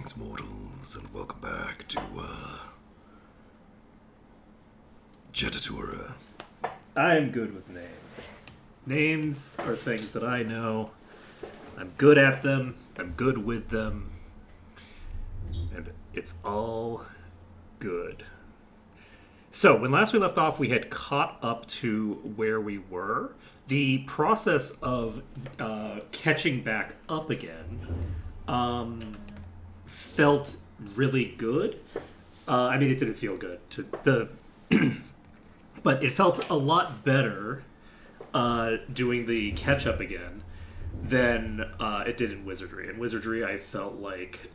Greetings, mortals, and welcome back to, Jetatura. I am good with names. Names are things that I know. I'm good at them. I'm good with them. And it's all good. So, when last we left off, we had caught up to where we were. The process of catching back up again felt really good. I mean, it didn't feel good to the, but it felt a lot better doing the catch up again than it did in Wizardry. In Wizardry, I felt like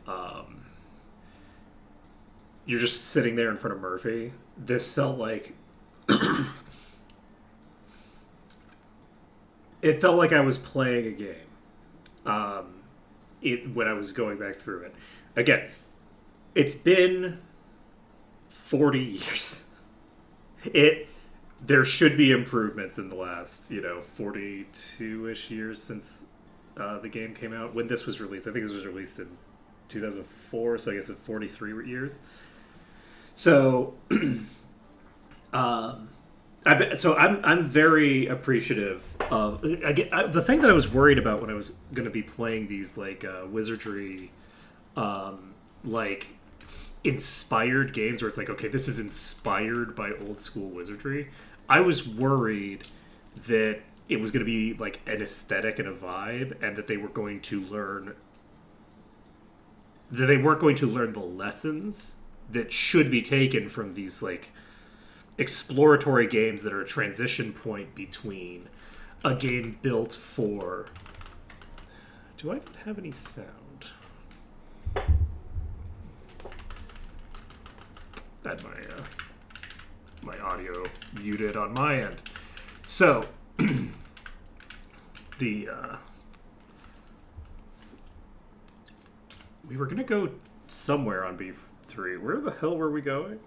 you're just sitting there in front of Murphy. This felt like it felt like I was playing a game. When I was going back through it. Again, it's been 40 years. There should be improvements in the last, 42-ish years since the game came out. When this was released, I think this was released in 2004, so I guess it's 43 years. So, I'm very appreciative of again, the thing that I was worried about when I was going to be playing these wizardry, like inspired games where it's like, okay, this is inspired by old school wizardry. I was worried that it was going to be like an aesthetic and a vibe, and that they were going to learn that they weren't going to learn the lessons that should be taken from these like exploratory games that are a transition point between a game built for. Do I have any sound? I had my audio muted on my end. So the we were gonna go somewhere on B3. Where the hell were we going?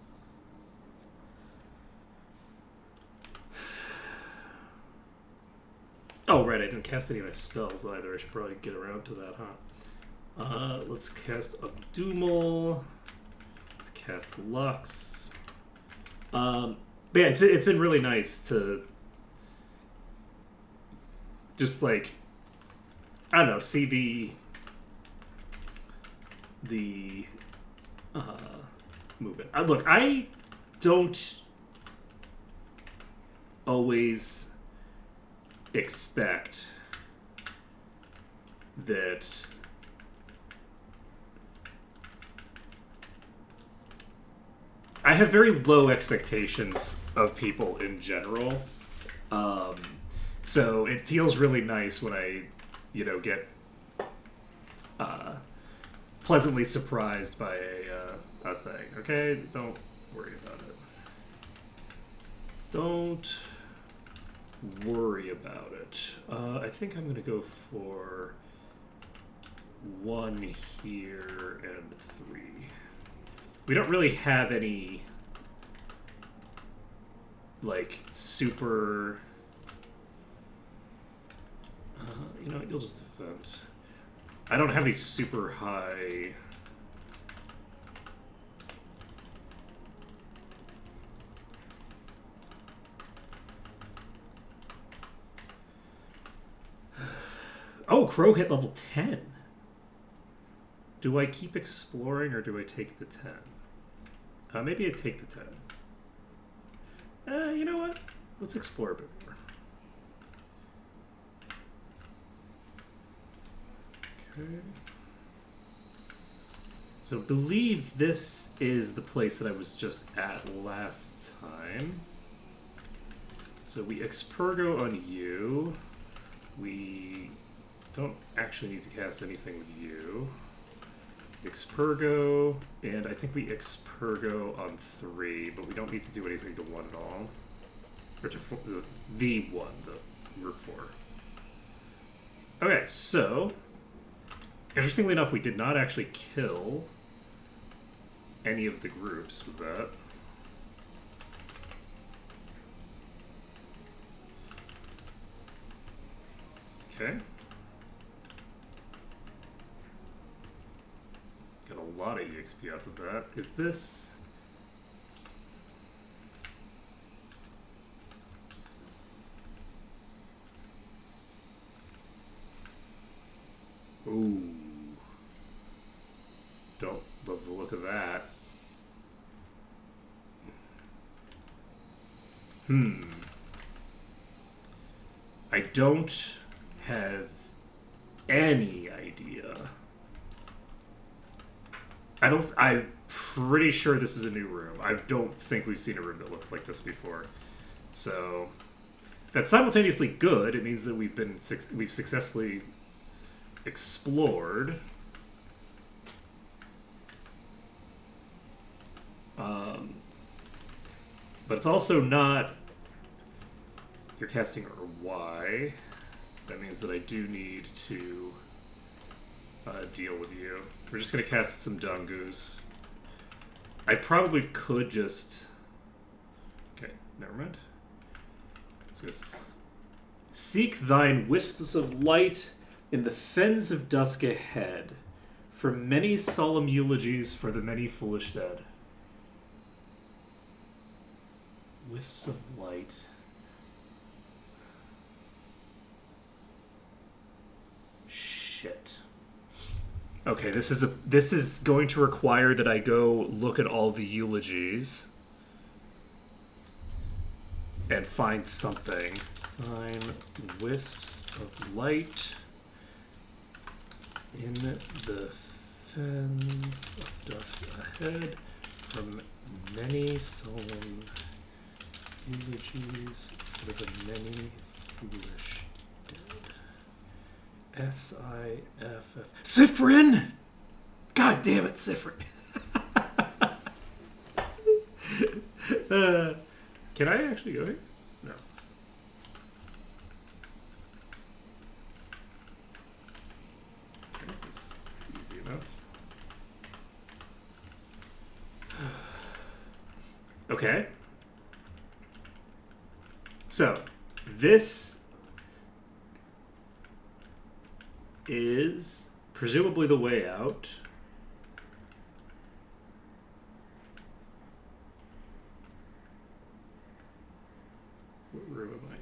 Oh, right, I didn't cast any of my spells either. I should probably get around to that, huh? Let's cast Abdumel. Let's cast Lux. But yeah, it's been really nice to just, like, I don't know, see the movement. Look, I don't always expect that I have very low expectations of people in general. So it feels really nice when I, get pleasantly surprised by a thing. Okay? Don't worry about it. Don't worry about it. I think I'm going to go for 1 here and 3. We don't really have any, like, super. You'll just defend. I don't have any super high. Oh, Crow hit level 10. Do I keep exploring or do I take the 10? Maybe I take the 10. You know what? Let's explore a bit more. Okay. So believe this is the place that I was just at last time. So we expurgo on you. We don't actually need to cast anything with you. Expurgo, and I think we expurgo on 3, but we don't need to do anything to 1 at all. Or to the 1, the root 4. Okay, so interestingly enough, we did not actually kill any of the groups with that. Okay. Got a lot of EXP off of that. Is this... Ooh. Don't love the look of that. I don't have any idea. I'm pretty sure this is a new room. I don't think we've seen a room that looks like this before. So that's simultaneously good. It means that we've successfully explored. But it's also not... You're casting a Y. That means that I do need to deal with you. We're just going to cast some Dungus. I probably could just... Okay, never mind. I was gonna seek thine wisps of light in the fens of dusk ahead, for many solemn eulogies for the many foolish dead. Wisps of light. Shit. Okay, this is going to require that I go look at all the eulogies and find something. Find wisps of light in the fens of dusk ahead from many solemn eulogies for the many foolish dead. S-I-F-F. Sifrin! God damn it, Sifrin! Can I actually go here? No. That's easy enough. Okay. So, this is presumably the way out. What room am I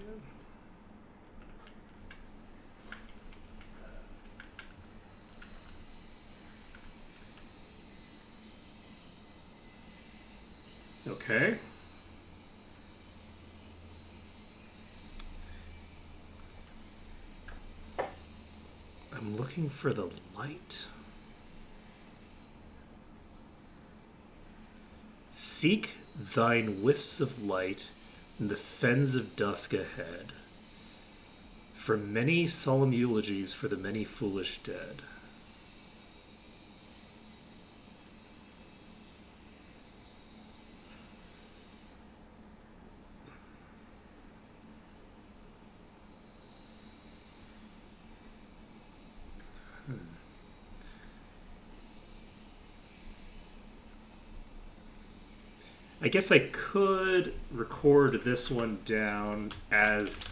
in? Okay. I'm looking for the light. Seek thine wisps of light in the fens of dusk ahead, for many solemn eulogies for the many foolish dead. I guess I could record this one down as...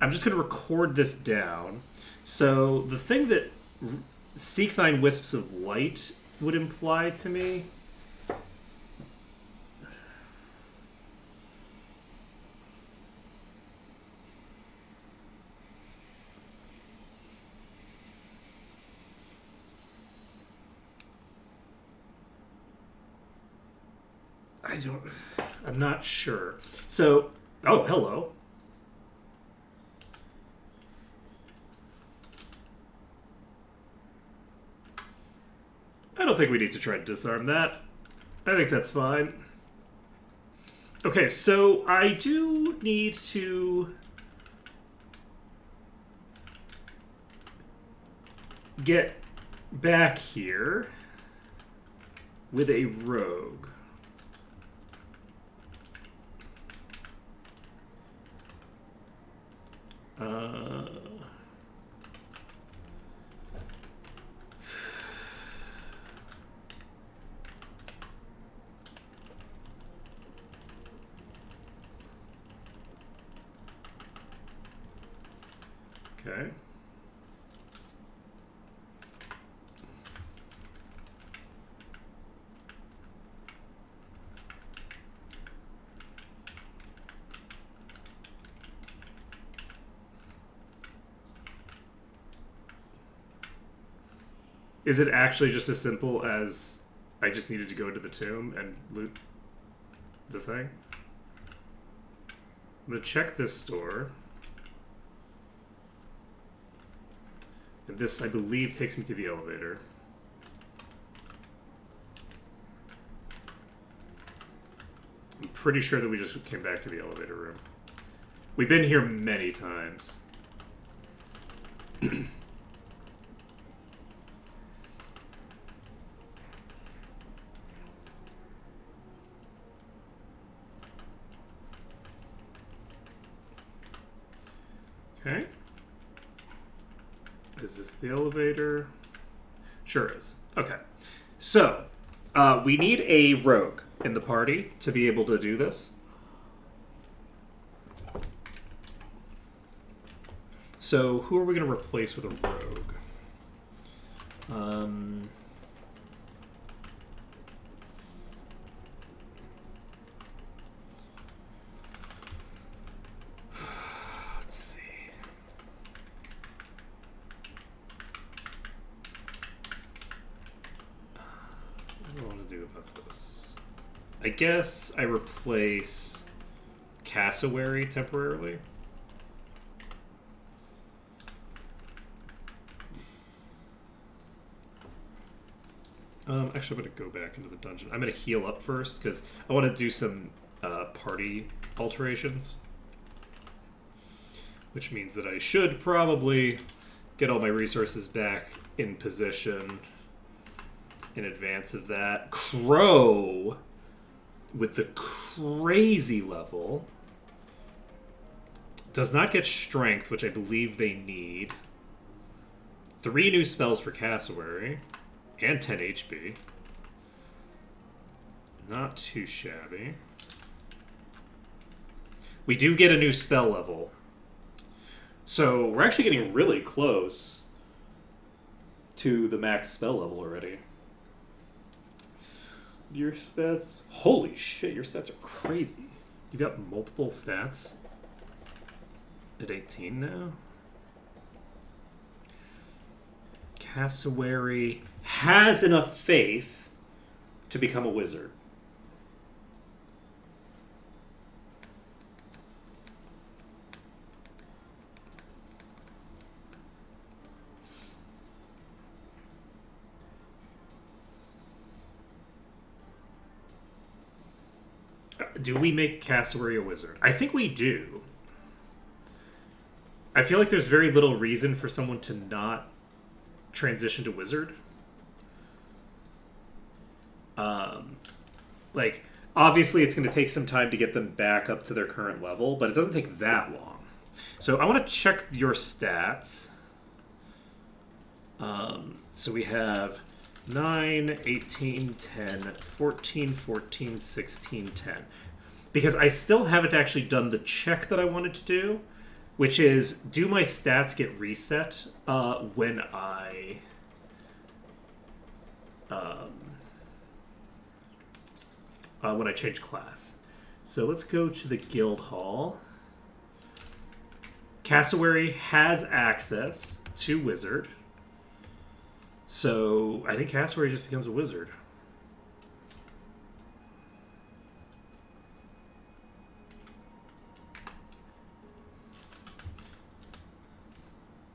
I'm just going to record this down. So the thing that Seek Thine Wisps of Light would imply to me... I'm not sure. So, oh, hello. I don't think we need to try to disarm that. I think that's fine. Okay, so I do need to get back here with a rogue. Okay. Is it actually just as simple as I just needed to go into the tomb and loot the thing? I'm going to check this store. And this, I believe, takes me to the elevator. I'm pretty sure that we just came back to the elevator room. We've been here many times. Okay. Is this the elevator? Sure is. Okay. So, we need a rogue in the party to be able to do this. So, who are we going to replace with a rogue? Let's see. What do I want to do about this? I guess I replace Cassowary temporarily. Actually, I'm going to go back into the dungeon. I'm going to heal up first, because I want to do some party alterations. Which means that I should probably get all my resources back in position in advance of that. Crow, with the crazy level, does not get strength, which I believe they need. 3 new spells for Cassowary. And 10 HP. Not too shabby. We do get a new spell level. So we're actually getting really close to the max spell level already. Your stats... Holy shit, your stats are crazy. You got multiple stats at 18 now? Cassowary has enough faith to become a wizard. Do we make Cassowary a wizard? I think we do. I feel like there's very little reason for someone to not transition to wizard. Like, obviously it's going to take some time to get them back up to their current level, but it doesn't take that long. So I want to check your stats. So we have 9, 18, 10, 14, 14, 16, 10. Because I still haven't actually done the check that I wanted to do, which is, do my stats get reset when I... when I change class. So let's go to the guild hall. Cassowary has access to wizard. So I think Cassowary just becomes a wizard.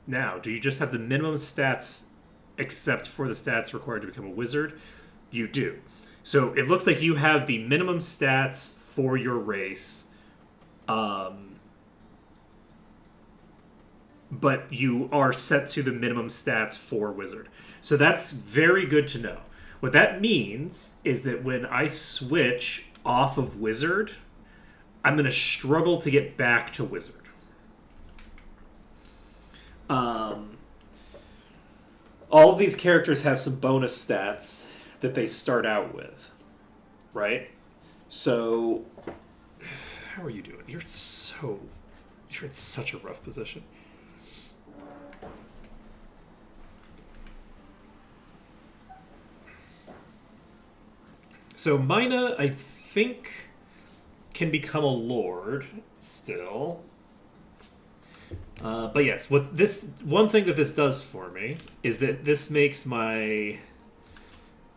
Now, do you just have the minimum stats except for the stats required to become a wizard? You do. So it looks like you have the minimum stats for your race, but you are set to the minimum stats for wizard. So that's very good to know. What that means is that when I switch off of wizard, I'm going to struggle to get back to wizard. All of these characters have some bonus stats that they start out with, right? So, how are you doing? You're in such a rough position. So Mina, I think, can become a lord still. But yes, what this one thing that this does for me is that this makes my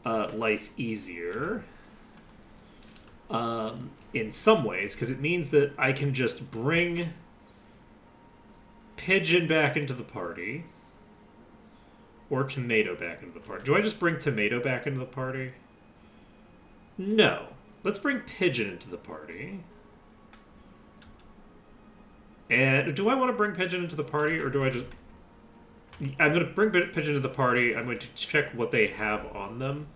life easier in some ways, because it means that I can just bring Pigeon back into the party or Tomato back into the party. Do I just bring Tomato back into the party? No. Let's bring Pigeon into the party. And do I want to bring Pigeon into the party, or do I just... I'm going to bring Pigeon into the party. I'm going to check what they have on them.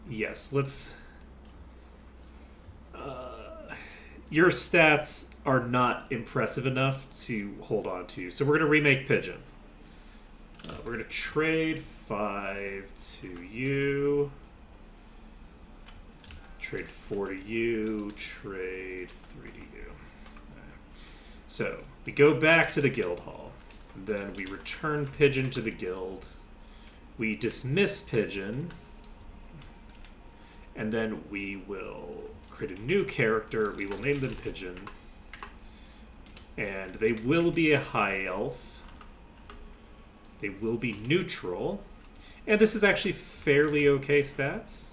Yes, let's... your stats are not impressive enough to hold on to. So we're going to remake Pigeon. We're going to trade 5 to you. Trade 4 to you. Trade 3 to you. So we go back to the guild hall. Then we return Pigeon to the guild. We dismiss Pigeon. And then we will create a new character. We will name them Pigeon. And they will be a high elf. They will be neutral. And this is actually fairly okay stats.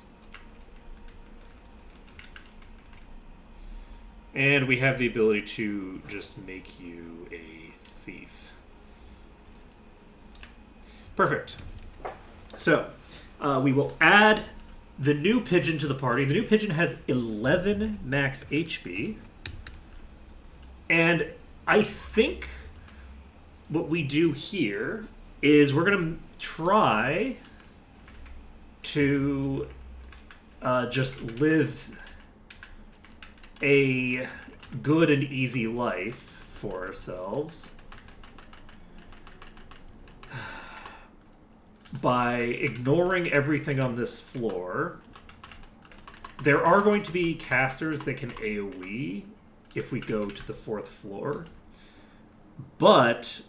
And we have the ability to just make you a thief. Perfect. So, we will add the new Pigeon to the party. The new Pigeon has 11 max HP. And I think what we do here is we're going to try to just live a good and easy life for ourselves by ignoring everything on this floor. There are going to be casters that can AoE if we go to the 4th floor, but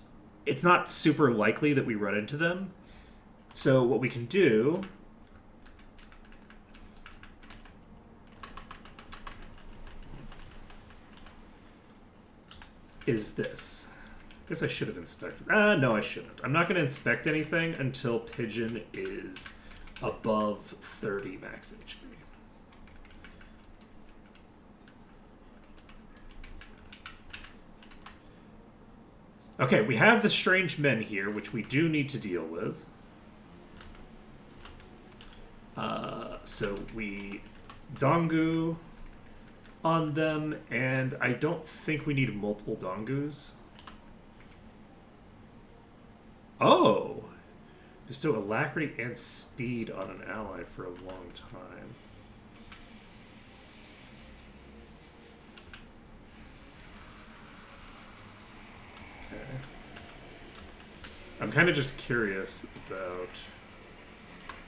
it's not super likely that we run into them. So what we can do is this. I guess I should have inspected. No, I shouldn't. I'm not going to inspect anything until Pigeon is above 30 max HP. Okay, we have the strange men here, which we do need to deal with. So we Dongu on them, and I don't think we need multiple Dongus. Oh! Bestow alacrity and speed on an ally for a long time. Okay. I'm kind of just curious about...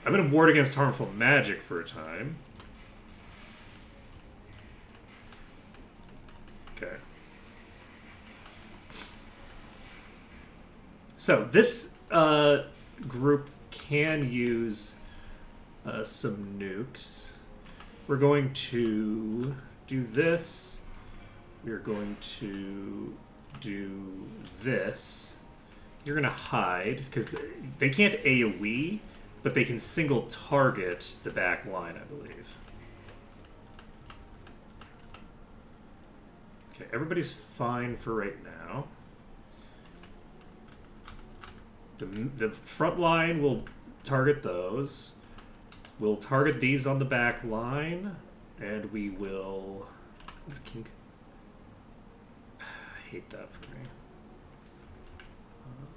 I'm going to ward against harmful magic for a time. Okay. So this group can use some nukes. We're going to do this. We're going to do this. You're going to hide, because they can't AoE, but they can single target the back line, I believe. Okay, everybody's fine for right now. The front line will target those. We'll target these on the back line, and we will... Is King... I hate that for me.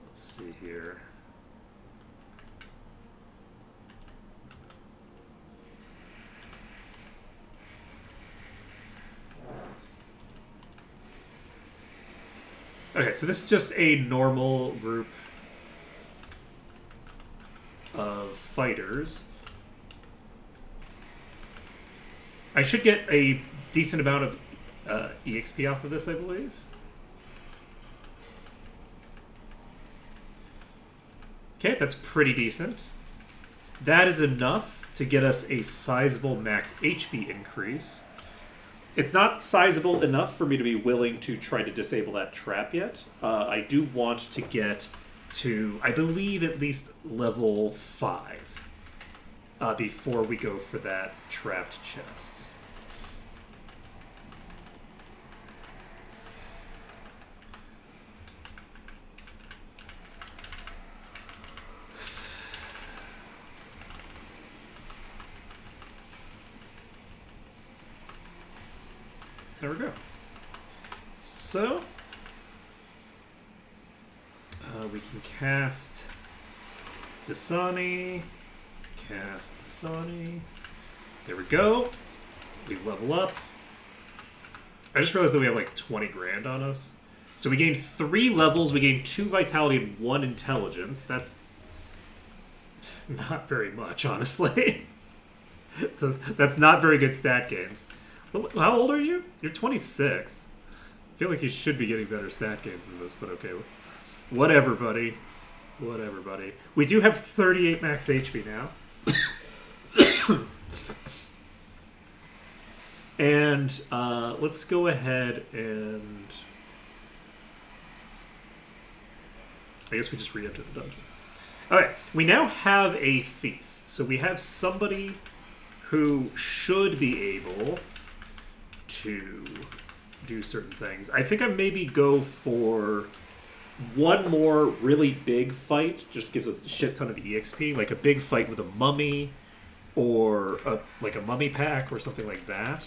Let's see here. Okay, so this is just a normal group of fighters. I should get a decent amount of EXP off of this, I believe. Okay, that's pretty decent. that is enough to get us a sizable max HP increase. It's not sizable enough for me to be willing to try to disable that trap yet. I do want to get to, I believe, at least level 5 before we go for that trapped chest. There we go. So, we can cast Dasani. There we go. We level up. I just realized that we have like 20 grand on us. So we gained 3 levels, we gained 2 vitality and 1 intelligence. That's not very much, honestly. That's not very good stat gains. How old are you? You're 26. I feel like you should be getting better stat gains than this, but okay. Whatever, buddy. Whatever, buddy. We do have 38 max HP now. And let's go ahead and... I guess we just re-enter the dungeon. Alright, we now have a thief. So we have somebody who should be able to do certain things. I think I maybe go for one more really big fight. Just gives a shit ton of EXP. Like a big fight with a mummy or like a mummy pack or something like that.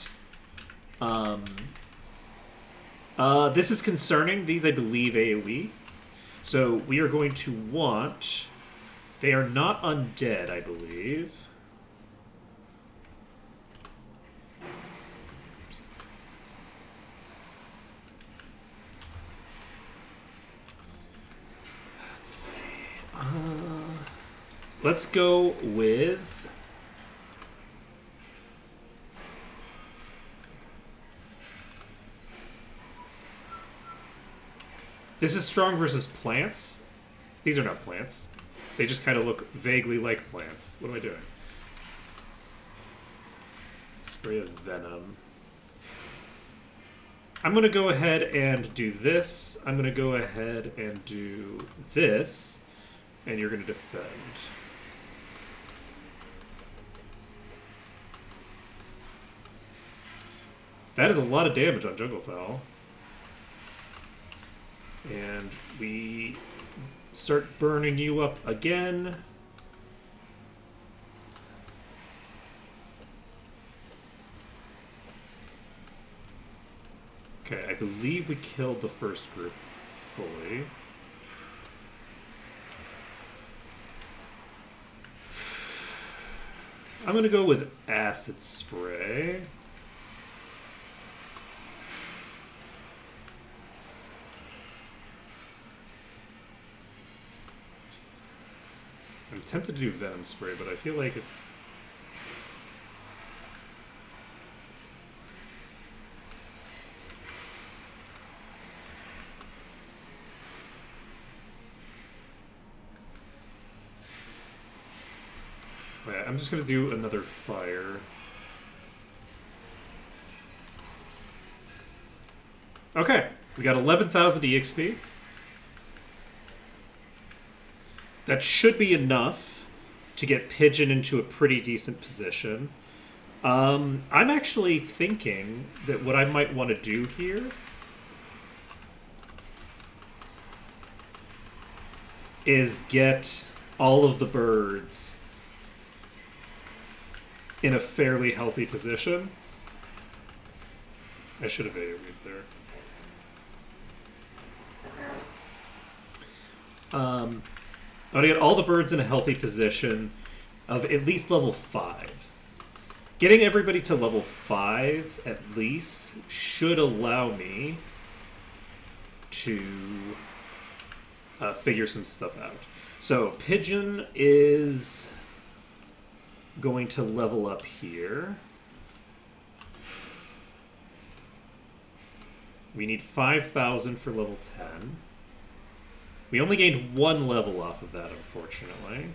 This is concerning. These, I believe, AoE. So we are going to want... They are not undead, I believe. Let's see. Let's go with... This is strong versus plants. These are not plants. They just kind of look vaguely like plants. What am I doing? Spray of venom. I'm going to go ahead and do this. I'm going to go ahead and do this. And you're going to defend. That is a lot of damage on Jungle Fowl. And we start burning you up again. Okay, I believe we killed the first group fully. I'm going to go with acid spray. I'm tempted to do venom spray, but I feel like it... Wait, I'm just going to do another fire. Okay, we got 11,000 EXP. That should be enough to get Pigeon into a pretty decent position. I'm actually thinking that what I might want to do here is get all of the birds in a fairly healthy position. I should have AoE'd there. I want to get all the birds in a healthy position of at least level 5. Getting everybody to level 5 at least should allow me to figure some stuff out. So Pigeon is going to level up here. We need 5,000 for level 10. We only gained 1 level off of that, unfortunately.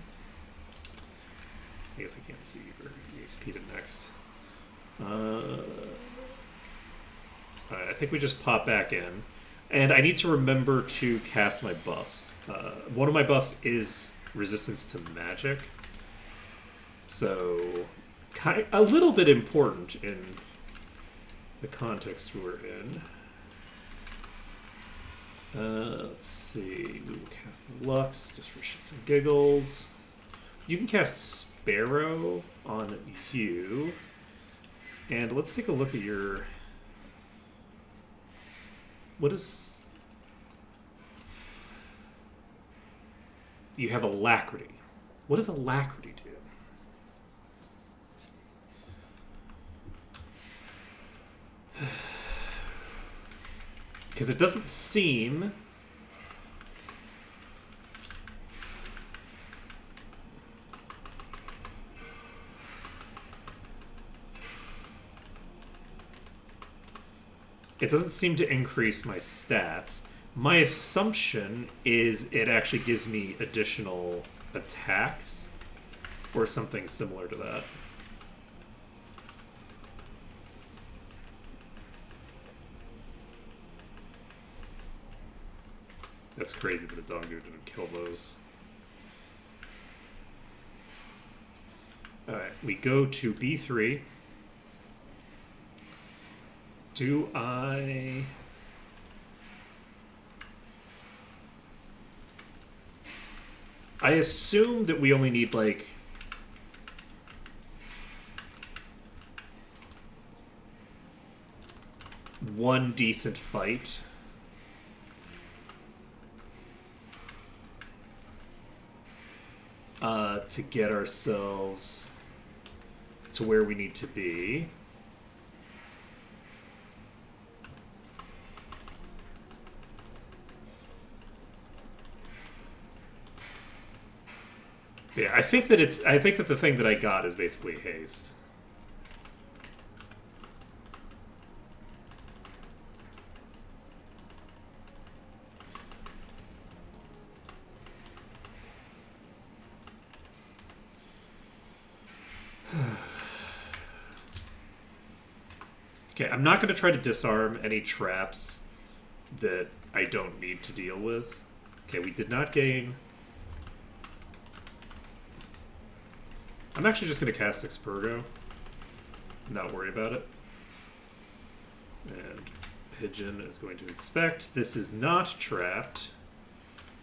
I guess I can't see where EXP to next. Alright, I think we just pop back in. And I need to remember to cast my buffs. One of my buffs is resistance to magic. So, a little bit important in the context we're in. Let's see. We will cast Lux just for shits and giggles. You can cast Sparrow on you. And let's take a look at your... What is... You have Alacrity. What does Alacrity do? Because it doesn't seem... It doesn't seem to increase my stats. My assumption is it actually gives me additional attacks or something similar to that. That's crazy that a dog dude didn't kill those. Alright, we go to B3. Do I... I assume that we only need, like... one decent fight. To get ourselves to where we need to be. Yeah, I think that the thing that I got is basically haste. Okay, I'm not going to try to disarm any traps that I don't need to deal with. Okay, we did not gain... I'm actually just going to cast Expurgo. Not worry about it. And Pigeon is going to inspect. This is not trapped.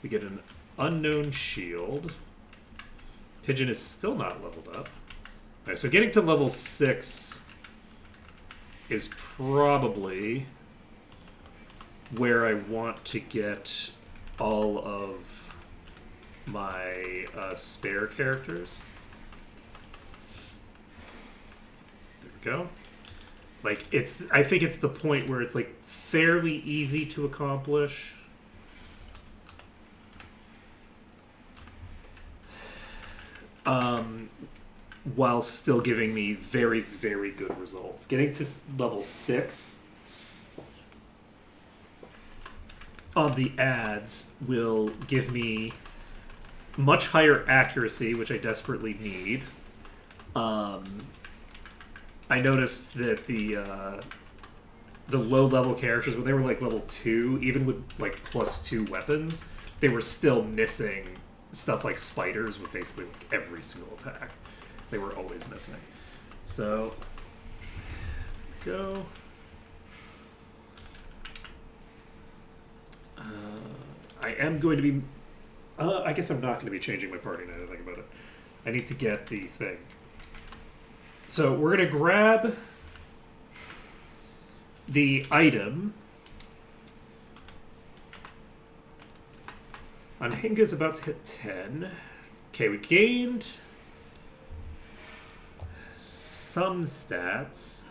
We get an unknown shield. Pigeon is still not leveled up. Alright, so getting to level 6 is probably where I want to get all of my spare characters. There we go. Like, I think it's the point where it's like fairly easy to accomplish. While still giving me very, very good results. Getting to level 6 on the ads will give me much higher accuracy, which I desperately need. I noticed that the low-level characters, when they were like level 2, even with like +2 weapons, they were still missing stuff like spiders with basically like every single attack. They were always missing. So, go. I am going to be... I guess I'm not going to be changing my party now that I think about it. I need to get the thing. So, we're going to grab the item. Anhinga's about to hit 10. Okay, we gained... some stats.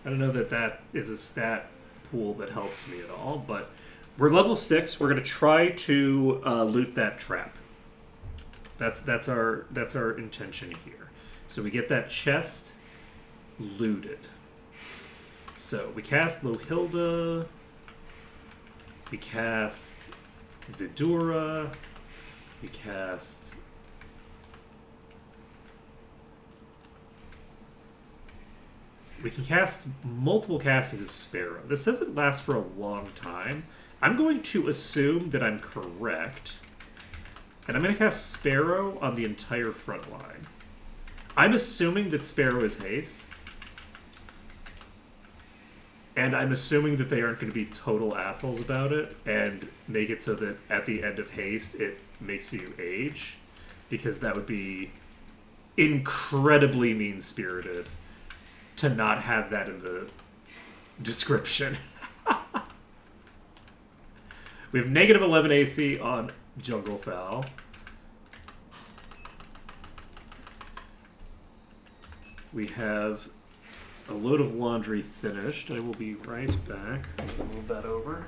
I don't know that that is a stat pool that helps me at all, but we're level 6. We're going to try to loot that trap. That's our intention here. So we get that chest looted. So we cast Lohilda. We cast Vidura. We cast We can cast multiple castings of Sparrow. This says it lasts for a long time. I'm going to assume that I'm correct. And I'm going to cast Sparrow on the entire front line. I'm assuming that Sparrow is haste. And I'm assuming that they aren't going to be total assholes about it and make it so that at the end of haste it makes you age. Because that would be incredibly mean-spirited to not have that in the description. We have negative 11 AC on Jungle Fowl. We have a load of laundry finished. I will be right back. I'll move that over.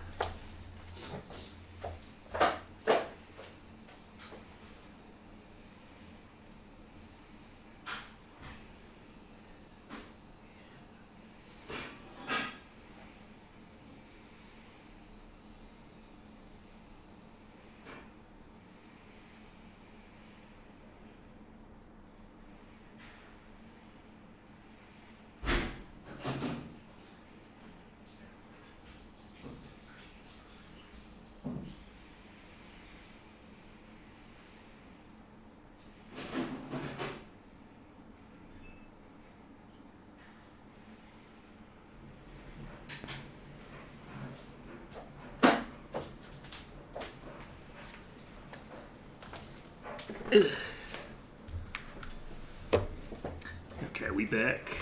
Okay, we back.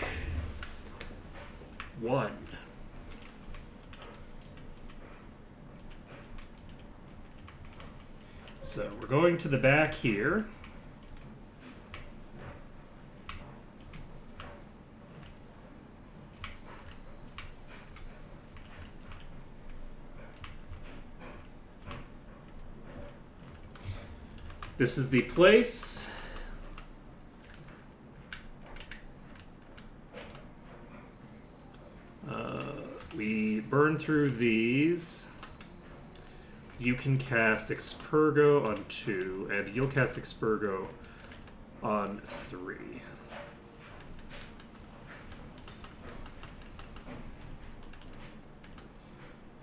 1. So we're going to the back here. This is the place. We burn through these. You can cast Expurgo on 2, and you'll cast Expurgo on 3.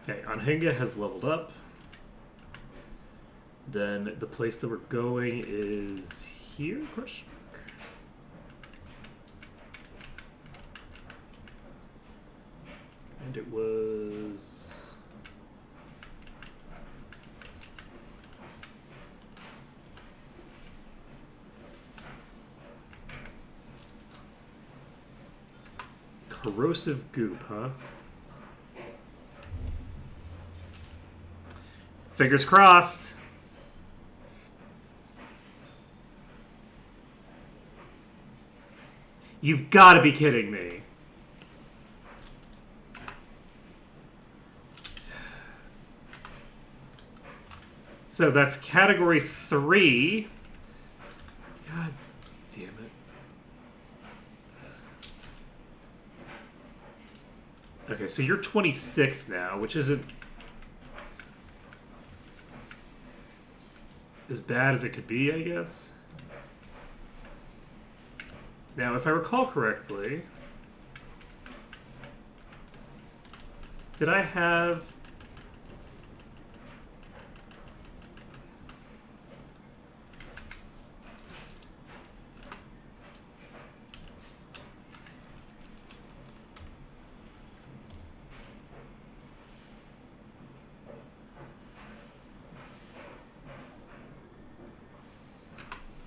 Okay, Anhinga has leveled up. Then the place that we're going is here? Question mark. And it was... Corrosive goop, huh? Fingers crossed. You've got to be kidding me. So that's category 3. God damn it. Okay, so you're 26 now, which isn't as bad as it could be, I guess. Now, if I recall correctly, did I have...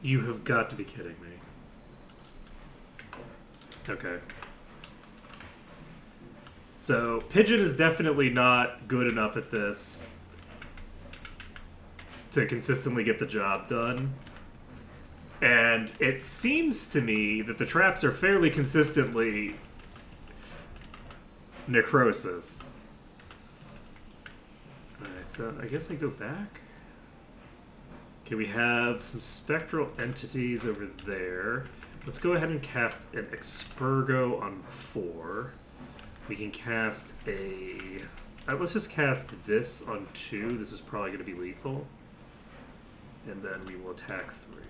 You have got to be kidding me. Okay. So, Pigeon is definitely not good enough at this to consistently get the job done. And it seems to me that the traps are fairly consistently necrosis. Alright, so I guess I go back. Okay, we have some spectral entities over there. Let's go ahead and cast an Expurgo on 4. We can cast a... let's just cast this on 2. This is probably going to be lethal. And then we will attack 3.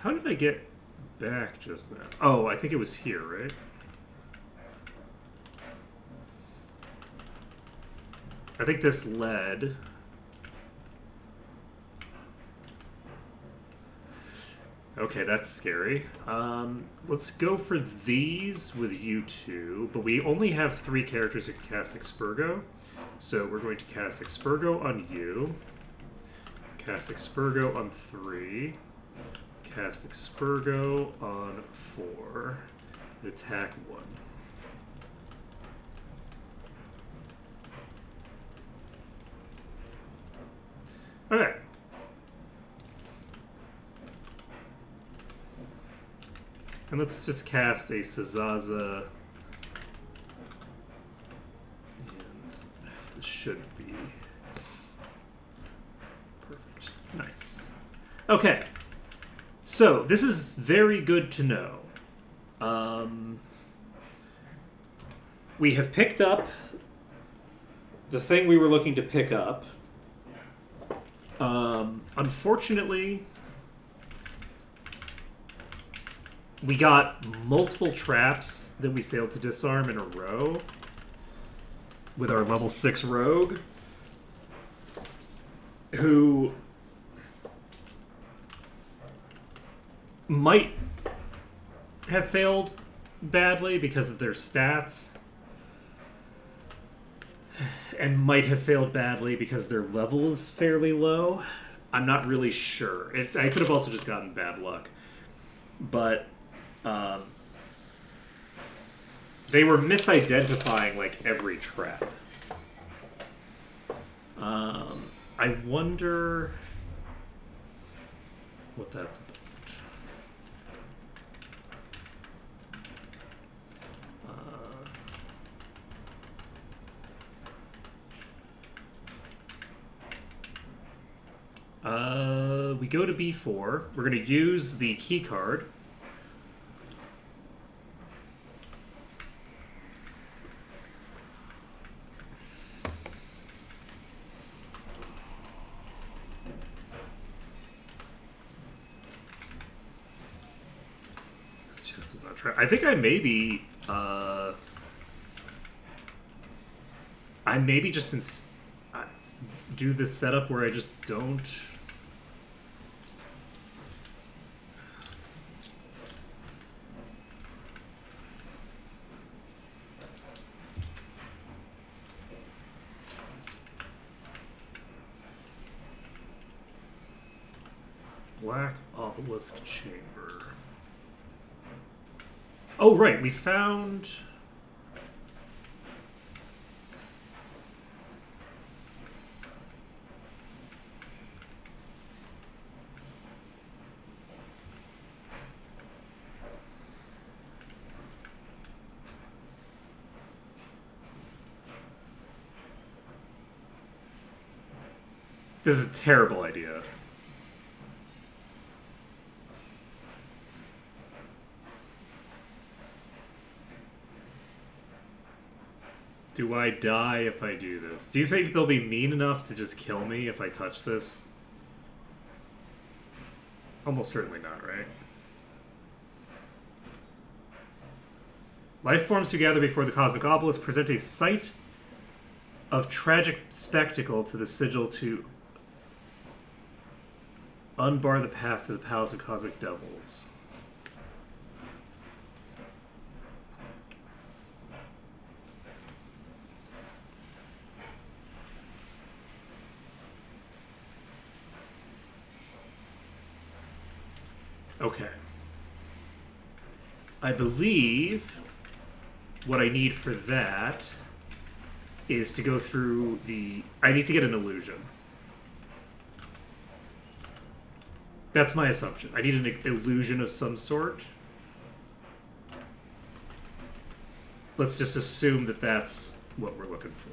How did I get back just now? Oh, I think it was here, right? I think this led... Okay, that's scary. Let's go for these with you two, but we only have 3 characters who can cast Expurgo. So we're going to cast Expurgo on you, cast Expurgo on 3, cast Expurgo on 4, and attack 1. Okay. And let's just cast a Sazaza. And this should be perfect. Nice. Okay. So, this is very good to know. We have picked up the thing we were looking to pick up. Unfortunately, we got multiple traps that we failed to disarm in a row with our level 6 rogue, who might have failed badly because of their stats, and might have failed badly because their level is fairly low. I'm not really sure. I could have also just gotten bad luck. But they were misidentifying like every trap. I wonder what that's about. We go to B4. We're going to use the key card. This chest is not trap. I think I maybe just do this setup where I just don't. Black Obelisk Chamber. Oh, right, we found... This is a terrible idea. Do I die if I do this? Do you think they'll be mean enough to just kill me if I touch this? Almost certainly not, right? Life forms who gather before the cosmic obelisk present a sight of tragic spectacle to the sigil to unbar the path to the palace of cosmic devils. Okay. I believe what I need for that is to go through the... I need to get an illusion. That's my assumption. I need an illusion of some sort. Let's just assume that that's what we're looking for.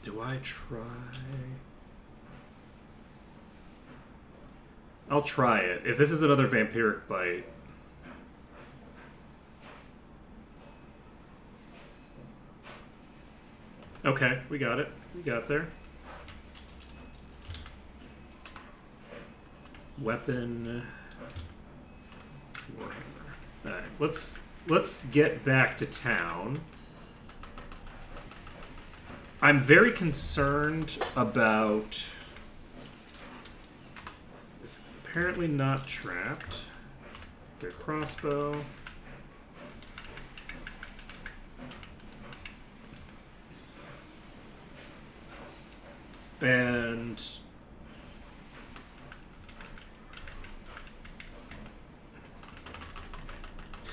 Do I try? I'll try it. If this is another vampiric bite... Okay, we got it. We got there. Weapon. Warhammer. Alright, let's get back to town. I'm very concerned about... This is apparently not trapped. Their crossbow. And...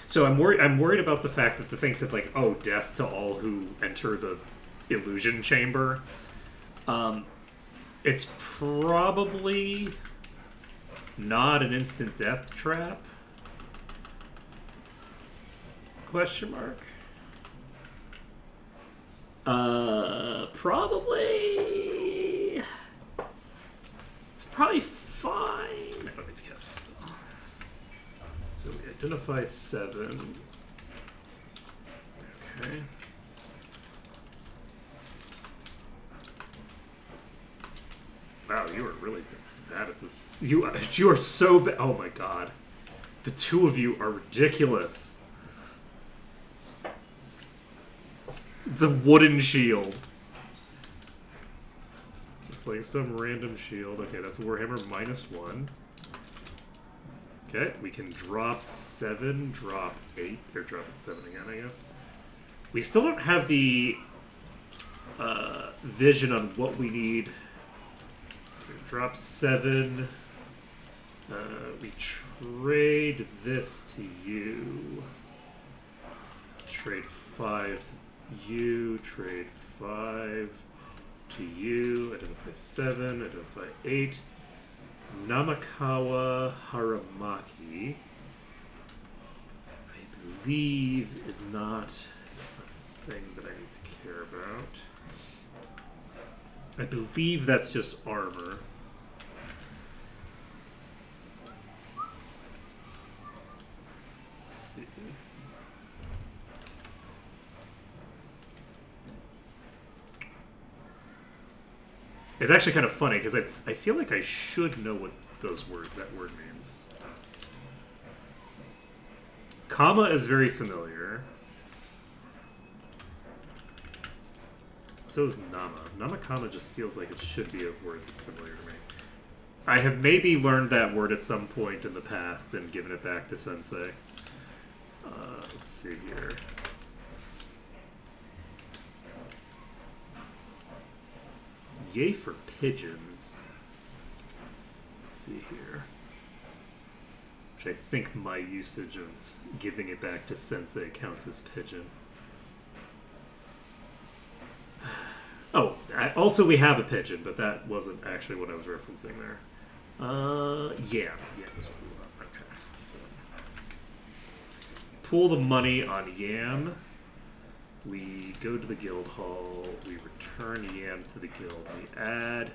So I'm worried about the fact that the thing said, like, oh, death to all who enter the illusion chamber. It's probably not an instant death trap. Question mark. Probably. It's probably fine. I don't need to cast a spell. So we identify 7. Okay. Wow, you are really bad at this. You are so bad. Oh my god. The two of you are ridiculous. It's a wooden shield. Just like some random shield. Okay, that's Warhammer -1. Okay, we can drop 7, drop 8, or drop it 7 again, I guess. We still don't have the vision on what we need. Okay, drop 7. We trade this to you. Trade 5 to you. Trade 5 to you. Identify 7. Identify 8. Namakawa Haramaki, I believe, is not a thing that I need to care about. I believe that's just armor. Let's see. It's actually kind of funny because I feel like I should know what that word means. Comma is very familiar. So is Nama. Namakama just feels like it should be a word that's familiar to me. I have maybe learned that word at some point in the past and given it back to Sensei. Let's see here. Yay for pigeons. Let's see here. Which I think my usage of giving it back to Sensei counts as pigeon. Oh, also we have a pigeon, but that wasn't actually what I was referencing there. Yeah, that's what we want. Okay, so pool the money on Yam. We go to the guild hall. We return Yam to the guild. We add...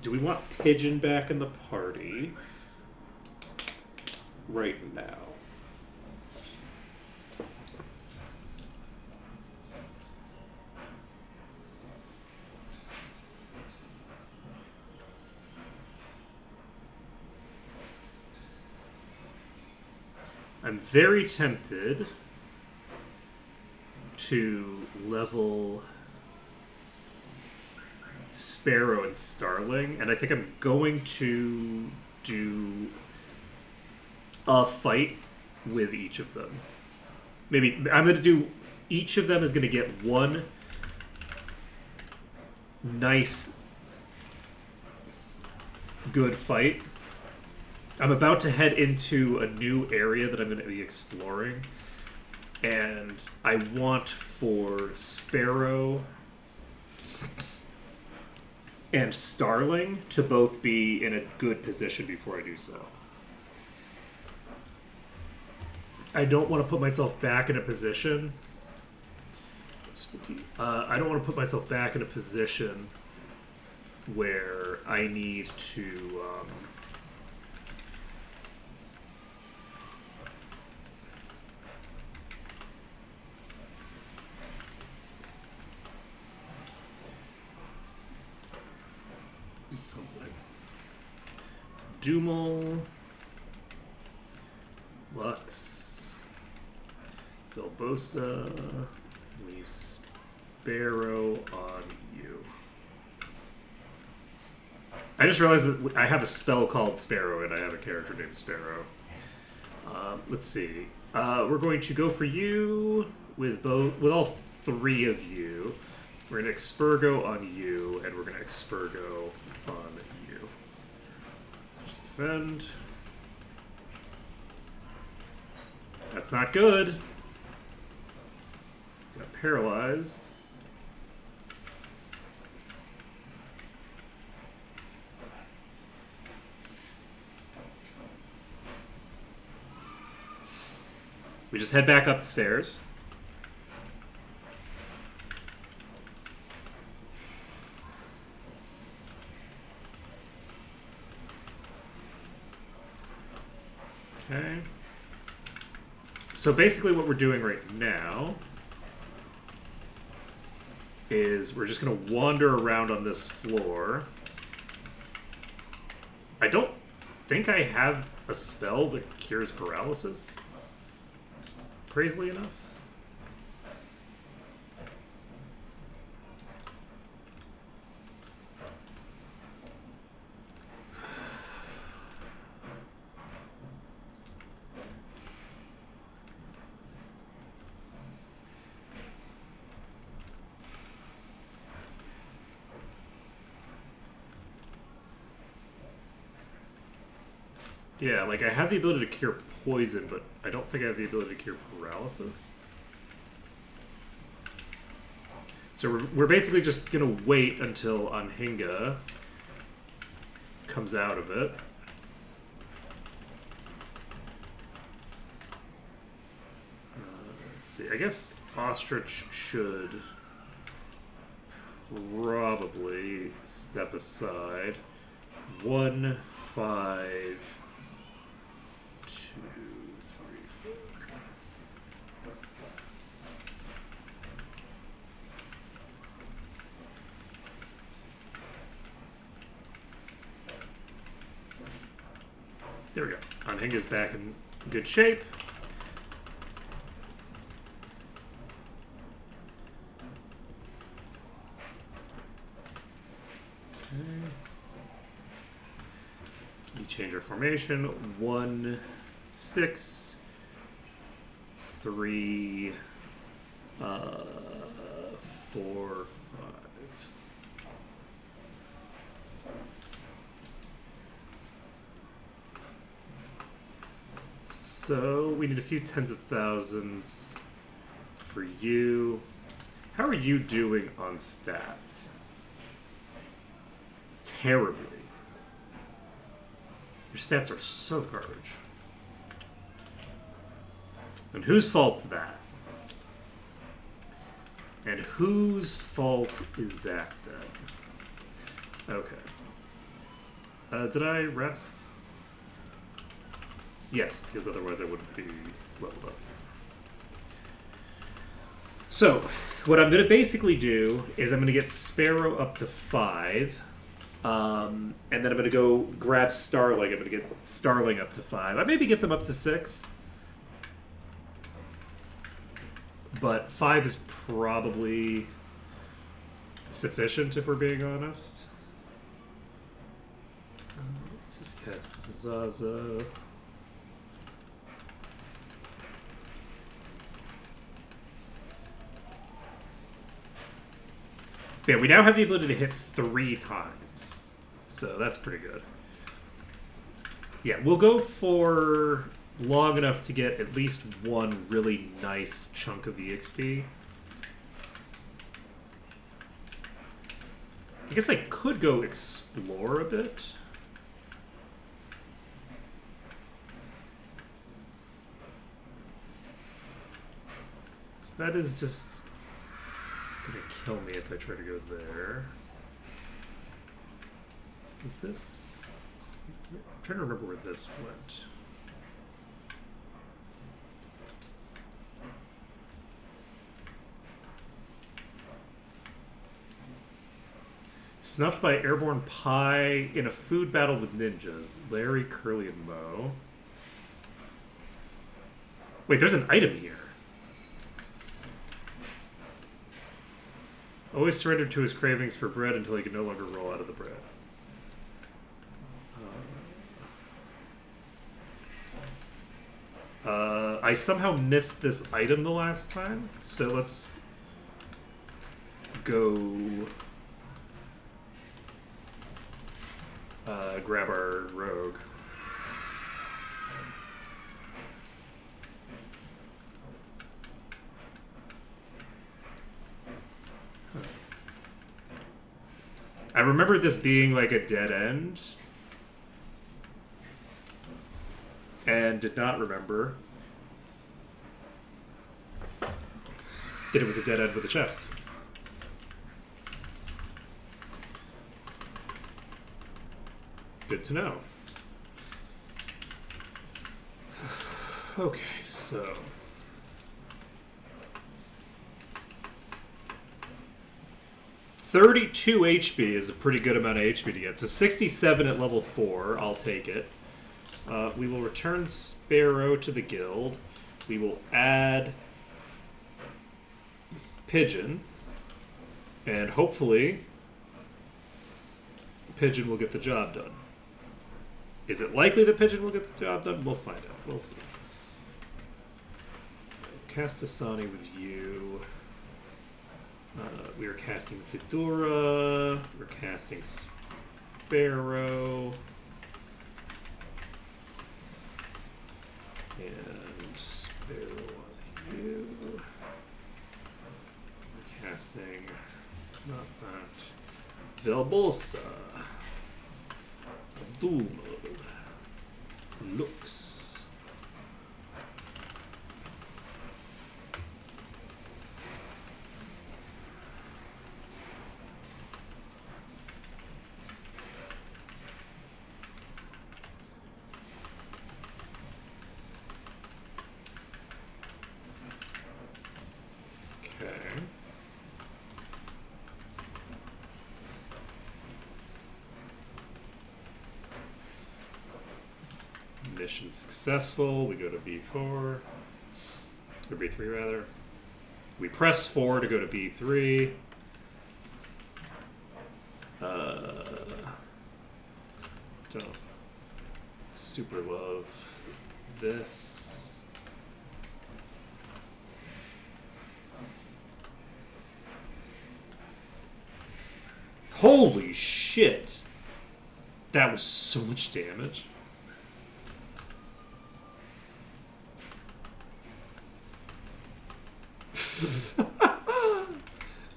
Do we want Pigeon back in the party? Right now. I'm very tempted to level Sparrow and Starling, and I think I'm going to do a fight with each of them. Maybe I'm going to do... Each of them is going to get one nice, good fight. I'm about to head into a new area that I'm going to be exploring, and I want for Sparrow and Starling to both be in a good position before I do so. I don't want to put myself back in a position. Spooky. I don't want to put myself back in a position where I need to... something. Dumel, Lux, Filbosa, leave Sparrow on you. I just realized that I have a spell called Sparrow and I have a character named Sparrow. Let's see. We're going to go for you with all three of you. We're going to Expurgo on you, and we're going to Expurgo on you. Just defend. That's not good. Got paralyzed. We just head back up the stairs. Okay. So basically what we're doing right now is we're just going to wander around on this floor. I don't think I have a spell that cures paralysis, crazily enough. Yeah, like I have the ability to cure poison, but I don't think I have the ability to cure paralysis. So we're basically just going to wait until Anhinga comes out of it. Let's see, I guess Ostrich should probably step aside. 1, 5... 2, 3, 4. There we go. Anhinga's back in good shape. Okay. We change our formation. 1, 6, 3, 4, 5. So we need a few tens of thousands for you. How are you doing on stats? Terribly. Your stats are so garbage. And whose fault's that? And whose fault is that then? Okay. Did I rest? Yes, because otherwise I wouldn't be leveled up. So, what I'm going to basically do is I'm going to get Sparrow up to 5. And then I'm going to go grab Starling. I'm going to get Starling up to 5. I maybe get them up to 6. But 5 is probably sufficient if we're being honest. Let's just cast Zaza. Yeah, we now have the ability to hit 3 times. So that's pretty good. Yeah, we'll go for long enough to get at least one really nice chunk of EXP. I guess I could go explore a bit. So that is just gonna kill me if I try to go there. Is this? I'm trying to remember where this went. Snuffed by airborne pie in a food battle with ninjas. Larry, Curly, and Moe. Wait, there's an item here. Always surrendered to his cravings for bread until he could no longer roll out of the bread. I somehow missed this item the last time, so let's go grab our rogue. I remember this being like a dead end, and did not remember that it was a dead end with a chest. Good to know. Okay, so... $32 HP is a pretty good amount of HP to get. So 67 at level 4, I'll take it. We will return Sparrow to the guild. We will add Pigeon. And hopefully, Pigeon will get the job done. Is it likely that Pigeon will get the job done? We'll find out. We'll see. Cast Asani with you. We are casting Fedora. We're casting Sparrow. And Sparrow on you. We're casting, not that, Velbosa. Abdul. Lux. Mission successful. We go to B4. Or B3 rather. We press 4 to go to B3. Don't super love this. Holy shit! That was so much damage.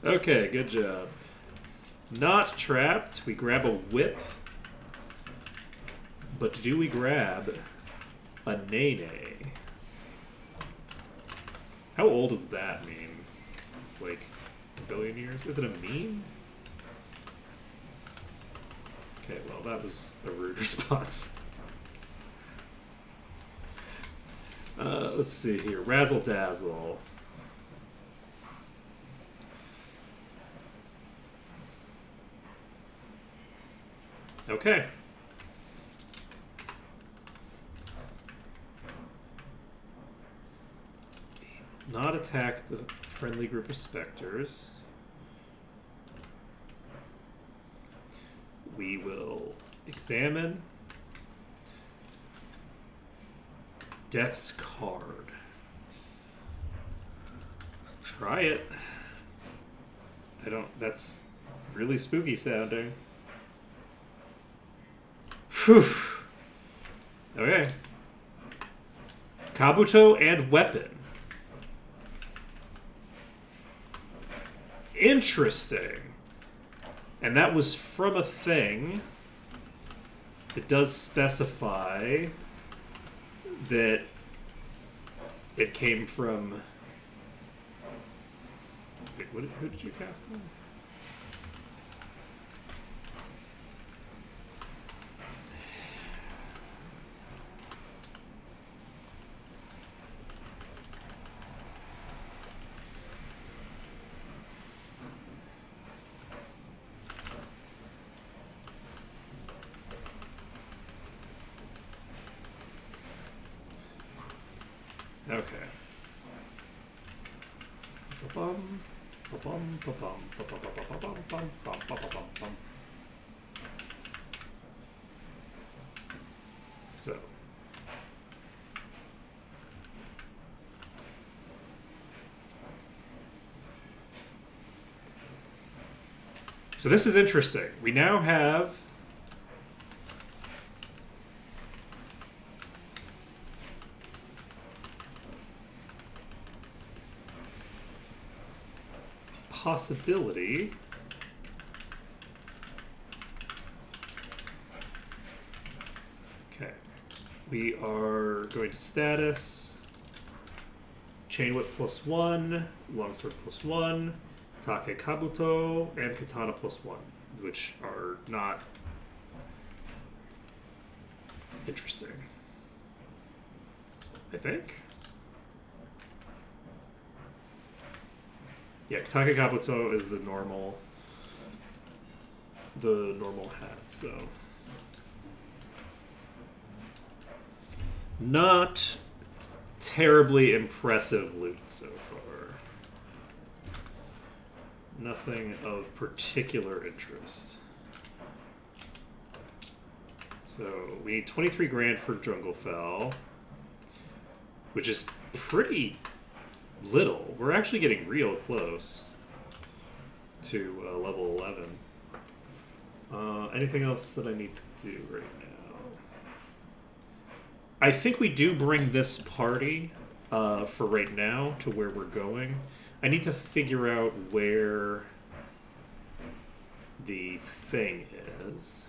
Okay, good job. Not trapped. We grab a whip. But do we grab a Nene? How old does that mean? Like, a billion years? Is it a meme? Okay, well, that was a rude response. Let's see here. Razzle Dazzle. Okay. Not attack the friendly group of specters. We will examine Death's card. Try it. I don't... That's really spooky sounding. Phew. Okay. Kabuto and weapon. Interesting. And that was from a thing that does specify that it came from... Wait, who did you cast on? Okay. Ba-bum, ba-bum, ba-bum, ba-bum, ba-bum, ba-bum, bum, bum, ba-bum, bum. So this is interesting. We now have possibility we are going to status chain whip +1, longsword +1, take kabuto, and katana +1, which are not interesting, I think. Yeah, take kabuto is the normal hat, so not terribly impressive loot so far. Nothing of particular interest. So we need 23 grand for Jungle Fell, which is pretty little. We're actually getting real close to level 11. Anything else that I need to do right now? I think we do bring this party for right now to where we're going. I need to figure out where the thing is.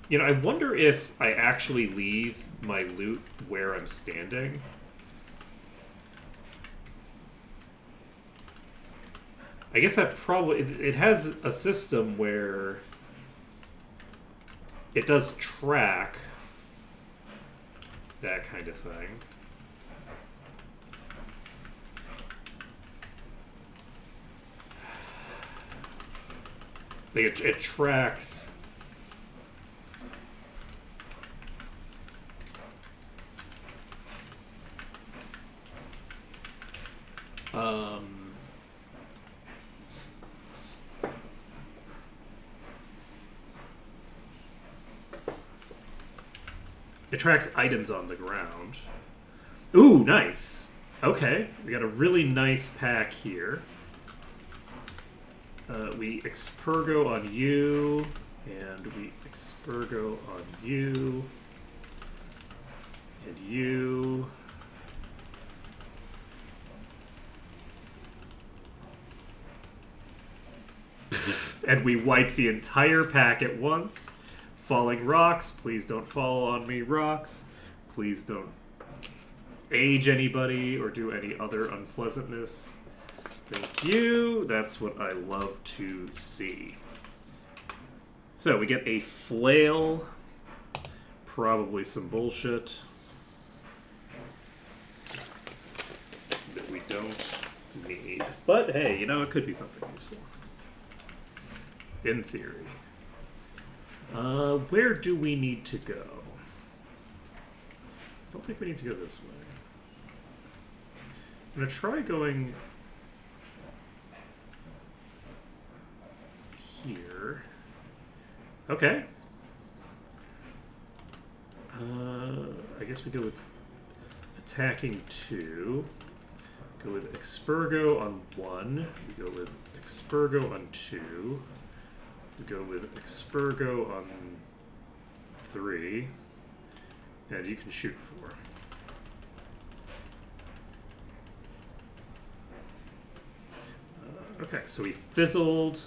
You know, I wonder if I actually leave my loot where I'm standing. I guess that probably... It has a system where it does track that kind of thing. Like it tracks... it tracks items on the ground. Ooh, nice. Okay, we got a really nice pack here. We Expurgo on you, and we Expurgo on you, and you. And we wipe the entire pack at once. Falling rocks, please don't fall on me, rocks. Please don't age anybody or do any other unpleasantness. Thank you. That's what I love to see. So we get a flail. Probably some bullshit that we don't need. But hey, you know, it could be something useful. In theory. Where do we need to go? I don't think we need to go this way. I'm going to try going here. Okay. I guess we go with attacking 2. Go with Expurgo on 1. We go with Expurgo on 2. We go with Expurgo on 3. And you can shoot 4. Okay, so we fizzled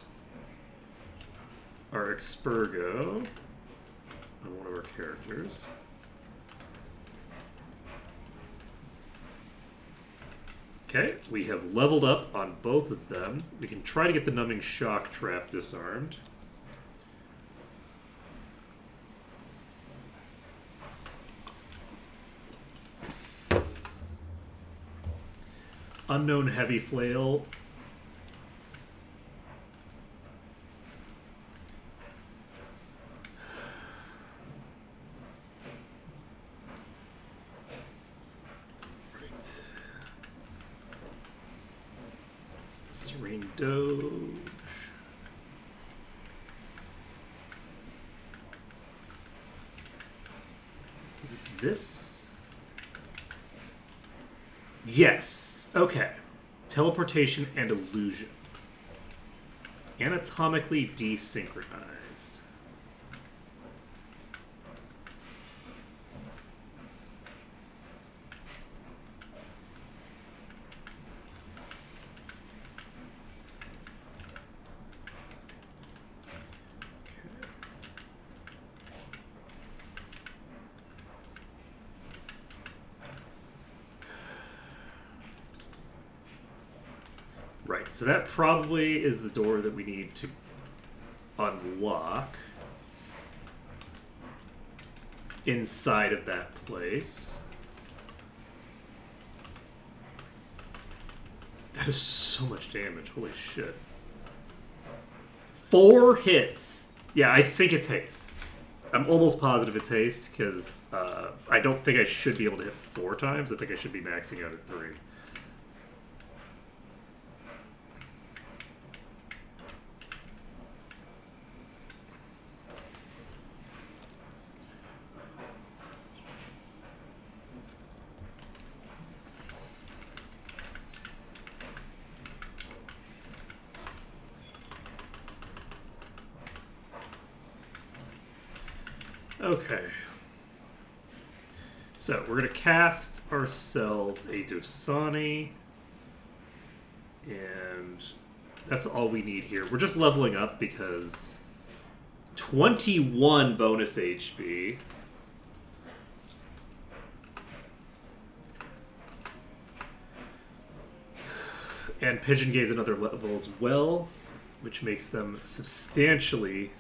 our Expurgo on one of our characters. Okay, we have leveled up on both of them. We can try to get the Numbing Shock Trap disarmed. Unknown Heavy Flail. Doge. Is it this? Yes. Okay. Teleportation and illusion. Anatomically desynchronized. Right, so that probably is the door that we need to unlock inside of that place. That is so much damage. Holy shit. 4 hits. Yeah, I think it's haste. I'm almost positive it's haste because I don't think I should be able to hit 4 times. I think I should be maxing out at 3. Okay. So, we're going to cast ourselves a Dosani. And that's all we need here. We're just leveling up because 21 bonus HP. And Pigeon gains another level as well, which makes them substantially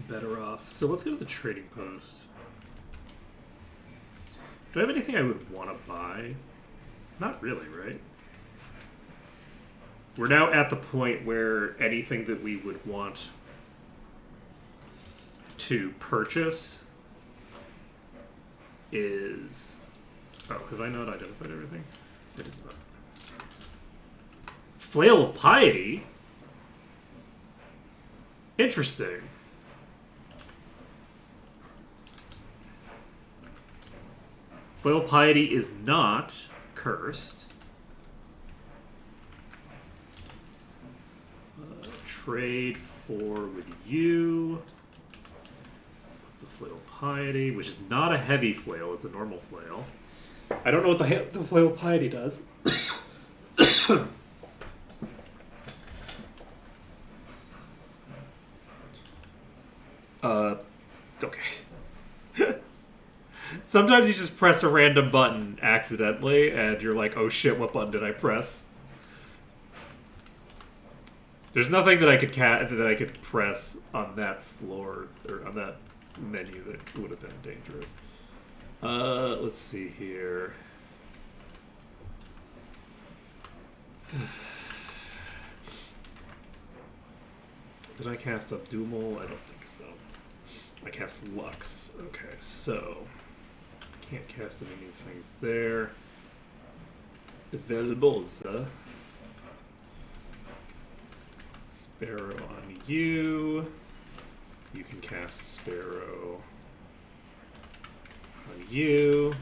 better off. So let's go to the trading post. Do I have anything I would want to buy? Not really, right? We're now at the point where anything that we would want to purchase is... Oh, have I not identified everything? I did not. Flail of Piety? Interesting. Flail of Piety is not cursed. Trade for with you. The Flail of Piety, which is not a heavy flail, it's a normal flail. I don't know what the Flail of Piety does. Okay. Sometimes you just press a random button accidentally, and you're like, oh shit, what button did I press? There's nothing that I could press on that floor, or on that menu that would have been dangerous. Let's see here. Did I cast Abdumel? I don't think so. I cast Lux. Okay, so can't cast any new things there. Velboza. Sparrow on you. You can cast Sparrow on you.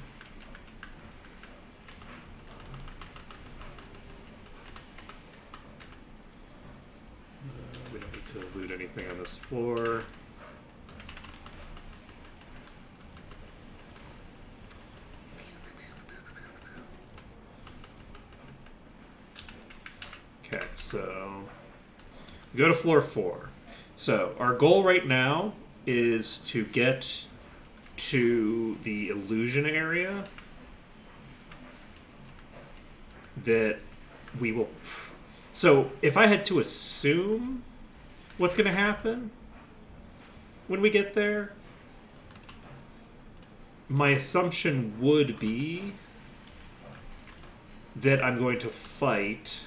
We don't need to loot anything on this floor. Okay, so we go to floor 4. So our goal right now is to get to the illusion area that we will... So if I had to assume what's going to happen when we get there, my assumption would be that I'm going to fight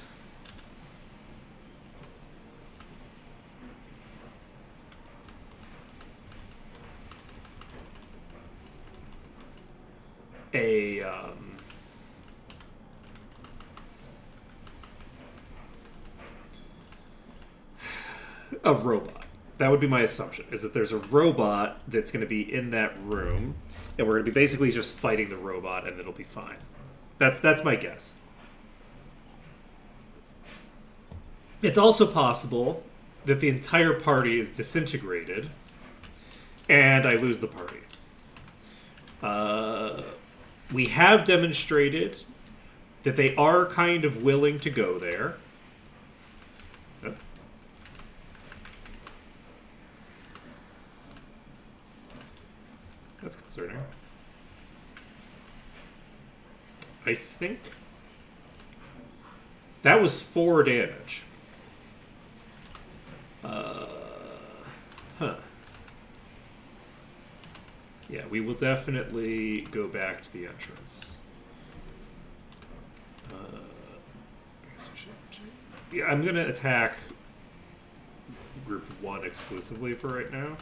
a robot. That would be my assumption, is that there's a robot that's going to be in that room, and we're going to be basically just fighting the robot, and it'll be fine. That's my guess. It's also possible that the entire party is disintegrated, and I lose the party. We have demonstrated that they are kind of willing to go there. Oh. That's concerning. I think that was 4 damage. Huh. Yeah, we will definitely go back to the entrance. I guess I should. Yeah, I'm gonna attack group 1 exclusively for right now.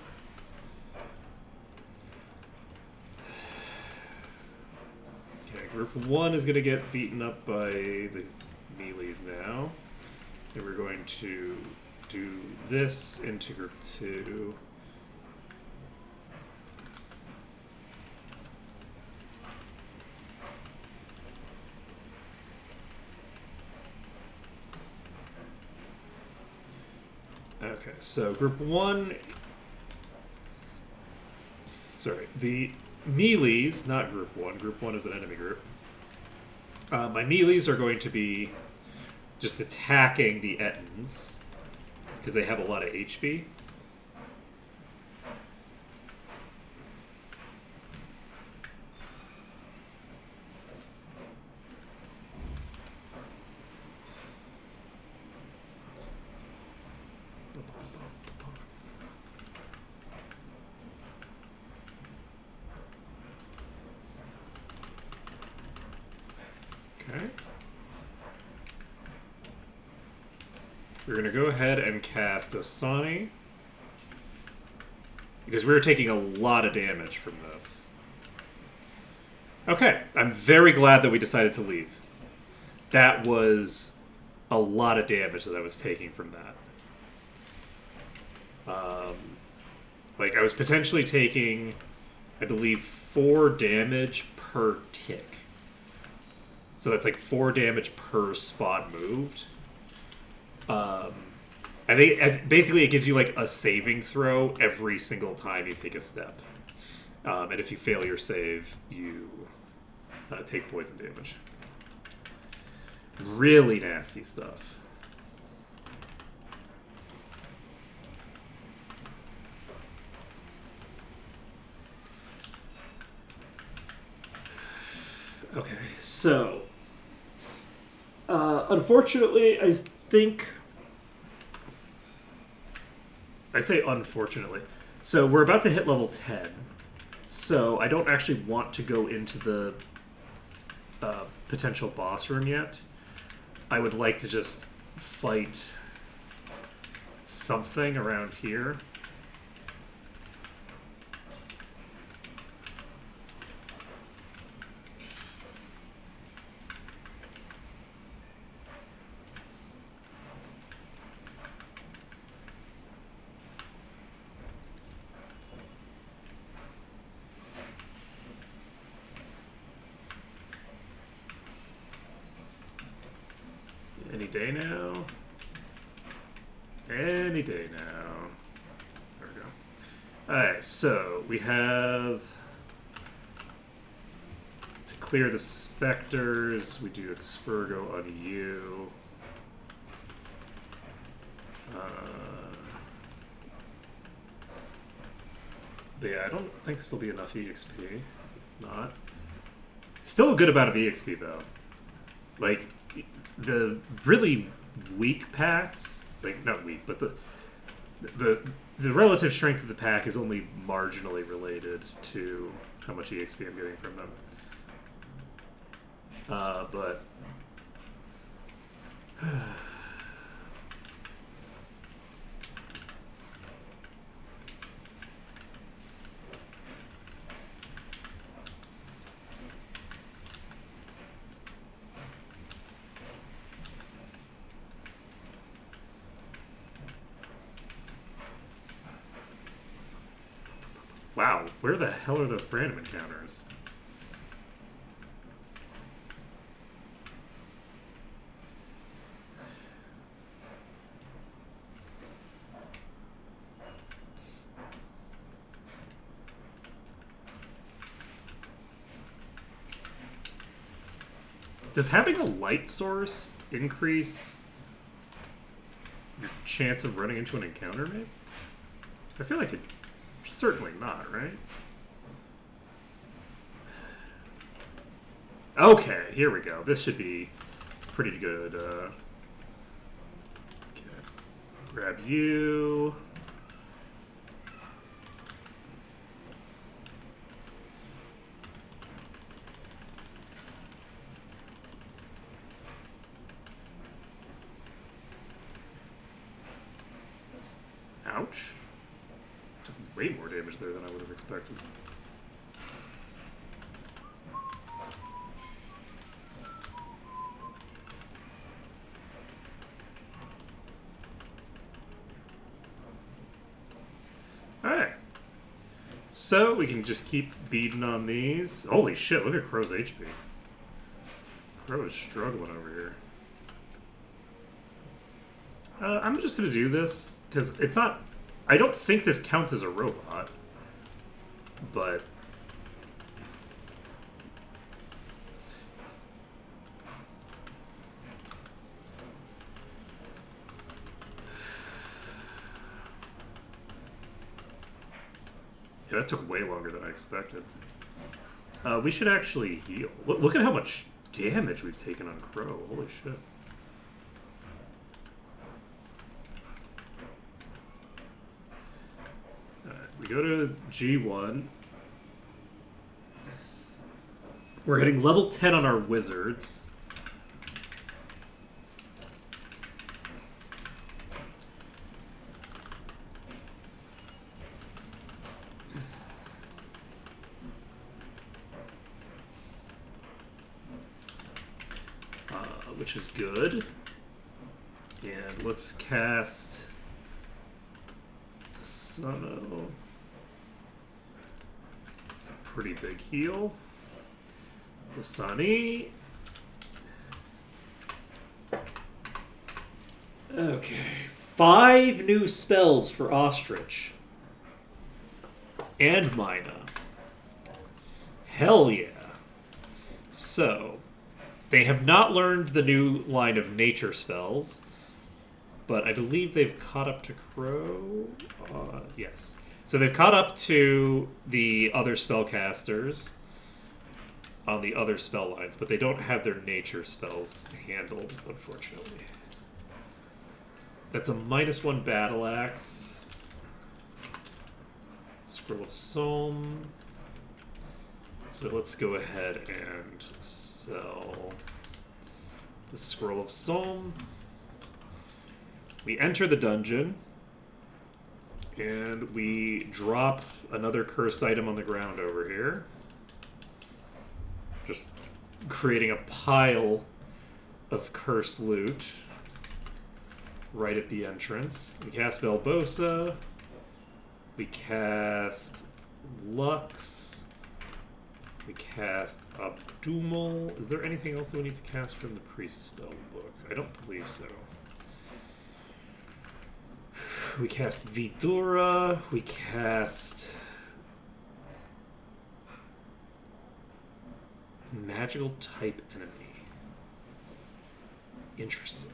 Okay, group 1 is gonna get beaten up by the melees now. And we're going to do this into group 2. Okay, so group 1... Sorry, the melees, not group 1. Group 1 is an enemy group. My melees are going to be just attacking the Ettins, because they have a lot of HP. Okay. We're going to go ahead and cast Asani, because we're taking a lot of damage from this. Okay, I'm very glad that we decided to leave. That was a lot of damage that I was taking from that. Like, I was potentially taking, I believe, 4 damage per tick. So that's like 4 damage per spot moved. I think basically it gives you like a saving throw every single time you take a step. And if you fail your save, you take poison damage. Really nasty stuff. Okay, so unfortunately, I think I say unfortunately. So we're about to hit level 10, so I don't actually want to go into the potential boss room yet. I would like to just fight something around here. Any day now. Any day now. There we go. Alright, so we have to clear the specters. We do Expurgo on you. But yeah, I don't think this will be enough EXP. It's not. Still a good amount of EXP though. Like, the really weak packs, like not weak, but the relative strength of the pack is only marginally related to how much EXP I'm getting from them. But where the hell are the random encounters? Does having a light source increase your chance of running into an encounter, maybe? I feel like it... Certainly not, right? Okay, here we go. This should be pretty good. Okay. Grab you. Ouch. Took way more damage there than I would have expected. Alright. So we can just keep beating on these. Holy shit, look at Crow's HP. Crow is struggling over here. I'm just gonna do this, because it's not... I don't think this counts as a robot, but... Yeah, that took way longer than I expected. We should actually heal. Look at how much damage we've taken on Crow. Holy shit. We go to G1. We're hitting level 10 on our wizards. Which is good. And let's cast Sano. It's a pretty big heal. Dasani. Okay. 5 new spells for Ostrich. And Mina. Hell yeah. So, they have not learned the new line of nature spells, but I believe they've caught up to Crow. Yes. So they've caught up to the other spellcasters on the other spell lines, but they don't have their nature spells handled, unfortunately. That's a -1 battle axe. Scroll of Soul. So let's go ahead and sell the Scroll of Soul. We enter the dungeon, and we drop another cursed item on the ground over here. Just creating a pile of cursed loot right at the entrance. We cast Velbosa. We cast Lux. We cast Abdumel. Is there anything else that we need to cast from the Priest spell book? I don't believe so. We cast Vidura. We cast Magical type enemy. Interesting.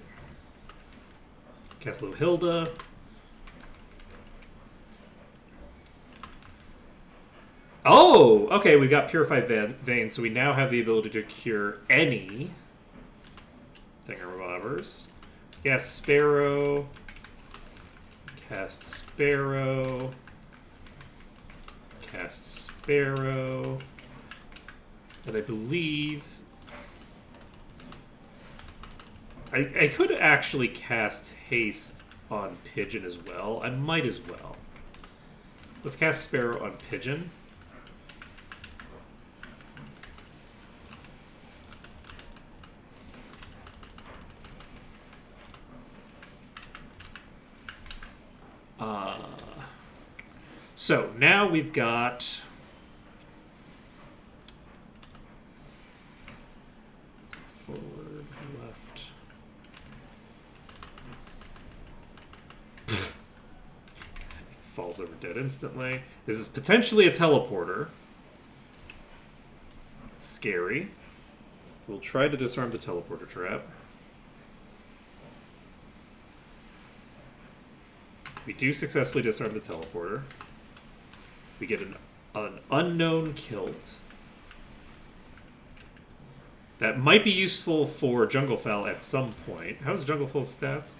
Cast Lohilda. Oh! Okay, we got Purified Veins, so we now have the ability to cure any thingamabobbers. Cast Sparrow. Cast Sparrow. Cast Sparrow. And I believe... I could actually cast Haste on Pigeon as well. I might as well. Let's cast Sparrow on Pigeon. So now we've got forward, left. Falls over dead instantly. This is potentially a teleporter. Scary. We'll try to disarm the teleporter trap. We do successfully disarm the teleporter. We get an unknown kilt. That might be useful for Junglefowl at some point. How's Junglefowl's stats?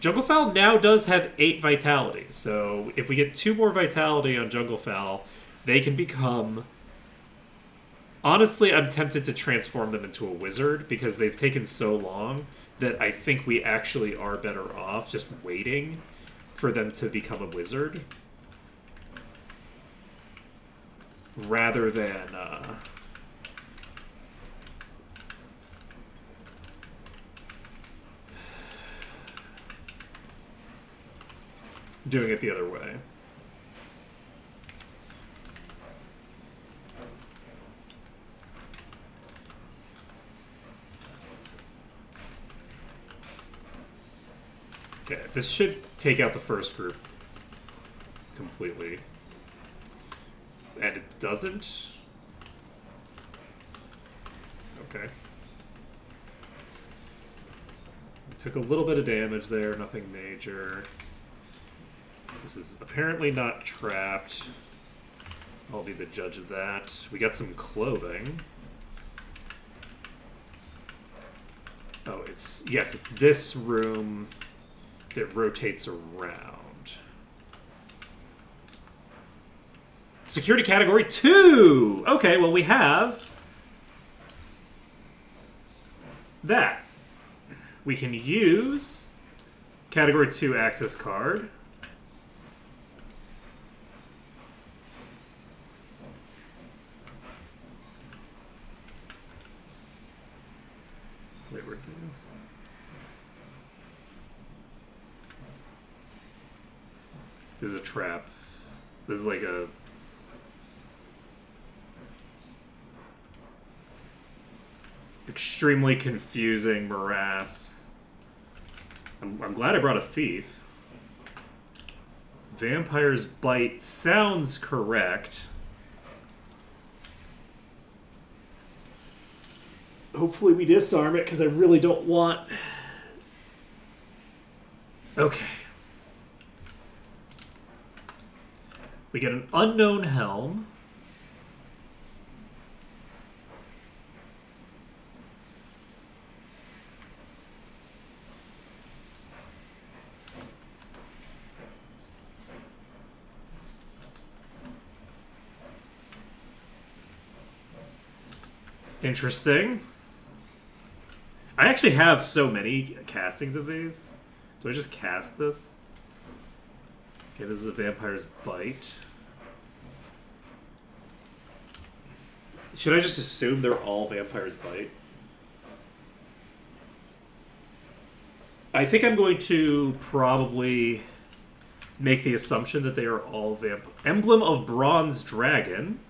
Junglefowl now does have 8 vitality, so if we get 2 more vitality on Junglefowl, they can become... Honestly, I'm tempted to transform them into a wizard, because they've taken so long that I think we actually are better off just waiting for them to become a wizard. Rather than... doing it the other way. Okay, this should take out the first group completely. And it doesn't? Okay. We took a little bit of damage there, nothing major. This is apparently not trapped. I'll be the judge of that. We got some clothing. Oh, it's... Yes, it's this room that rotates around. Security category 2! Okay, well we have... that. We can use category 2 access card. Wait, where... This is a trap. This is like a... extremely confusing morass. I'm glad I brought a thief. Vampire's Bite sounds correct. Hopefully we disarm it, because I really don't want... Okay. We get an unknown helm. Interesting. I actually have so many castings of these. Do I just cast this? Okay, this is a Vampire's Bite. Should I just assume they're all Vampire's Bite? I think I'm going to probably make the assumption that they are all Emblem of Bronze Dragon.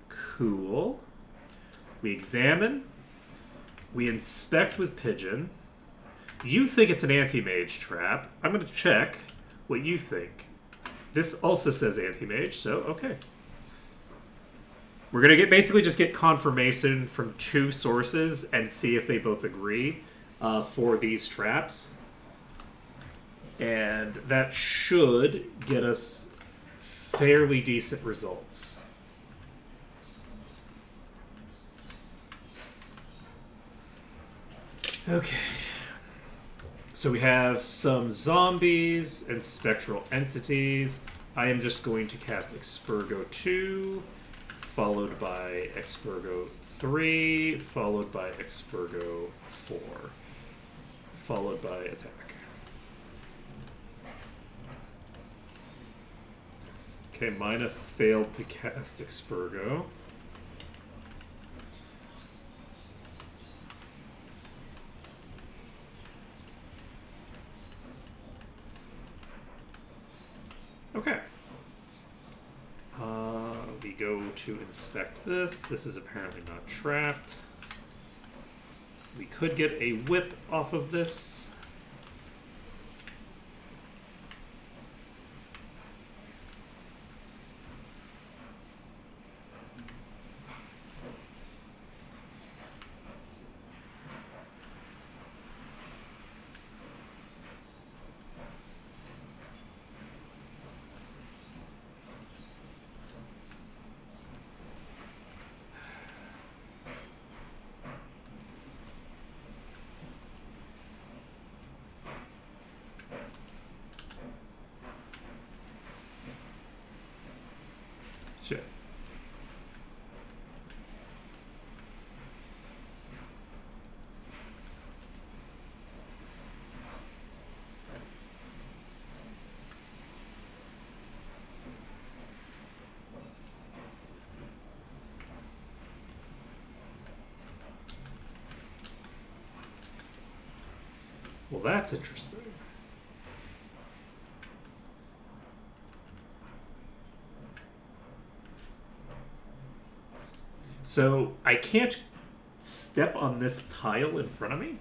Cool. We examine. We inspect with Pigeon. You think it's an anti-mage trap. I'm going to check what you think. This also says anti-mage, so okay. We're going to basically just get confirmation from 2 sources and see if they both agree for these traps. And that should get us fairly decent results. Okay. So we have some zombies and spectral entities. I am just going to cast Expurgo 2, followed by Expurgo 3, followed by Expurgo 4, followed by attack. Okay, Mina failed to cast Expurgo. Okay. go to inspect this. This is apparently not trapped. We could get a whip off of this. Shit. Well, that's interesting. So I can't step on this tile in front of me?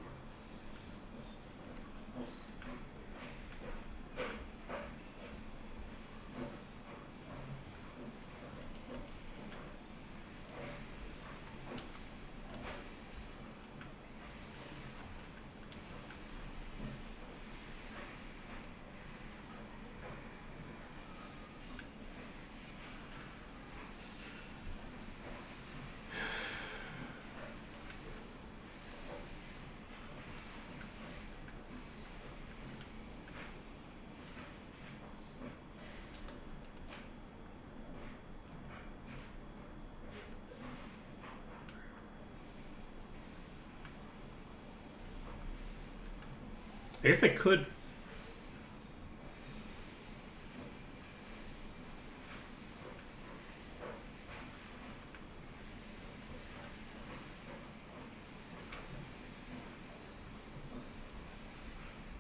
I guess I could.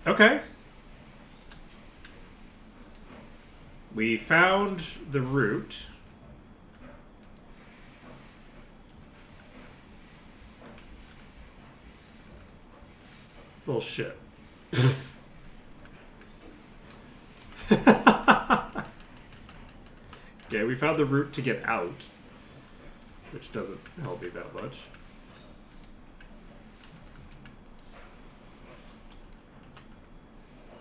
Okay. We found the route. Bullshit. Okay, we found the route to get out, which doesn't help me that much.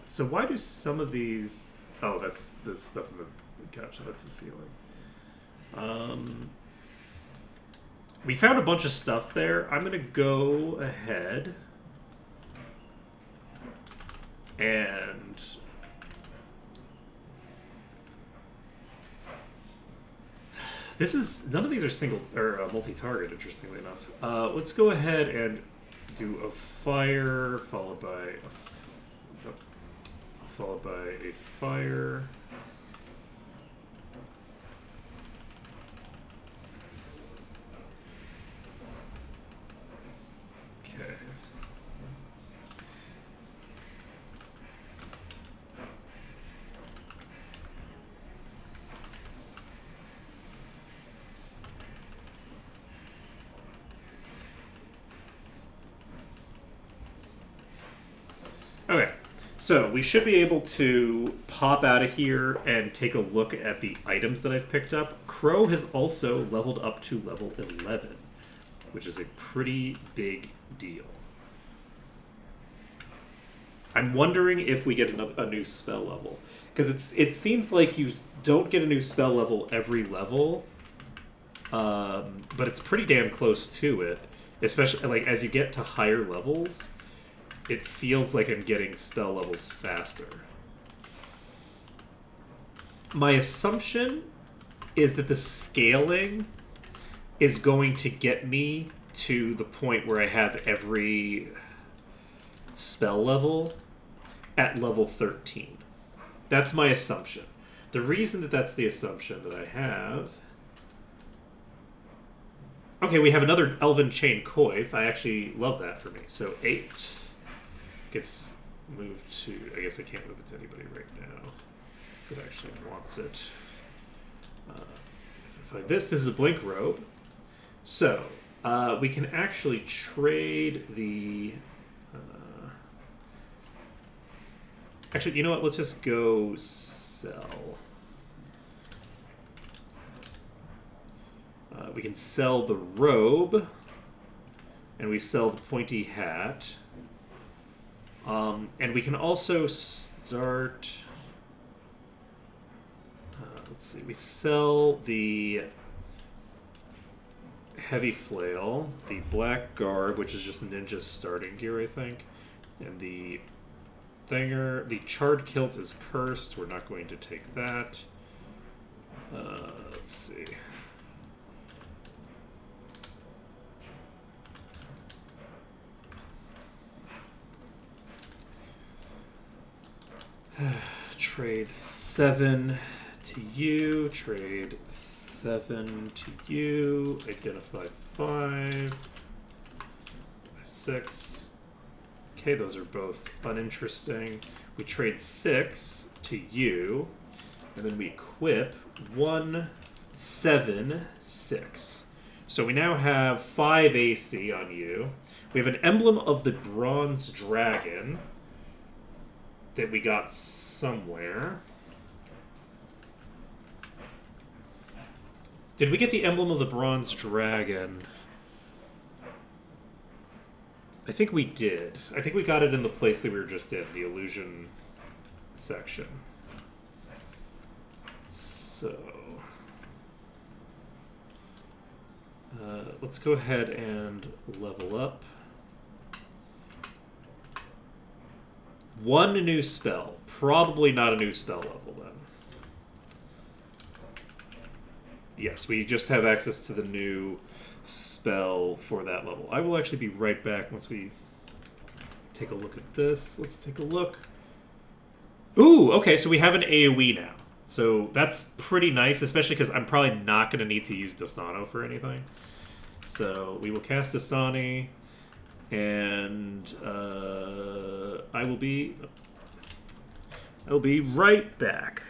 So why do some of these... Oh, that's the stuff in the... Gotcha, that's the ceiling. We found a bunch of stuff there. I'm going to go ahead and... This is... None of these are single... or multi-target, interestingly enough. Let's go ahead and do a fire, followed by a fire. Okay. Okay. So we should be able to pop out of here and take a look at the items that I've picked up. Crow has also leveled up to level 11, which is a pretty big deal. I'm wondering if we get a new spell level, because it seems like you don't get a new spell level every level, but it's pretty damn close to it. Especially like as you get to higher levels. It feels like I'm getting spell levels faster. My assumption is that the scaling is going to get me to the point where I have every spell level at level 13. That's my assumption. The reason that that's the assumption that I have... Okay, we have another Elven Chain Coif. I actually love that for me. So 8... gets moved to... I guess I can't move it to anybody right now that actually wants it. modify this. This is a blink robe. So, we can actually trade the... actually, you know what? Let's just go sell. We can sell the robe. And we sell the pointy hat. And we can also start... let's see. We sell the heavy flail, the black garb, which is just ninja starting gear, I think, and the thinger. The charred kilt is cursed. We're not going to take that. Let's see. Trade 7 to you. Trade 7 to you. Identify 5. 6. Okay, those are both uninteresting. We trade 6 to you. And then we equip 1, 7, 6. So we now have 5 AC on you. We have an emblem of the bronze dragon that we got somewhere. Did we get the emblem of the bronze dragon? I think we did. I think we got it in the place that we were just in, the illusion section. So... let's go ahead and level up. 1 new spell. Probably not a new spell level, then. Yes, we just have access to the new spell for that level. I will actually be right back once we take a look at this. Let's take a look. Ooh, okay, so we have an AoE now. So that's pretty nice, especially because I'm probably not going to need to use Dasano for anything. So we will cast Dasani, and I will be right back.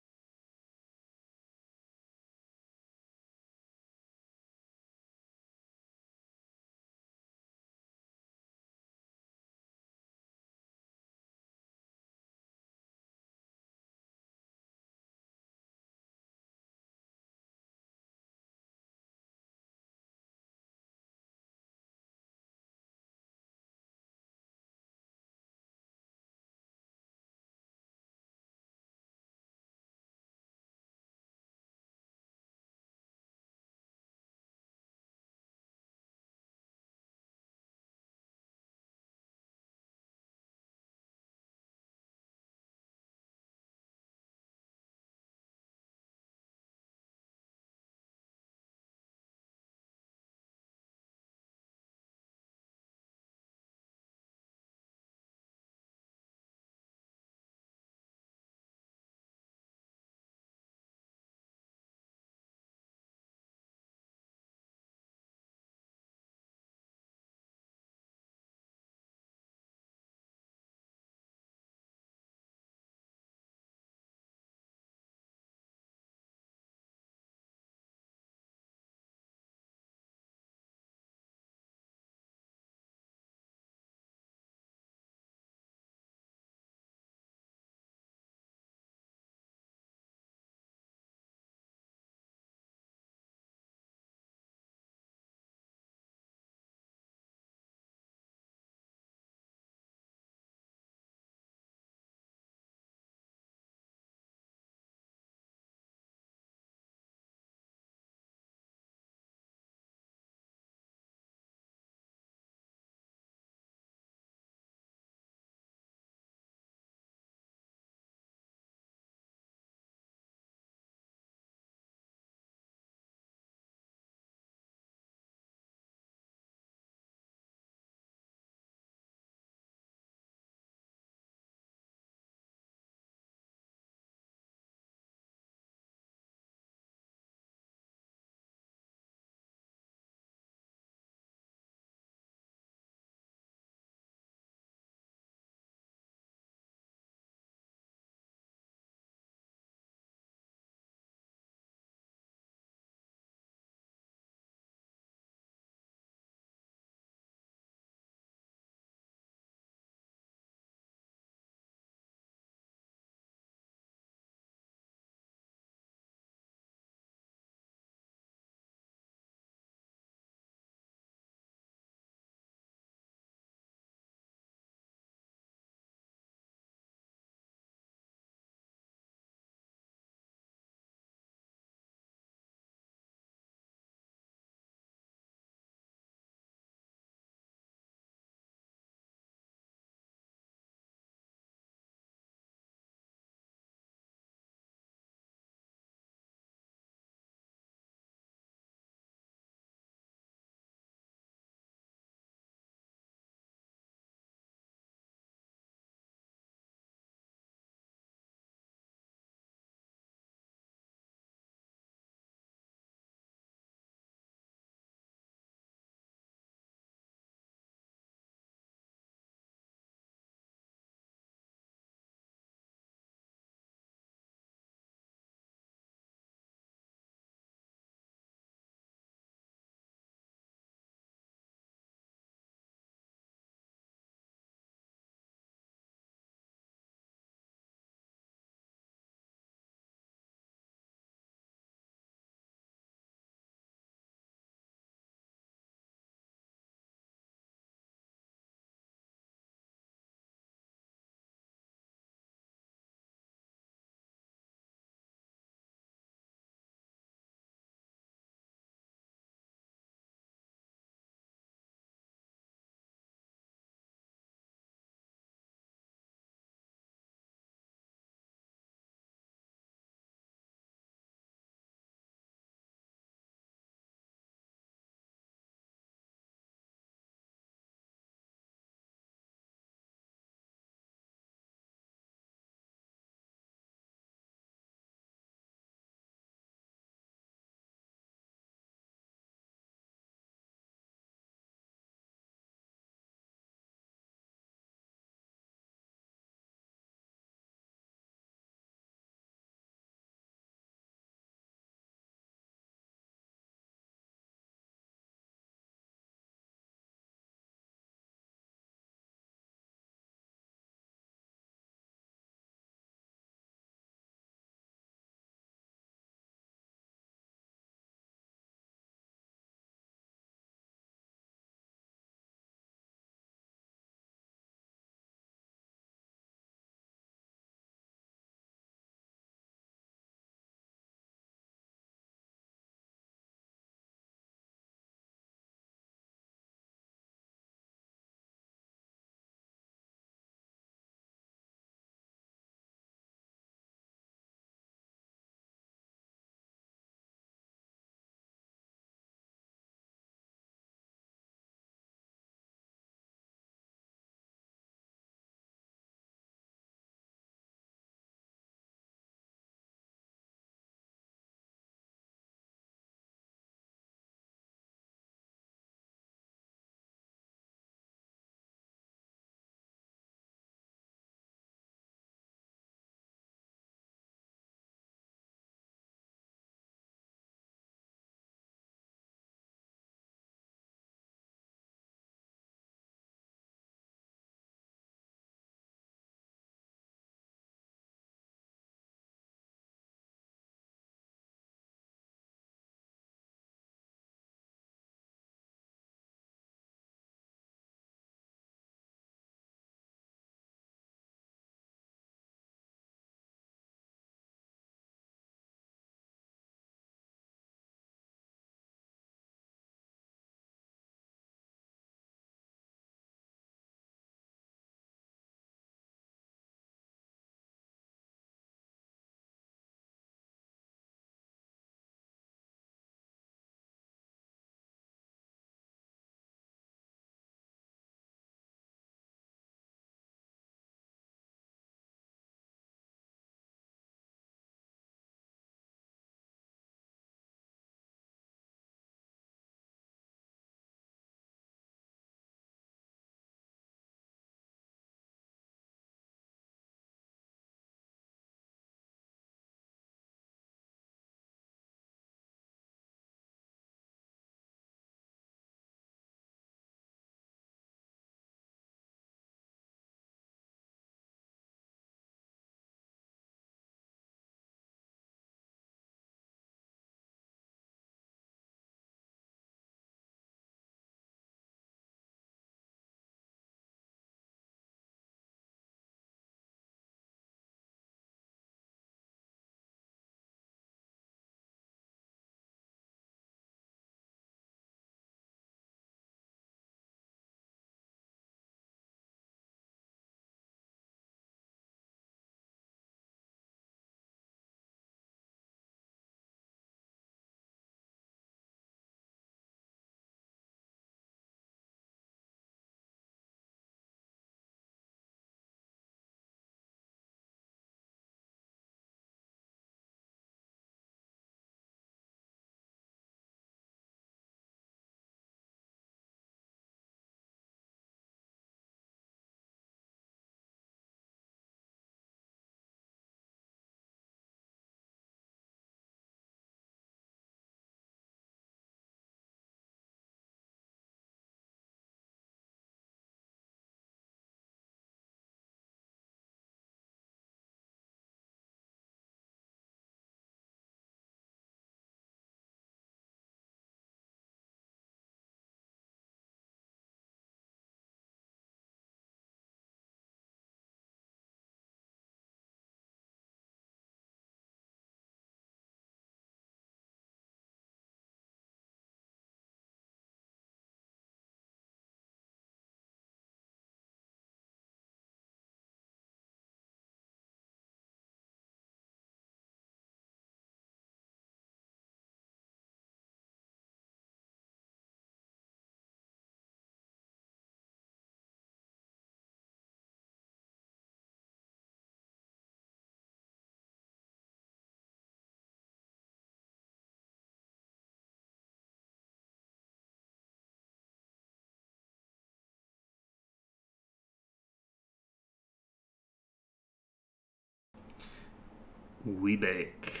We bake.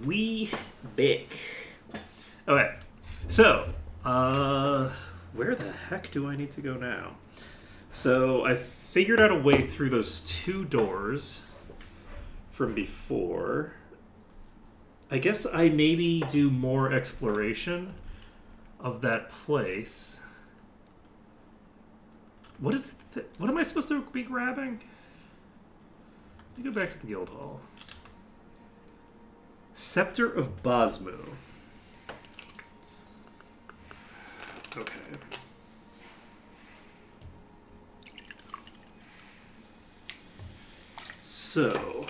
We bake. Okay, so, where the heck do I need to go now? So, I figured out a way through those 2 doors from before. I guess I maybe do more exploration of that place. What is what am I supposed to be grabbing? Let me go back to the guild hall. Scepter of Bosmu. Okay. So,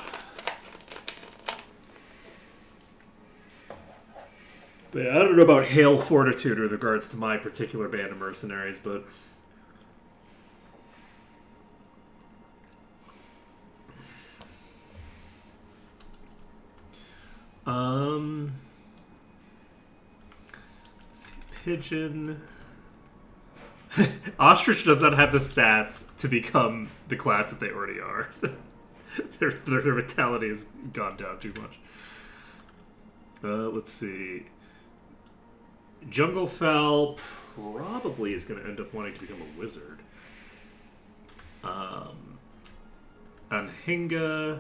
but I don't know about Hail Fortitude with regards to my particular band of mercenaries, but let's see, Pigeon. Ostrich does not have the stats to become the class that they already are. their vitality has gone down too much. Let's see. Junglefowl probably is going to end up wanting to become a wizard. Anhinga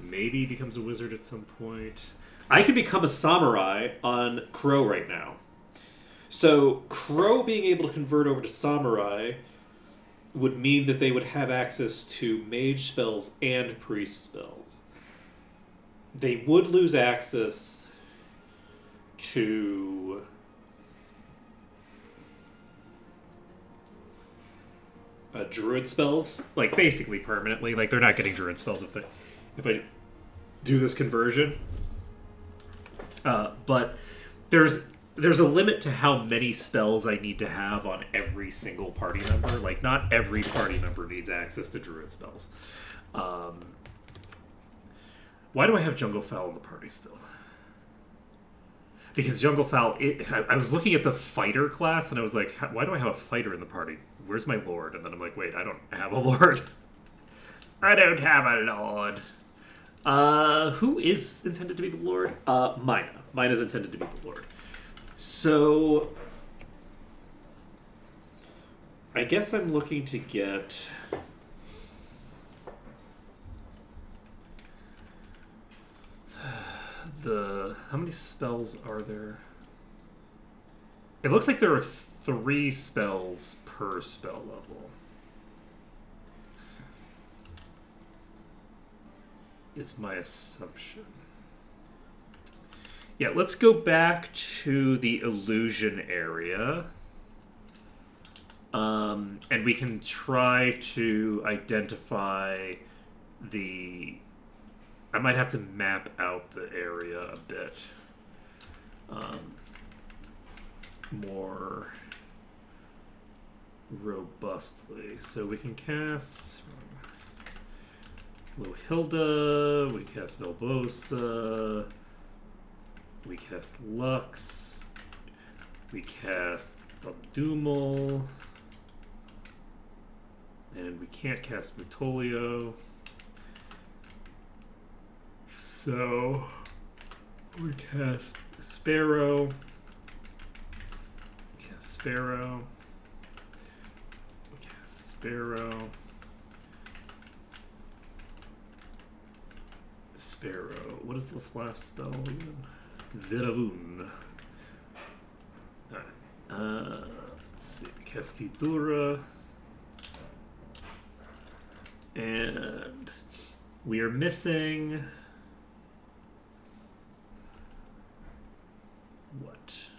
maybe becomes a wizard at some point. I can become a samurai on Crow right now. So Crow being able to convert over to samurai would mean that they would have access to mage spells and priest spells. They would lose access to druid spells, like basically permanently. Like they're not getting druid spells if I do this conversion. But there's a limit to how many spells I need to have on every single party member. Like, not every party member needs access to druid spells. Why do I have Junglefowl in the party still? Because Junglefowl, I was looking at the fighter class, and I was like, why do I have a fighter in the party? Where's my lord? And then I'm like, wait, I don't have a lord. I don't have a lord. Who is intended to be the lord? Mina. Mina's intended to be the lord. So, I guess I'm looking to get how many spells are there? It looks like there are 3 spells per spell level. Is my assumption. Yeah, let's go back to the illusion area. And we can try to identify the... I might have to map out the area a bit more robustly. So we can cast Lohilda, we cast Velbosa, we cast Lux, we cast Abdumal, and we can't cast Mutolio. So we cast Sparrow. We cast Sparrow. We cast Sparrow. Sparrow. What is the last spell again? Viravun. Alright. Let's see. We cast Fidura. And we are missing... what?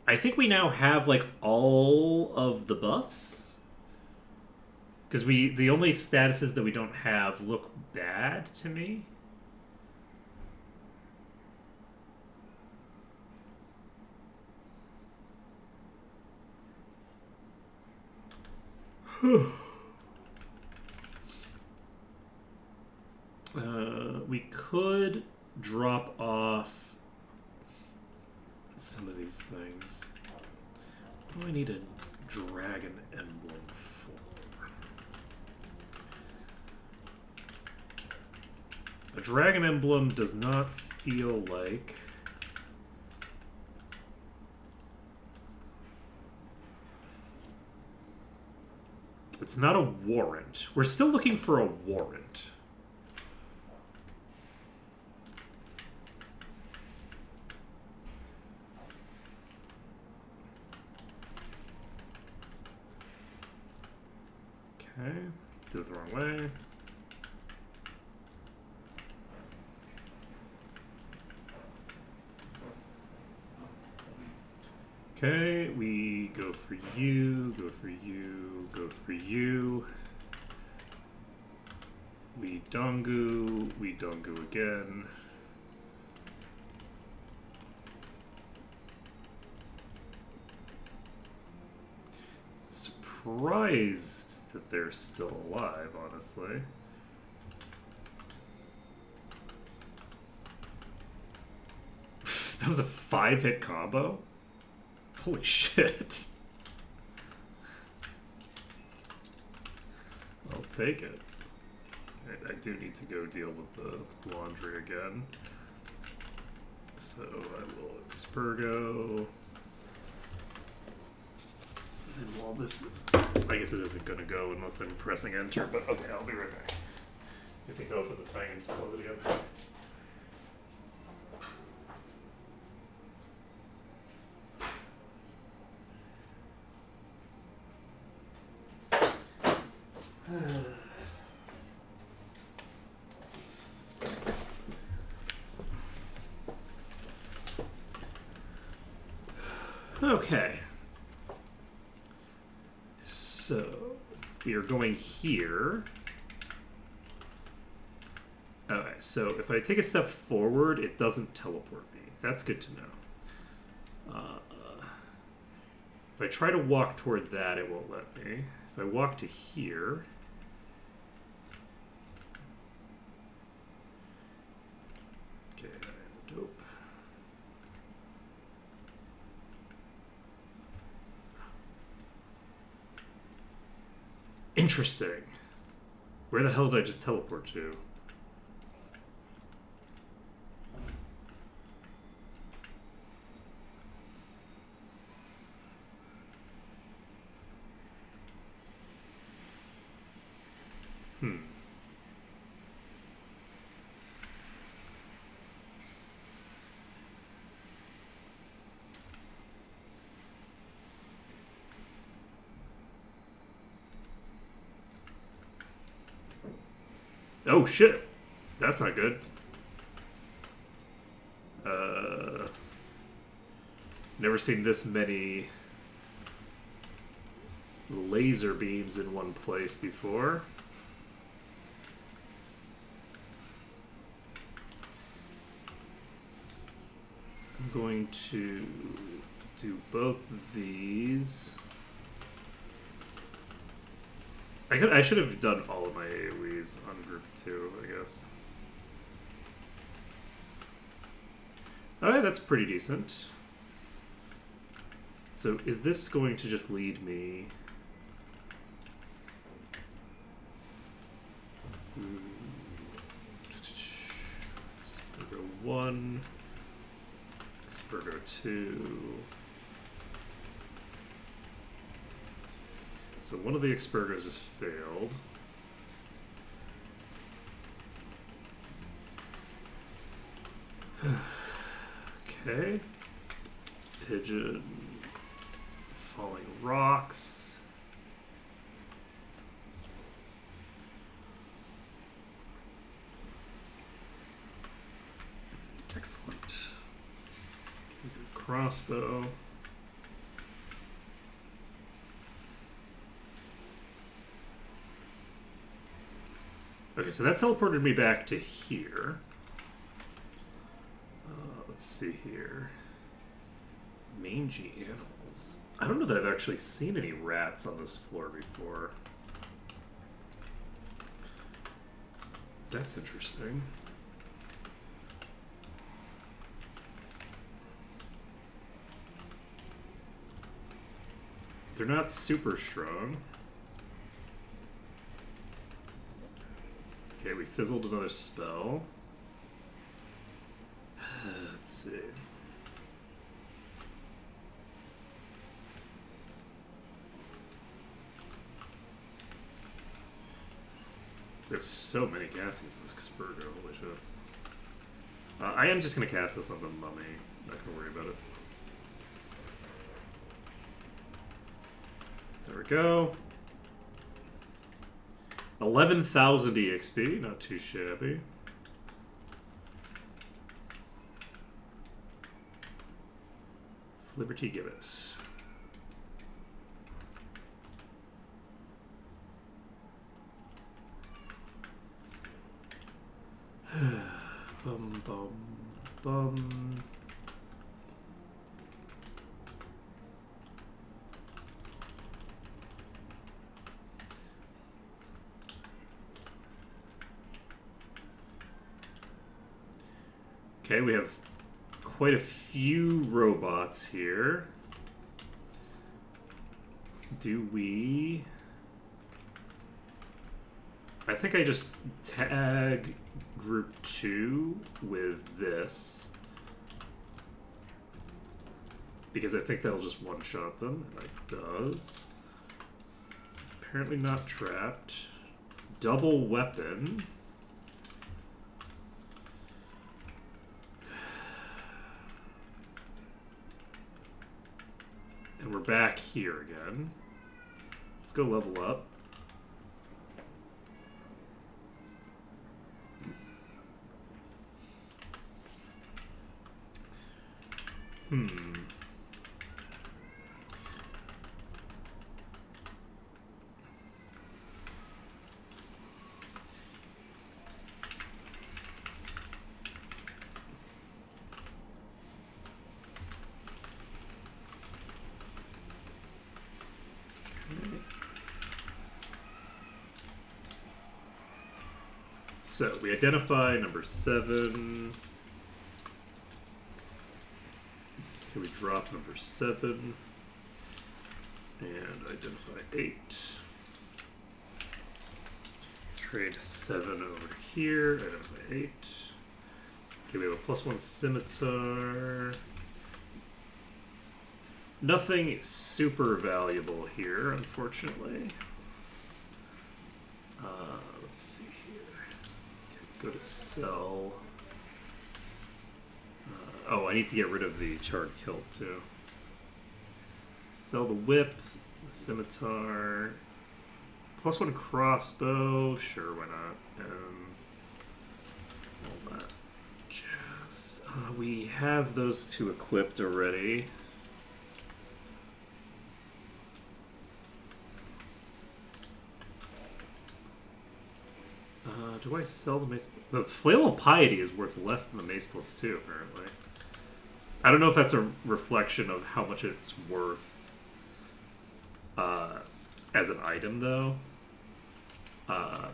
I think we now have, like, all of the buffs. Because the only statuses that we don't have look bad to me. We could drop off some of these things. What do I need a dragon emblem for? dragon emblem does not feel like... It's not a warrant. We're still looking for a warrant. Okay, did it the wrong way. Okay, we go for you, go for you, go for you. We dongu again. Surprised that they're still alive, honestly. That was a 5-hit combo? Holy shit. I'll take it. I do need to go deal with the laundry again. So I will Expurgo. And while this is... I guess it isn't going to go unless I'm pressing enter, but okay, I'll be right back. Just need to open the thing and close it again. Okay. So, we are going here. Alright, so if I take a step forward, it doesn't teleport me. That's good to know. If I try to walk toward that, it won't let me. If I walk to here... Okay, dope. Interesting. Where the hell did I just teleport to? Oh shit! That's not good. Never seen this many laser beams in one place before. I'm going to do both of these. I should have done all of my AoEs on group 2, I guess. Alright, that's pretty decent. So is this going to just lead me... Spurgo 1, Spurgo 2... So one of the Expurgos has failed. Okay. Pigeon. Falling rocks. Excellent. Crossbow. Okay, so that teleported me back to here. Let's see here. Mangy animals. I don't know that I've actually seen any rats on this floor before. That's interesting. They're not super strong. Okay, we fizzled another spell. see. There's so many castings in this Spurgo, holy shit. I am just going to cast this on the mummy. Not going to worry about it. There we go. 11,000 EXP, not too shabby. Liberty Gibbet. Bum bum bum. Okay, we have quite a few robots here. Do we... I think I just tag group 2 with this. Because I think that'll just one-shot them. And it does. This is apparently not trapped. Double weapon. And we're back here again. Let's go level up. So we identify number 7. So we drop number 7 and identify 8. Trade 7 over here, identify 8. Okay, we have a +1 scimitar. Nothing super valuable here, unfortunately. Let's see here. Go to sell. Oh, I need to get rid of the charred kilt too. Sell the whip, the scimitar, +1 crossbow. Sure, why not? All that jazz. We have those 2 equipped already. Do I sell the mace? The Flail of Piety is worth less than the mace +2, apparently. I don't know if that's a reflection of how much it's worth as an item, though.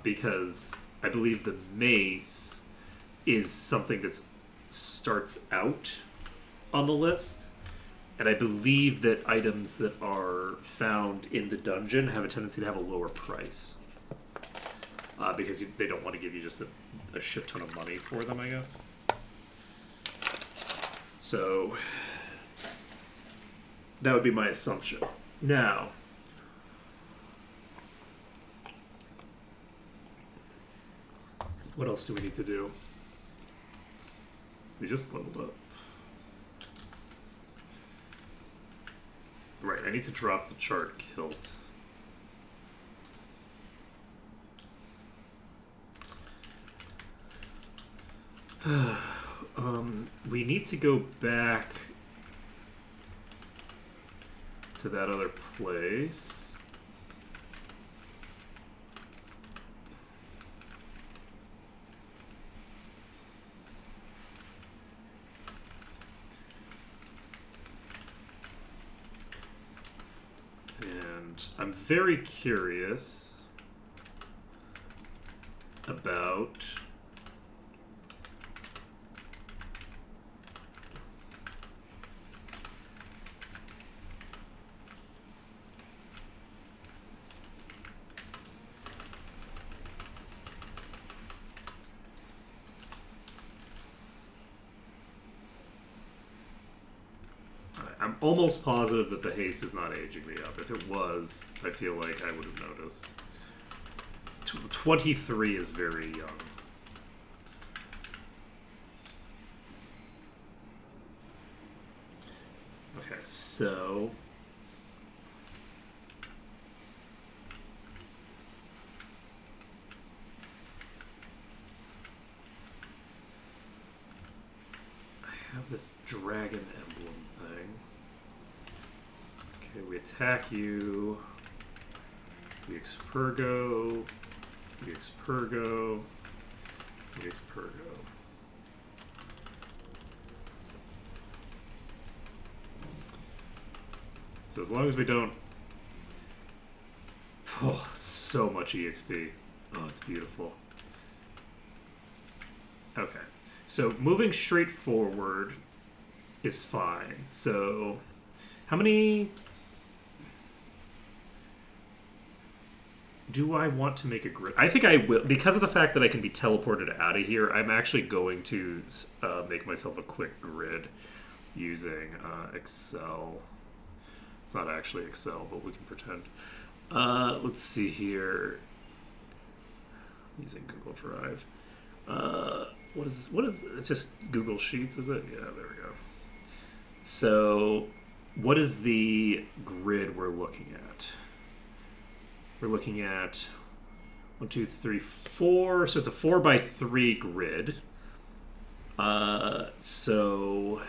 Because I believe the mace is something that starts out on the list. And I believe that items that are found in the dungeon have a tendency to have a lower price. Because they don't want to give you just a shit ton of money for them, I guess. So, that would be my assumption. Now, what else do we need to do? We just leveled up. Right, I need to drop the charred kilt. We need to go back to that other place. And I'm very curious about almost positive that the haste is not aging me up. If it was, I feel like I would have noticed. 23 is very young. Okay, so... I have this dragon emblem thing. Okay, we attack you. We expurgo. We expurgo. We expurgo. So as long as we don't... Oh, so much EXP. Oh, it's beautiful. Okay. So moving straight forward is fine. So how many... Do I want to make a grid? I think I will. Because of the fact that I can be teleported out of here, I'm actually going to make myself a quick grid using Excel. It's not actually Excel, but we can pretend. Let's see here. Using Google Drive. What is it's just Google Sheets, is it? Yeah, there we go. So what is the grid we're looking at? We're looking at 1, 2, 3, 4. So it's a 4x3 grid. So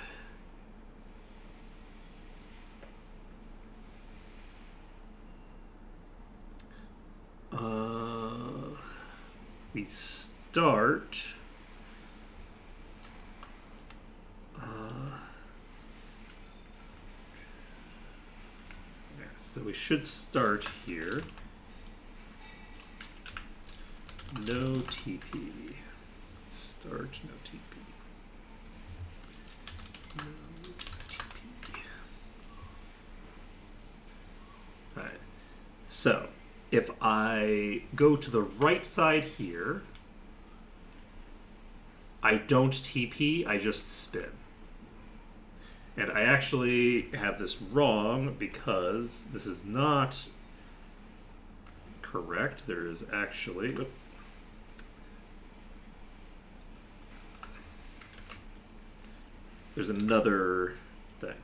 we start. So we should start here. No TP. Start, no TP. No TP. Alright. So, if I go to the right side here, I don't TP, I just spin. And I actually have this wrong because this is not correct. There is actually... There's another thing.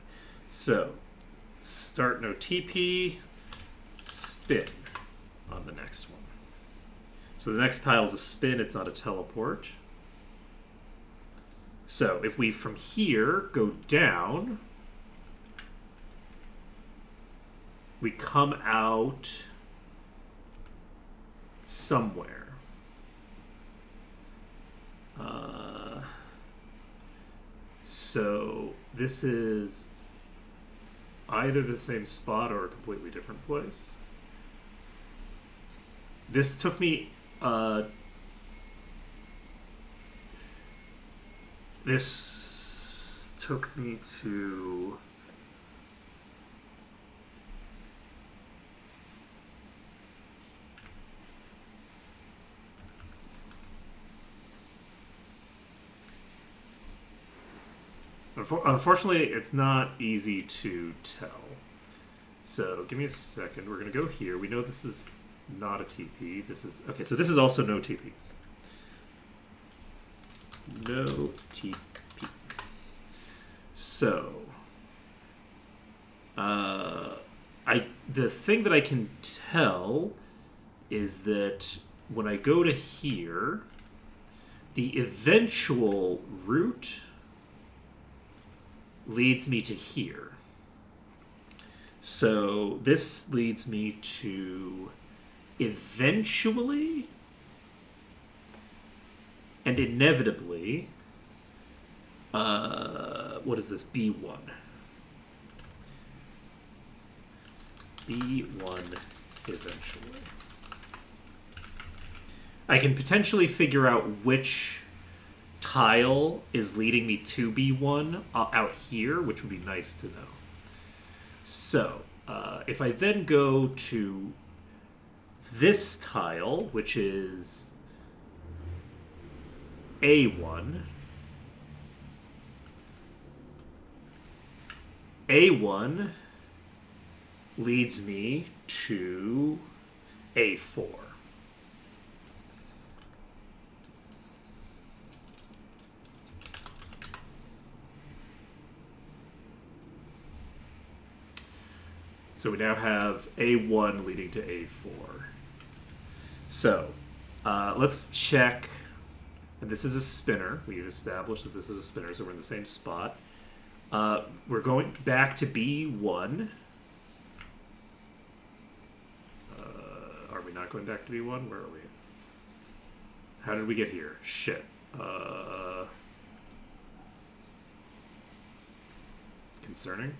So, start no TP, spin on the next one. So the next tile is a spin, it's not a teleport. So if we from here go down, we come out somewhere. So this is either the same spot or a completely different place. This took me to unfortunately, it's not easy to tell. So give me a second. We're going to go here. We know this is not a TP. This is... Okay, so this is also no TP. No TP. So... the thing that I can tell is that when I go to here, the eventual route leads me to here. So this leads me to eventually and inevitably, what is this, B1? B1 eventually. I can potentially figure out which tile is leading me to B1 out here, which would be nice to know. So, if I then go to this tile, which is A1, A1 leads me to A4. So we now have A1 leading to A4. So let's check. And this is a spinner. We've established that this is a spinner, so we're in the same spot. We're going back to B1. Are we not going back to B1? Where are we? How did we get here? Shit. Concerning.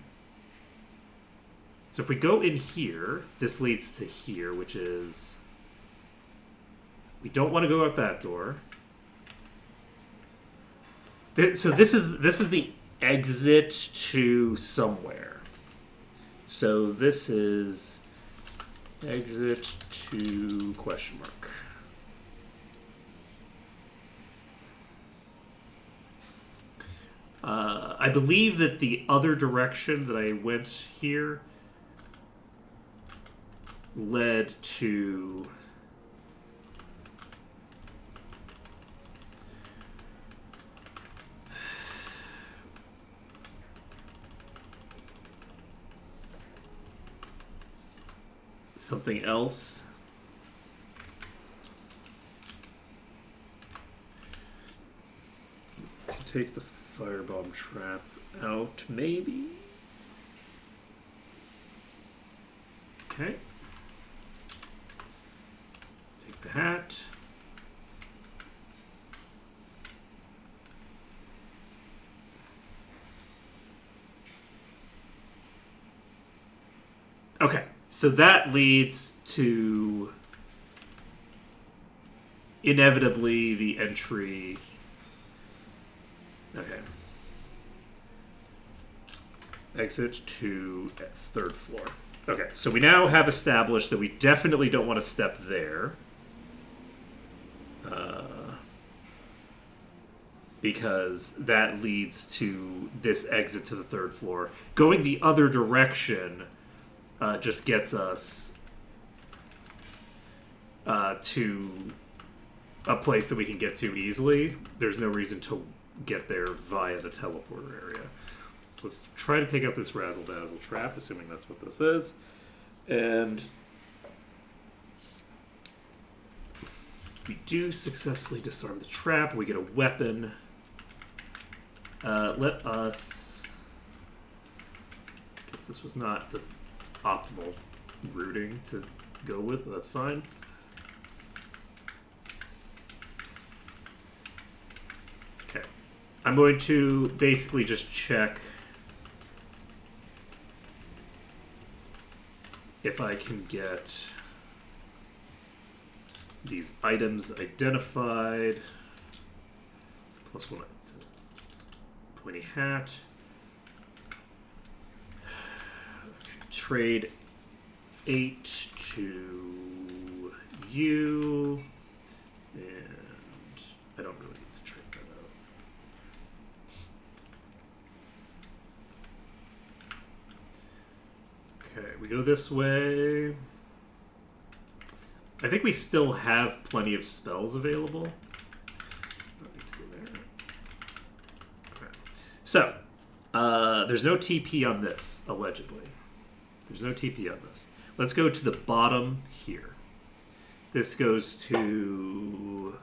So if we go in here, this leads to here, which is... We don't want to go out that door. So this is the exit to somewhere. So this is exit to question mark. I believe that the other direction that I went here led to something else. Take the firebomb trap out, maybe? Okay. Take the hat. Okay, so that leads to inevitably the entry. Okay. Exit to third floor. Okay, so we now have established that we definitely don't want to step there. Because that leads to this exit to the third floor. Going the other direction just gets us to a place that we can get to easily. There's no reason to get there via the teleporter area. So let's try to take out this razzle-dazzle trap, assuming that's what this is. And we do successfully disarm the trap. We get a weapon. Let us... I guess this was not the optimal routing to go with, but that's fine. Okay. I'm going to basically just check if I can get these items identified. It's a +1 to pointy hat. Trade 8 to you. And I don't really need to trade that out. Okay, we go this way. I think we still have plenty of spells available. Don't need to go there. Okay. So, there's no TP on this, allegedly. There's no TP on this. Let's go to the bottom here. This goes to...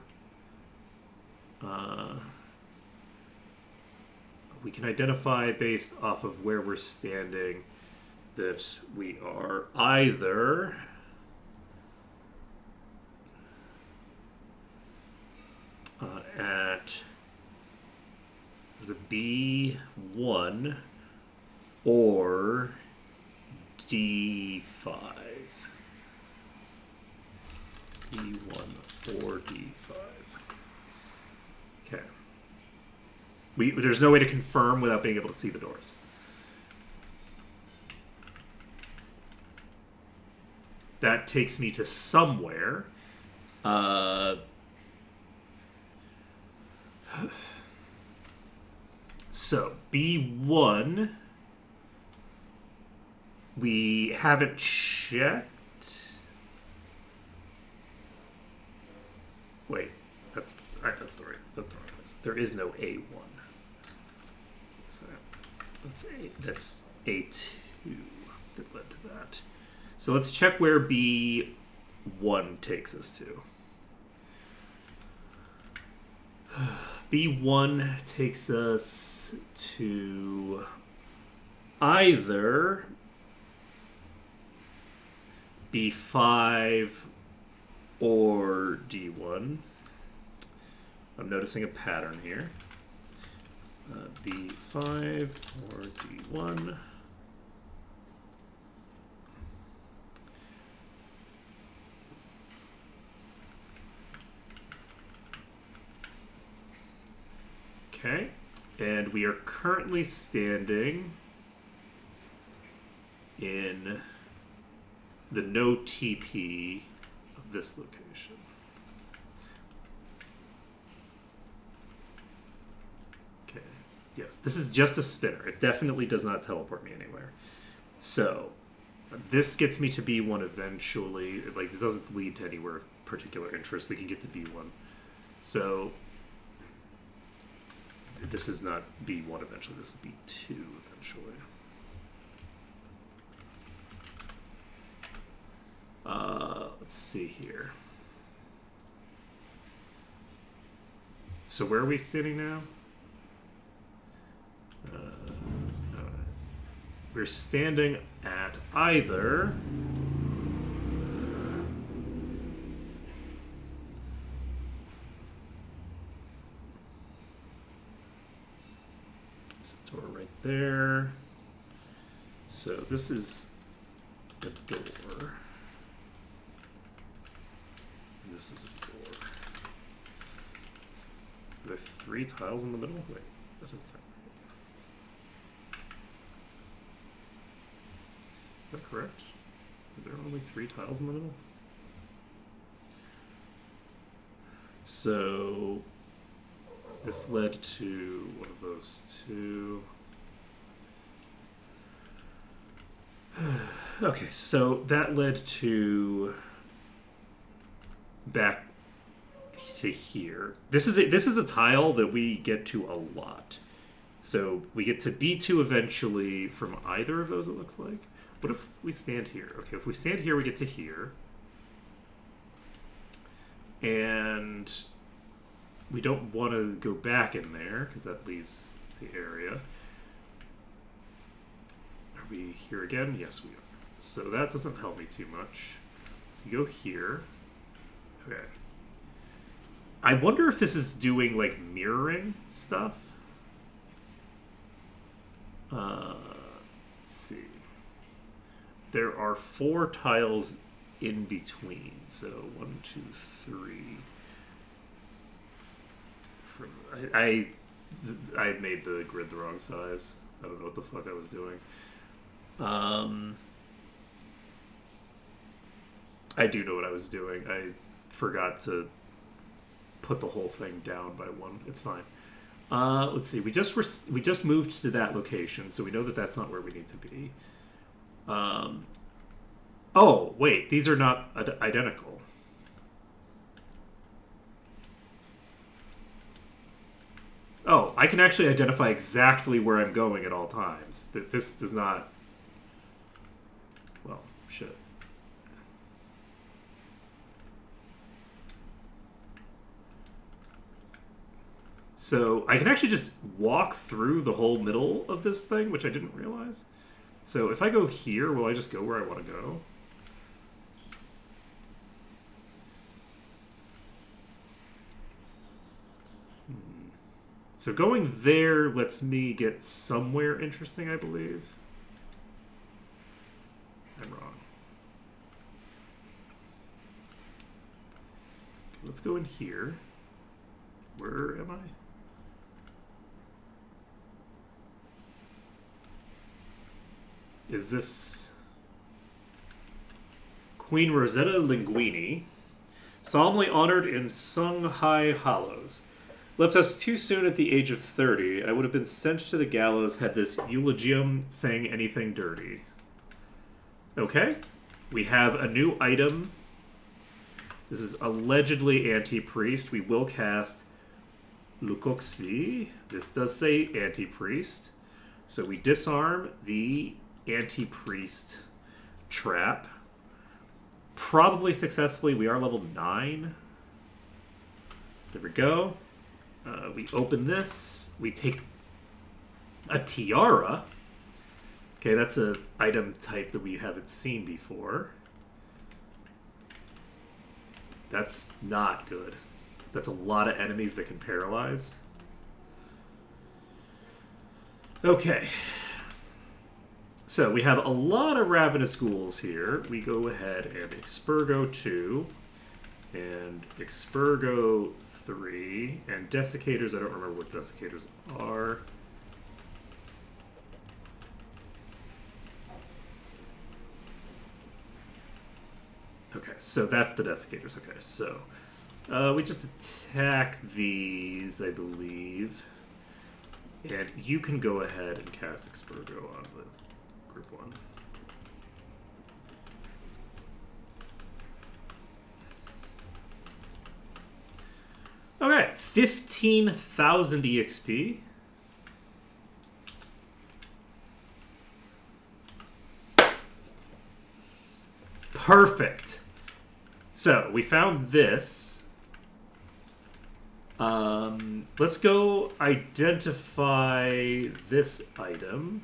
we can identify based off of where we're standing that we are either... at... There's a B1 or D5. B1 or D5. Okay. There's no way to confirm without being able to see the doors. That takes me to somewhere. So, B1 We haven't checked. Wait, that's the right place. There is no A1. So that's A2 that led to that. So let's check where B1 takes us to. B1 takes us to either B5 or D1. I'm noticing a pattern here. B5 or D1. Okay, and we are currently standing in the no TP of this location. Okay, yes, this is just a spinner. It definitely does not teleport me anywhere. So, this gets me to B1 eventually. Like, it doesn't lead to anywhere of particular interest. We can get to B1. So, this is not B1 eventually. This is B2 eventually. Let's see here. So where are we sitting now? We're standing at either door right there. So this is a door. This is a door. Are there 3 tiles in the middle? Wait, that doesn't sound right. Is that correct? Are there only 3 tiles in the middle? So this led to one of those 2. Okay, so that led to back to here. This is a tile that we get to a lot. So we get to B2 eventually from either of those, it looks like. What if we stand here? Okay, if we stand here, we get to here. And we don't want to go back in there, because that leaves the area. Are we here again? Yes, we are. So that doesn't help me too much. You go here. Okay. I wonder if this is doing, like, mirroring stuff. Let's see. There are 4 tiles in between. So 1, 2, 3. I made the grid the wrong size. I don't know what the fuck I was doing. I do know what I was doing. I forgot to put the whole thing down by 1. It's fine. Let's see. We just moved to that location, so we know that that's not where we need to be. Oh, wait. These are not identical. Oh, I can actually identify exactly where I'm going at all times. This does not... Well, shit. So I can actually just walk through the whole middle of this thing, which I didn't realize. So if I go here, will I just go where I want to go? So going there lets me get somewhere interesting, I believe. I'm wrong. Okay, let's go in here. Where am I? Is this Queen Rosetta Linguini, solemnly honored in Songhai Hollows? Left us too soon at the age of 30. I would have been sent to the gallows had this eulogium sang anything dirty. Okay. We have a new item. This is allegedly anti-priest. We will cast Lukoxvi. This does say anti-priest. So we disarm the anti-priest trap. Probably successfully. We are level 9. There we go. We open this. We take a tiara. Okay, that's an item type that we haven't seen before. That's not good. That's a lot of enemies that can paralyze. Okay. So we have a lot of Ravenous Ghouls here. We go ahead and Expurgo 2 and Expurgo 3 and Desiccators. I don't remember what Desiccators are. Okay, so that's the Desiccators. Okay, so we just attack these, I believe. And you can go ahead and cast Expurgo on the group 1. Okay, 15,000 EXP. Perfect. So, we found this. Let's go identify this item.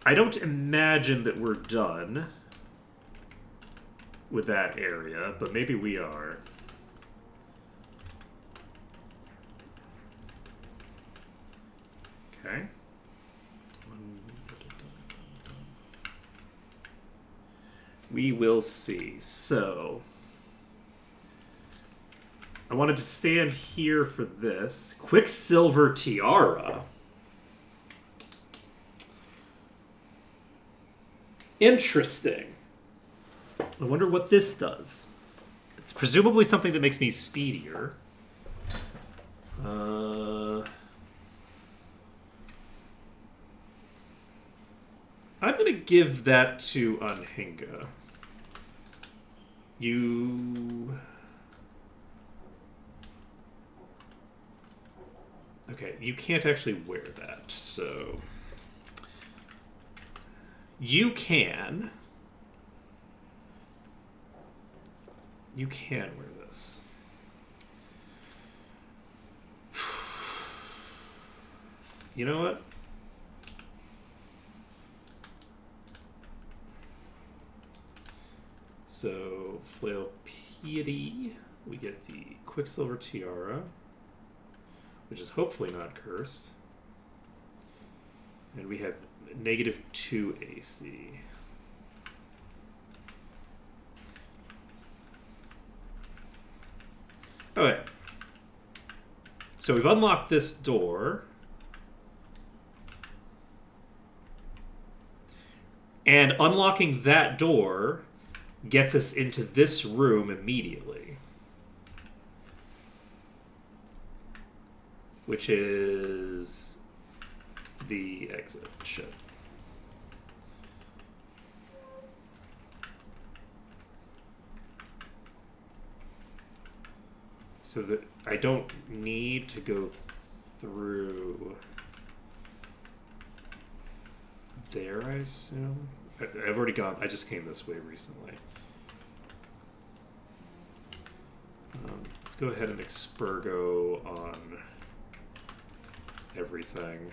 I don't imagine that we're done with that area, but maybe we are. Okay. We will see. So, I wanted to stand here for this. Quicksilver Tiara. Interesting. I wonder what this does. It's presumably something that makes me speedier. I'm going to give that to Anhinga. You... Okay, you can't actually wear that, so... You can. You can wear this. You know what? So, Flail Piety, we get the Quicksilver Tiara, which is hopefully not cursed. And we have -2 AC. Okay. So we've unlocked this door. And unlocking that door gets us into this room immediately. Which is the exit. Shit. So that I don't need to go through there, I assume. I've already gone. I just came this way recently. Let's go ahead and Expurgo on everything.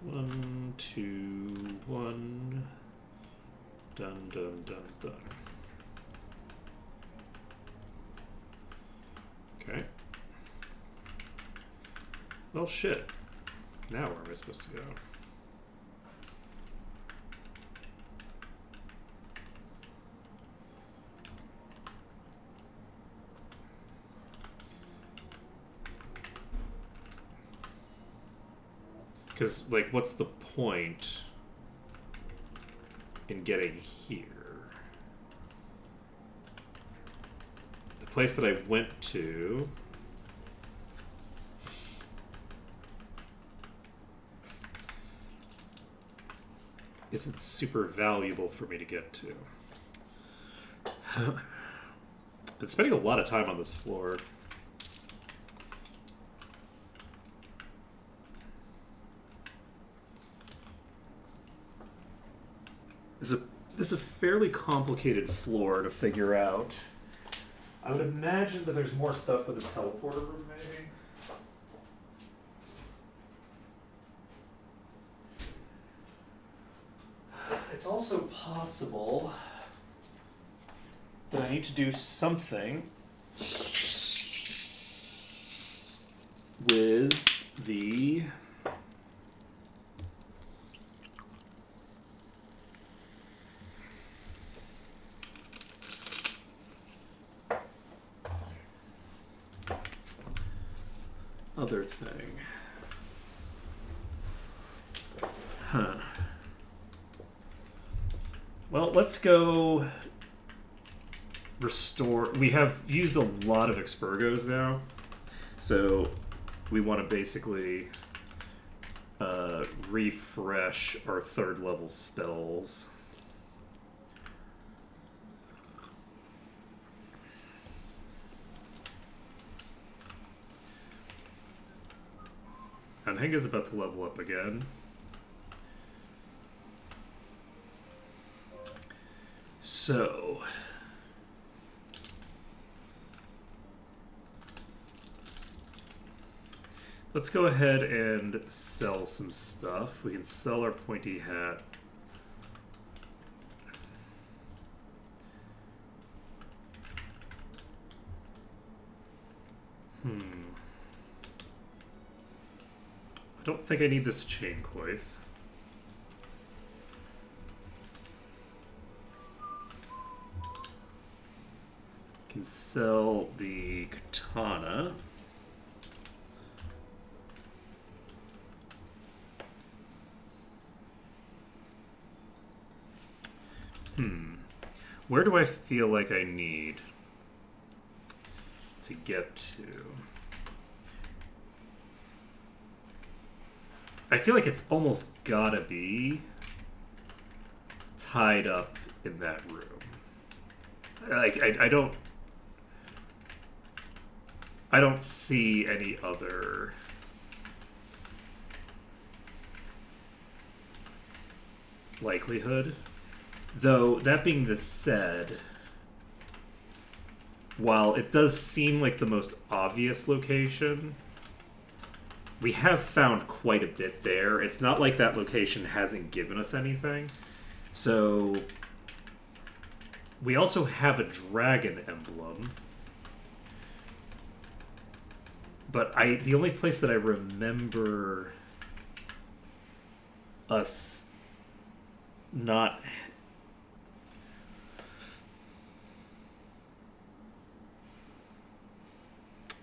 One, two, one. Done, done, done, done. Okay. Well, shit. Now where am I supposed to go? Because, like, what's the point in getting here? place that I went to isn't super valuable for me to get to. Been spending a lot of time on this floor. This is a fairly complicated floor to figure out. I would imagine that there's more stuff with a teleporter room, maybe. It's also possible that I need to do something with the other thing. Huh. Well, let's go restore. We have used a lot of Expurgos now, so we want to basically refresh our 3rd level spells. And Henga's about to level up again. So let's go ahead and sell some stuff. We can sell our pointy hat. I don't think I need this chain coif. Can sell the katana. Where do I feel like I need to get to? I feel like it's almost gotta be tied up in that room. Like, I don't see any other likelihood. Though, that being said, while it does seem like the most obvious location, we have found quite a bit there. It's not like that location hasn't given us anything. So, we also have a dragon emblem. But the only place that I remember us not...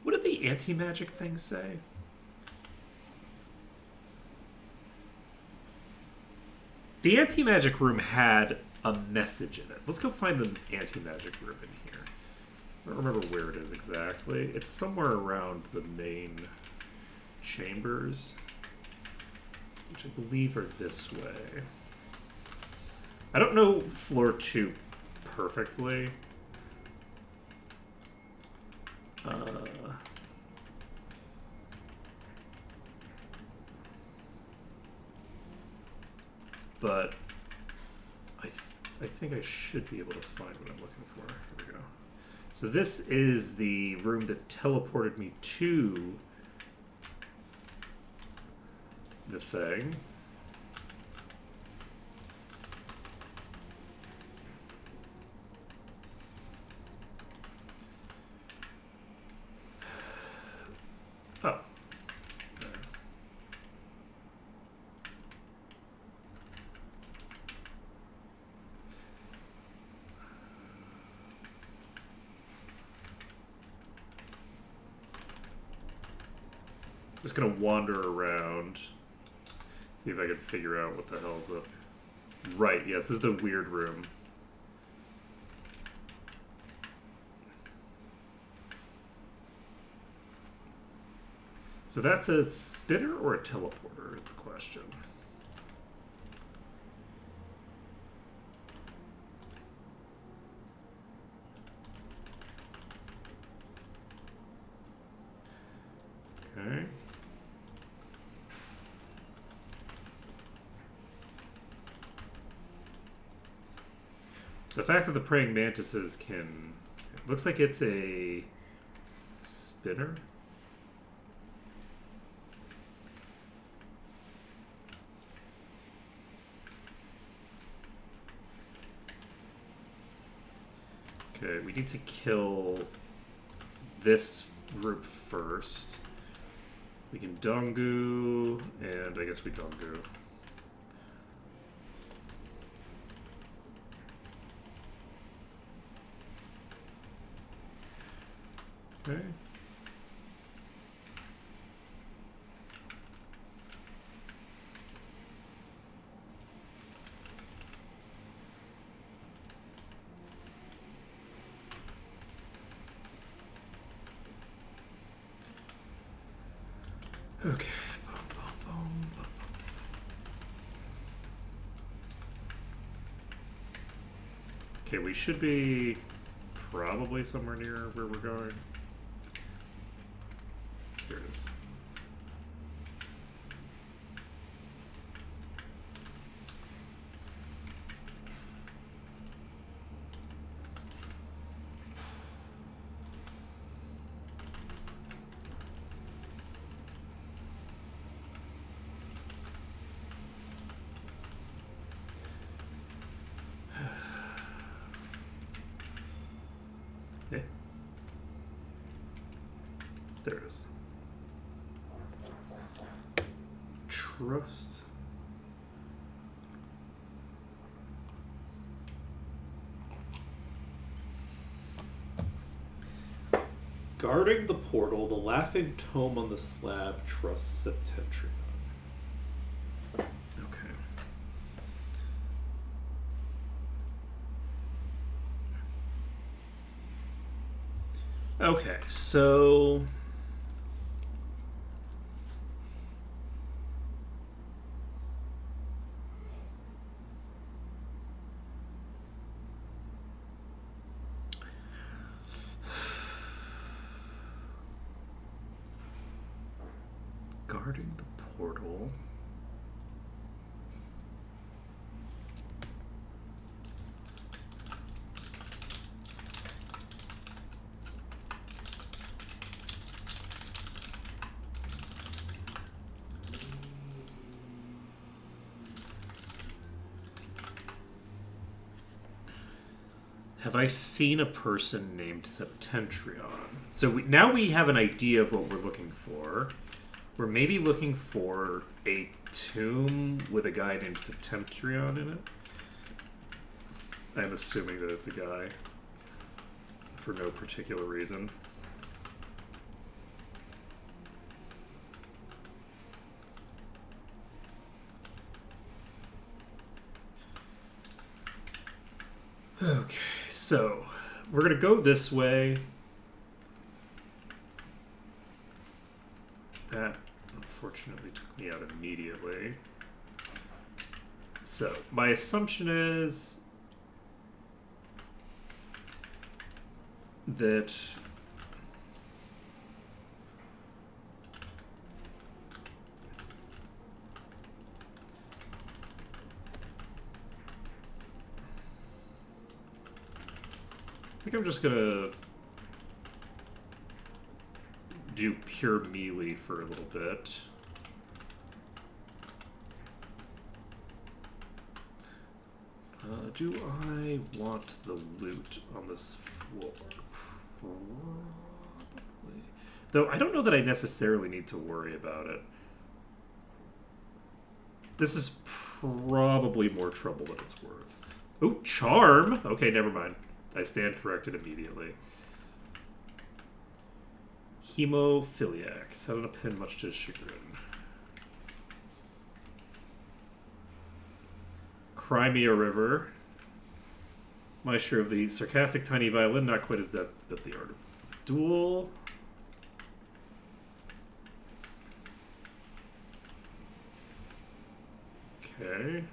What did the anti-magic thing say? The anti-magic room had a message in it. Let's go find the anti-magic room in here. I don't remember where it is exactly. It's somewhere around the main chambers, which I believe are this way. I don't know floor 2 perfectly. But I think I should be able to find what I'm looking for. Here we go. So this is the room that teleported me to the thing. Oh. Just gonna wander around, see if I can figure out what the hell's up. Right, yes, this is the weird room. So that's a spinner or a teleporter is the question. Okay. The fact that the praying mantises can... It looks like it's a spinner. Okay, we need to kill this group first. We can Dongu, and I guess we Dongu. Okay. Okay. Okay, we should be probably somewhere near where we're going. Here it is. Yeah. There it is. Trust. Guarding the portal, the laughing tome on the slab trusts Septentrion. Okay. Okay, so... Guarding the portal. Have I seen a person named Septentrion? So now we have an idea of what we're looking for. We're maybe looking for a tomb with a guy named Septentrion in it. I'm assuming that it's a guy. For no particular reason. Okay, so we're going to go this way. That unfortunately took me out immediately. So my assumption is that I think I'm just gonna do pure melee for a little bit. Do I want the loot on this floor? Probably. Though I don't know that I necessarily need to worry about it. This is probably more trouble than it's worth. Oh, charm! Okay, never mind. I stand corrected immediately. Hemophiliac. Set on a pin much to his chagrin. Crimea River. My share of the sarcastic tiny violin, not quite as depth at the art of the duel. Okay.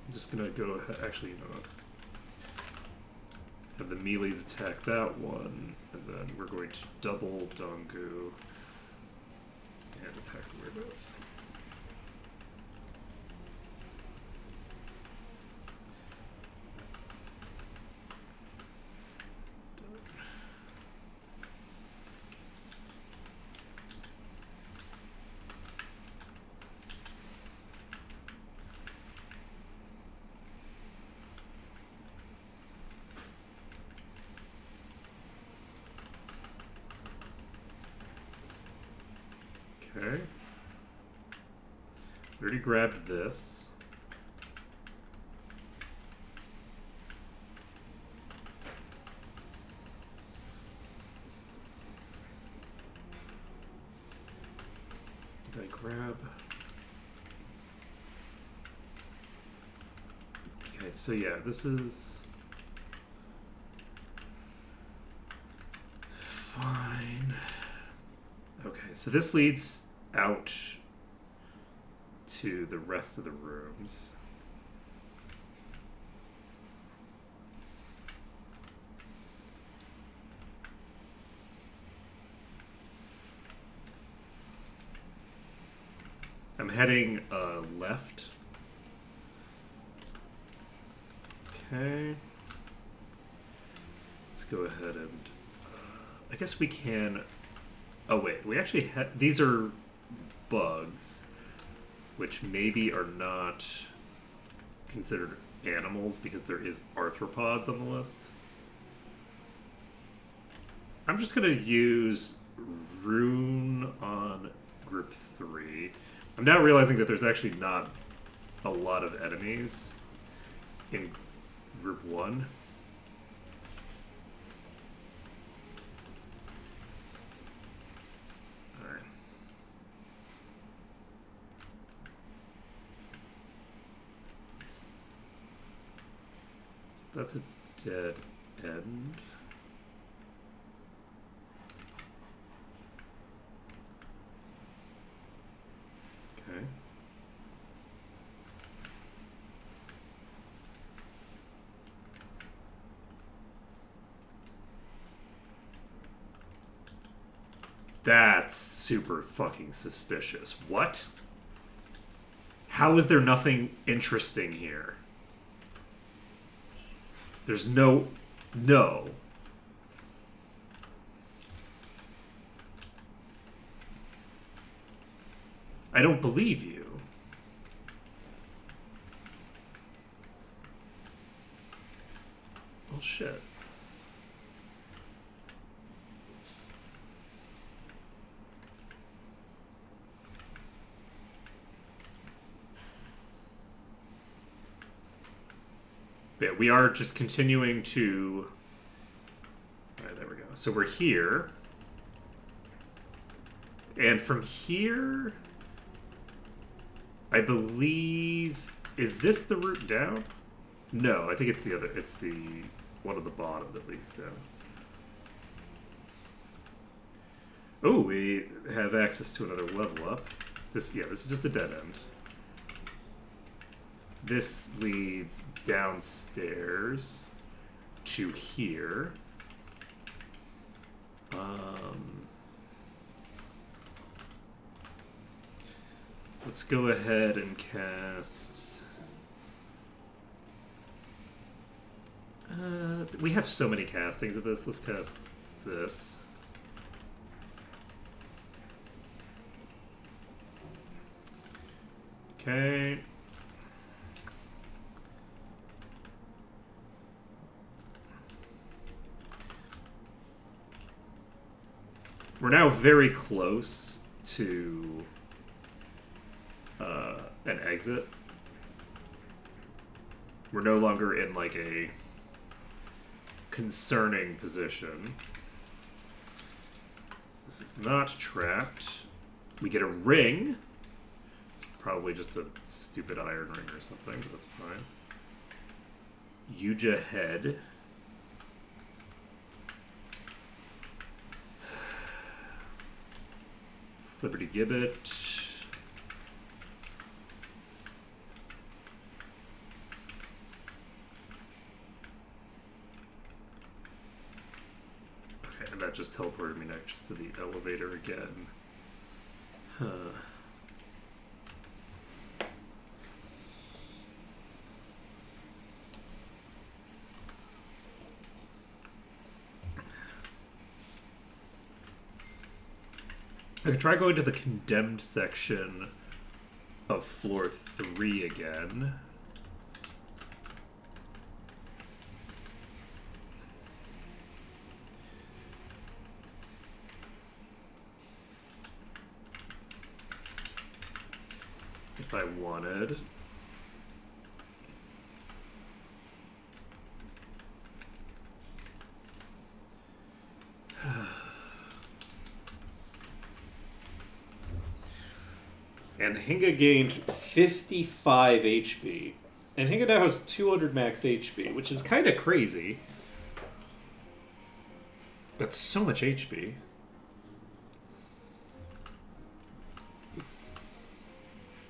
I'm just gonna go ahead. Actually, you know what? Have the melees attack that one, and then we're going to double Dongu and attack the weirdos. Okay. We already grabbed this. Did I grab? Okay, so yeah, this is fine. Okay, so this leads out to the rest of the rooms. I'm heading left. Okay. Let's go ahead and... I guess we can... Oh wait, we actually have... These are bugs, which maybe are not considered animals because there is arthropods on the list. I'm just going to use Rune on group 3. I'm now realizing that there's actually not a lot of enemies in group 1. Alright. So that's a dead end. Okay. That's super fucking suspicious. What? How is there nothing interesting here? There's no... No. I don't believe you. Well, shit. Yeah, we are just continuing to... Alright, there we go. So we're here. And from here... I believe... Is this the route down? No, I think it's the other... It's the one at the bottom that leads down. Oh, we have access to another level up. This is just a dead end. This leads downstairs to here. Let's go ahead and cast... we have so many castings of this. Let's cast this. Okay. We're now very close to an exit. We're no longer in like a concerning position. This is not trapped. We get a ring. It's probably just a stupid iron ring or something, but that's fine. Yuja head. Liberty Gibbet. just teleported me next to the elevator again. Huh. I could try going to the condemned section of floor 3 again. If I wanted. And Hinga gained 55 HP. And Hinga now has 200 max HP, which is kind of crazy. That's so much HP.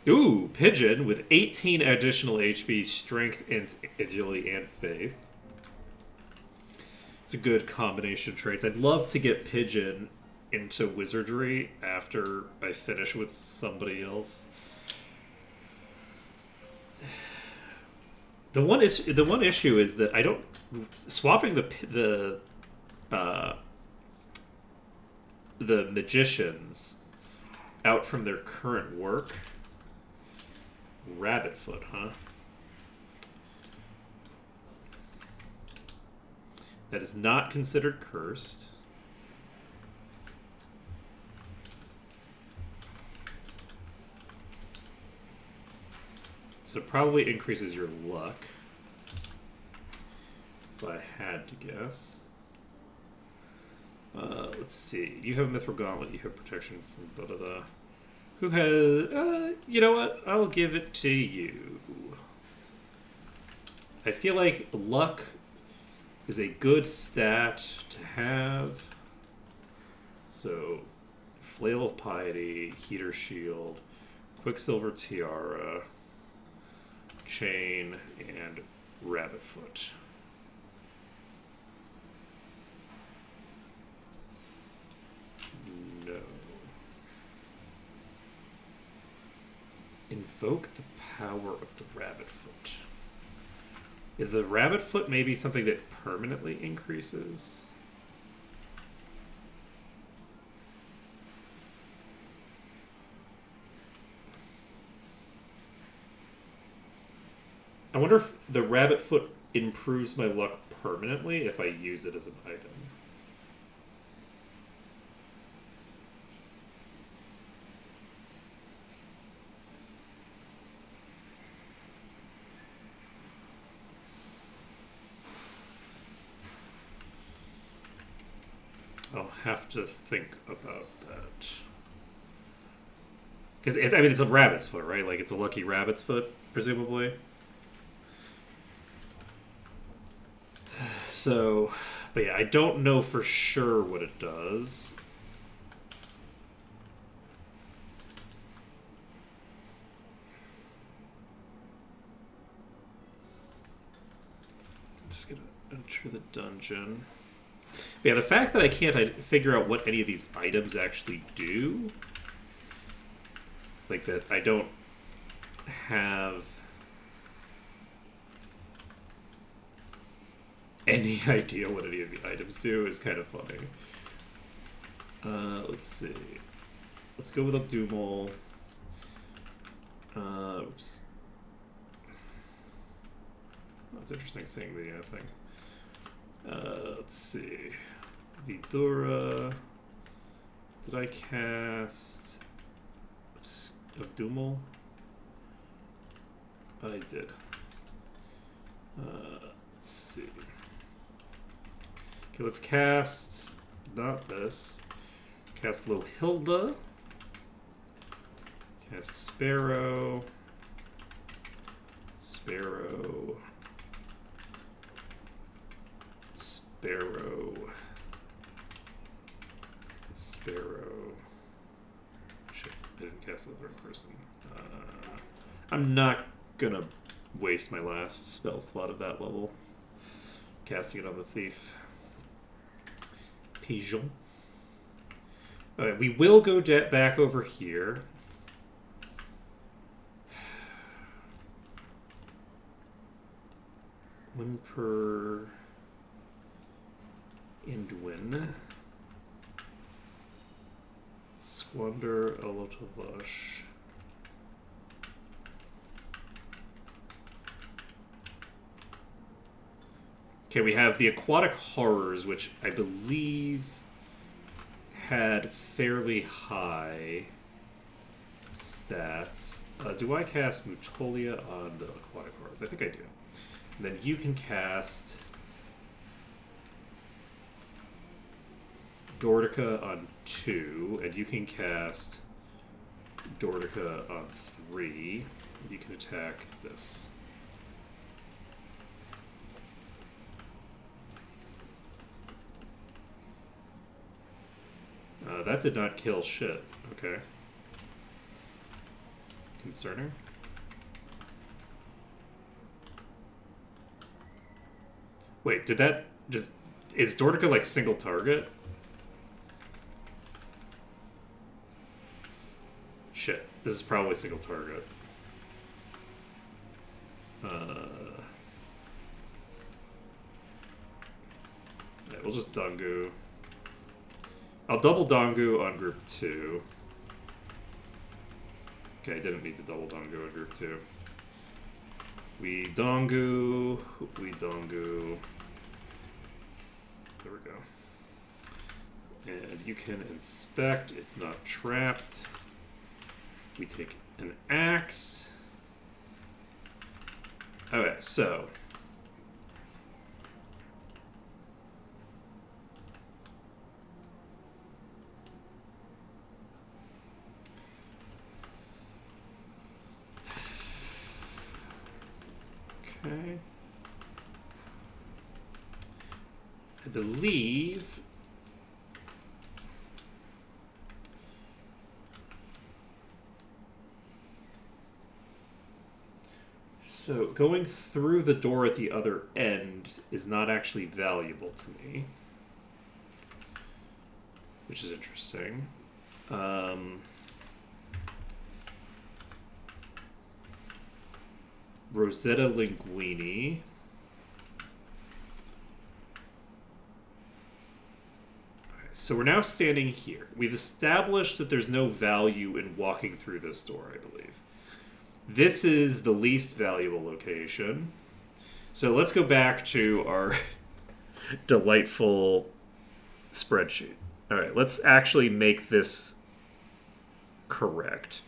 Ooh, Pigeon with 18 additional HP, Strength, and Agility, and Faith. It's a good combination of traits. I'd love to get Pigeon into Wizardry after I finish with somebody else. The one issue is that I don't swapping the magicians out from their current work. Rabbitfoot, huh? That is not considered cursed. So it probably increases your luck. If I had to guess. Let's see. You have Mithril Gauntlet, you have protection from da-da-da. Who has... you know what? I'll give it to you. I feel like luck is a good stat to have. So, Flail of Piety, Heater Shield, Quicksilver Tiara, Chain, and Rabbitfoot. No. Invoke the power of the Rabbitfoot. Is the Rabbitfoot maybe something that permanently increases? I wonder if the Rabbitfoot improves my luck permanently if I use it as an item. I'll have to think about that. Because, I mean, it's a rabbit's foot, right? Like, it's a lucky rabbit's foot, presumably. So, but yeah, I don't know for sure what it does. I'm just gonna enter the dungeon. But yeah, the fact that I can't figure out what any of these items actually do, like that I don't have any idea what any of the items do, is kind of funny. Let's see. Let's go with Abdumel. Oops. That's interesting seeing the thing. Let's see. Vidura. Did I cast Abdumel? I did. Let's see. Okay, let's cast, not this, cast Lohilda, cast Sparrow, Sparrow, Sparrow, Sparrow. Shit, I didn't cast the third person. I'm not gonna waste my last spell slot of that level casting it on the thief. Pigeon. Alright, we will go back over here. One per Indwin. Squander Alotovash. Okay, we have the Aquatic Horrors, which I believe had fairly high stats. Do I cast Mutolia on the Aquatic Horrors? I think I do. And then you can cast Dordica on 2, and you can cast Dordica on 3. You can attack this. That did not kill shit. Okay. Concerner? Wait, did that just... Is Dordica like single target? Shit, this is probably single target. Yeah, we'll just Dungu. I'll double Dongu on group 2. Okay, I didn't need to double Dongu on group 2. We Dongu. We Dongu. There we go. And you can inspect. It's not trapped. We take an axe. Okay, so... Okay. I believe so going through the door at the other end is not actually valuable to me, which is interesting. Rosetta Linguini. So we're now standing here. We've established that there's no value in walking through this door, I believe. This is the least valuable location. So let's go back to our delightful spreadsheet. All right, let's actually make this correct.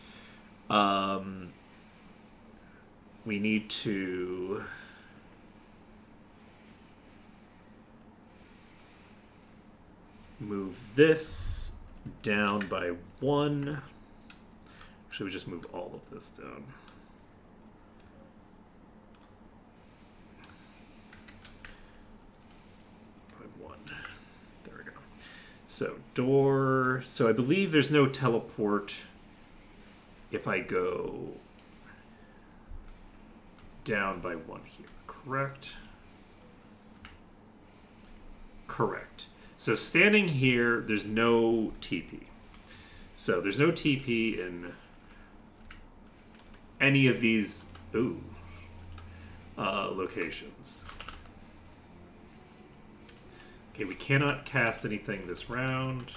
We need to move this down by 1. Actually, we just move all of this down. By 1. There we go. So, door. So I believe there's no teleport if I go down by 1 here, correct? Correct. So standing here, there's no TP. So there's no TP in any of these locations. Okay, we cannot cast anything this round.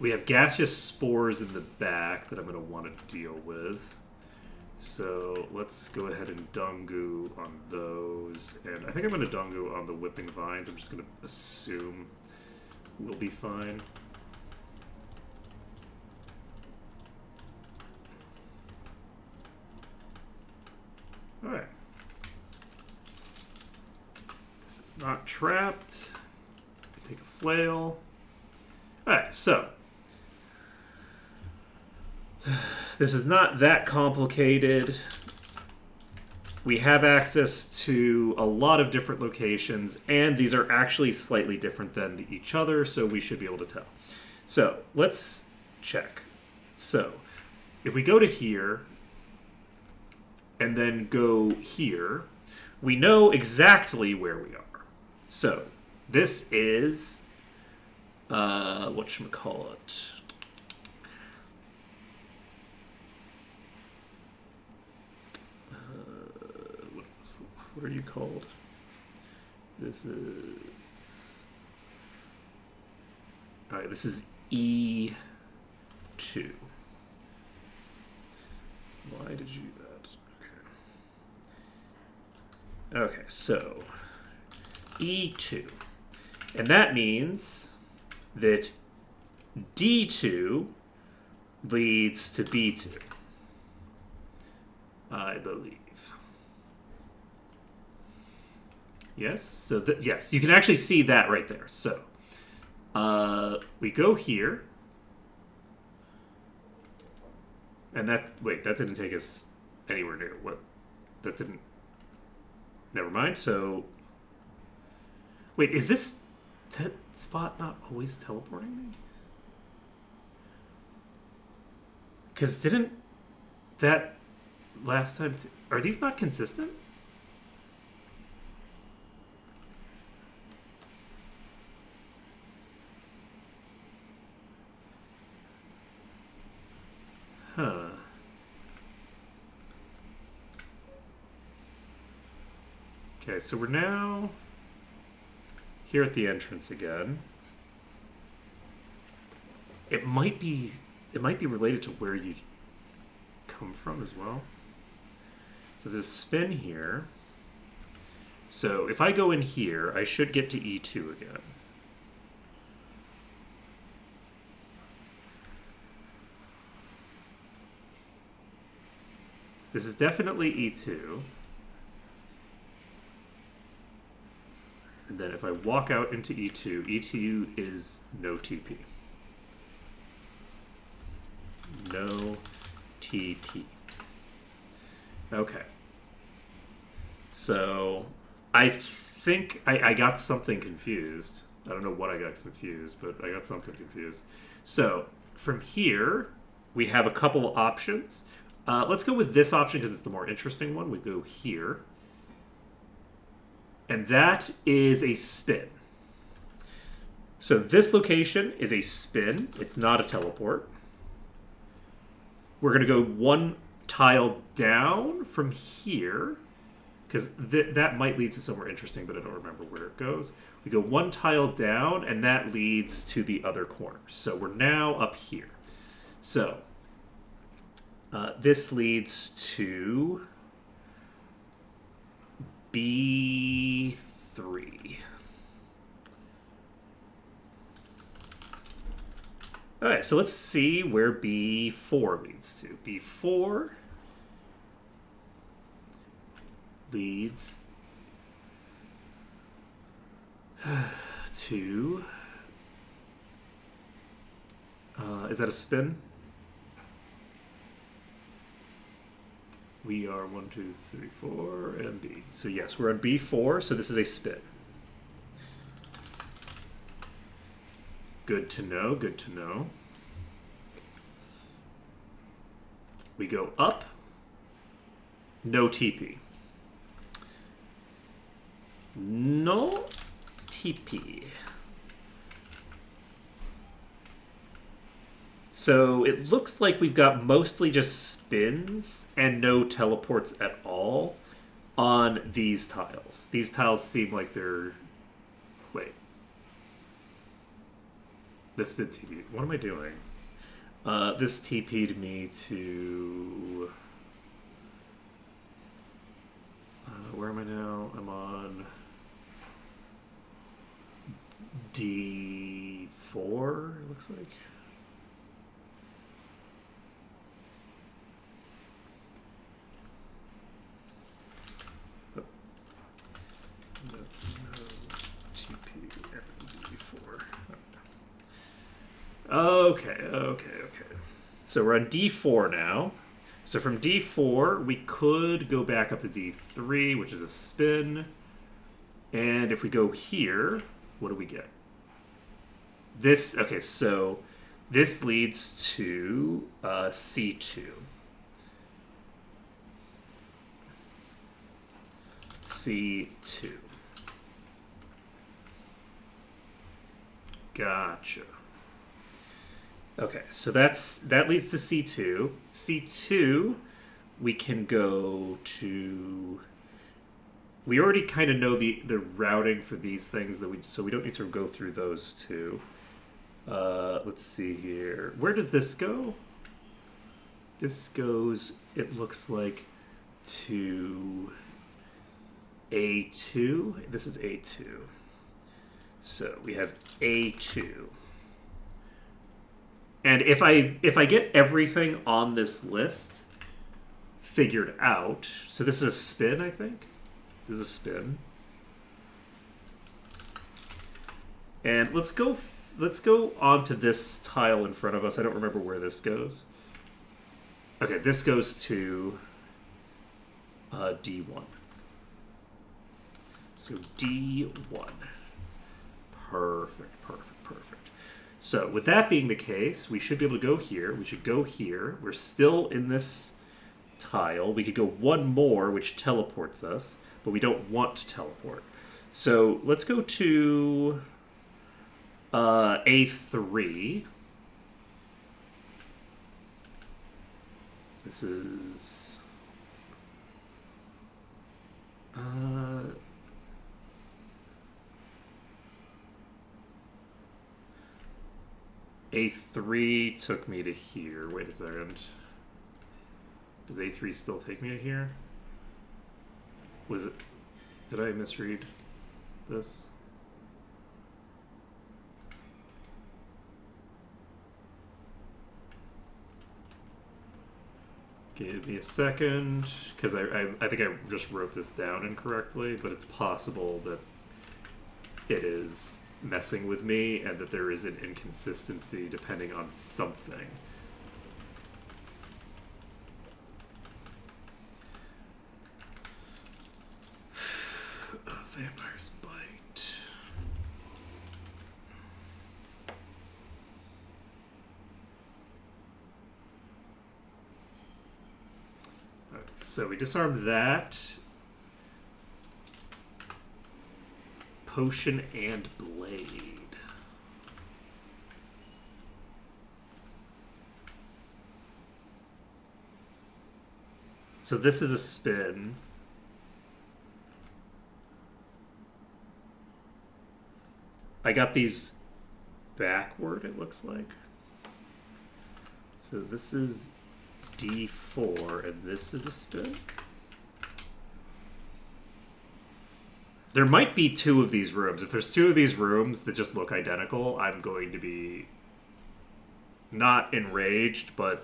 We have gaseous spores in the back that I'm going to want to deal with. So let's go ahead and Dungu on those. And I think I'm going to Dungu on the whipping vines. I'm just going to assume we'll be fine. Alright. This is not trapped. I take a flail. Alright, so this is not that complicated. We have access to a lot of different locations, and these are actually slightly different than each other, so we should be able to tell. So let's check. So if we go to here, and then go here, we know exactly where we are. So this is whatchamacallit. What are you called? This is... Alright, this is E2. Why did you do that? Okay, so E2. And that means that D2 leads to B2. I believe. Yes? So, yes, you can actually see that right there. So, we go here. And that, wait, that didn't take us anywhere near. What? That didn't, never mind. So, wait, is this spot not always teleporting me? Because didn't that last time, are these not consistent? Huh. Okay, so we're now here at the entrance again. It might be related to where you come from as well. So there's a spin here. So if I go in here, I should get to E2 again. This is definitely E2. And then if I walk out into E2, E2 is no TP. No TP. Okay. So I think I got something confused. I don't know what I got confused, but I got something confused. So from here, we have a couple of options. Let's go with this option because it's the more interesting one. We go here. And that is a spin. So this location is a spin. It's not a teleport. We're going to go one tile down from here. Because that might lead to somewhere interesting, but I don't remember where it goes. We go one tile down, and that leads to the other corner. So we're now up here. So this leads to B3. All right, so let's see where B4 leads to. B4 leads to... is that a spin? We are 1, 2, 3, 4, and B. So yes, we're on B4, so this is a spin. Good to know, good to know. We go up. No TP. No TP. So it looks like we've got mostly just spins and no teleports at all on these tiles. These tiles seem like they're... Wait. This did TP. What am I doing? This TP'd me to... where am I now? I'm on D4, it looks like. Okay. So we're on D4 now. So from D4, we could go back up to D3, which is a spin. And if we go here, what do we get? This, okay, so this leads to C2. C2. Gotcha. Okay, so that leads to C2. C2, we can go to... We already kind of know the routing for these things, so we don't need to go through those two. Let's see here. Where does this go? This goes, it looks like, to A2. This is A2. So we have A2. And if I get everything on this list figured out, so this is a spin, I think. This is a spin. And let's go onto this tile in front of us. I don't remember where this goes. Okay, this goes to D1. So D1. Perfect, perfect, perfect. So with that being the case, we should be able to go here. We should go here. We're still in this tile. We could go one more, which teleports us, but we don't want to teleport. So let's go to A3. This is... A3 took me to here. Wait a second. Does A3 still take me to here? Was it... Did I misread this? Give me a second, because I think I just wrote this down incorrectly, but it's possible that it is messing with me and that there is an inconsistency depending on something. Vampire's Bite. Alright, so we disarmed that. Potion and Blade. So this is a spin. I got these backward, it looks like. So this is D4, and this is a spin. There might be two of these rooms. If there's two of these rooms that just look identical, I'm going to be not enraged, but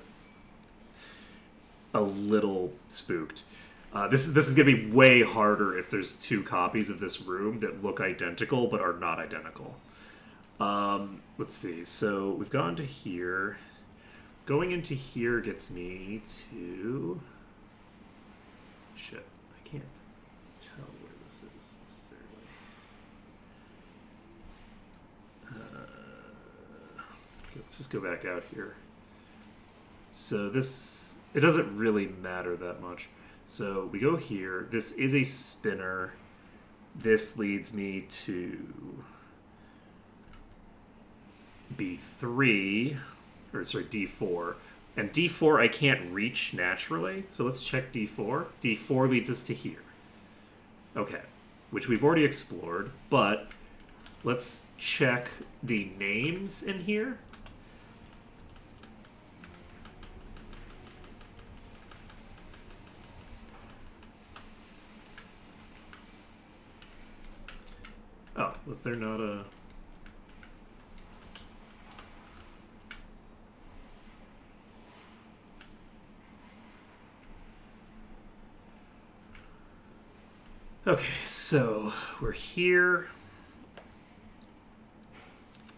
a little spooked. This is going to be way harder if there's two copies of this room that look identical but are not identical. Let's see. So we've gone to here. Going into here gets me to... Shit. I can't tell where this is necessarily. Let's just go back out here. So this... It doesn't really matter that much. So we go here. This is a spinner. This leads me to B3, or sorry, D4. And D4 I can't reach naturally, so let's check D4. D4 leads us to here. Okay, which we've already explored, but let's check the names in here. Oh, was there not a... Okay, so we're here.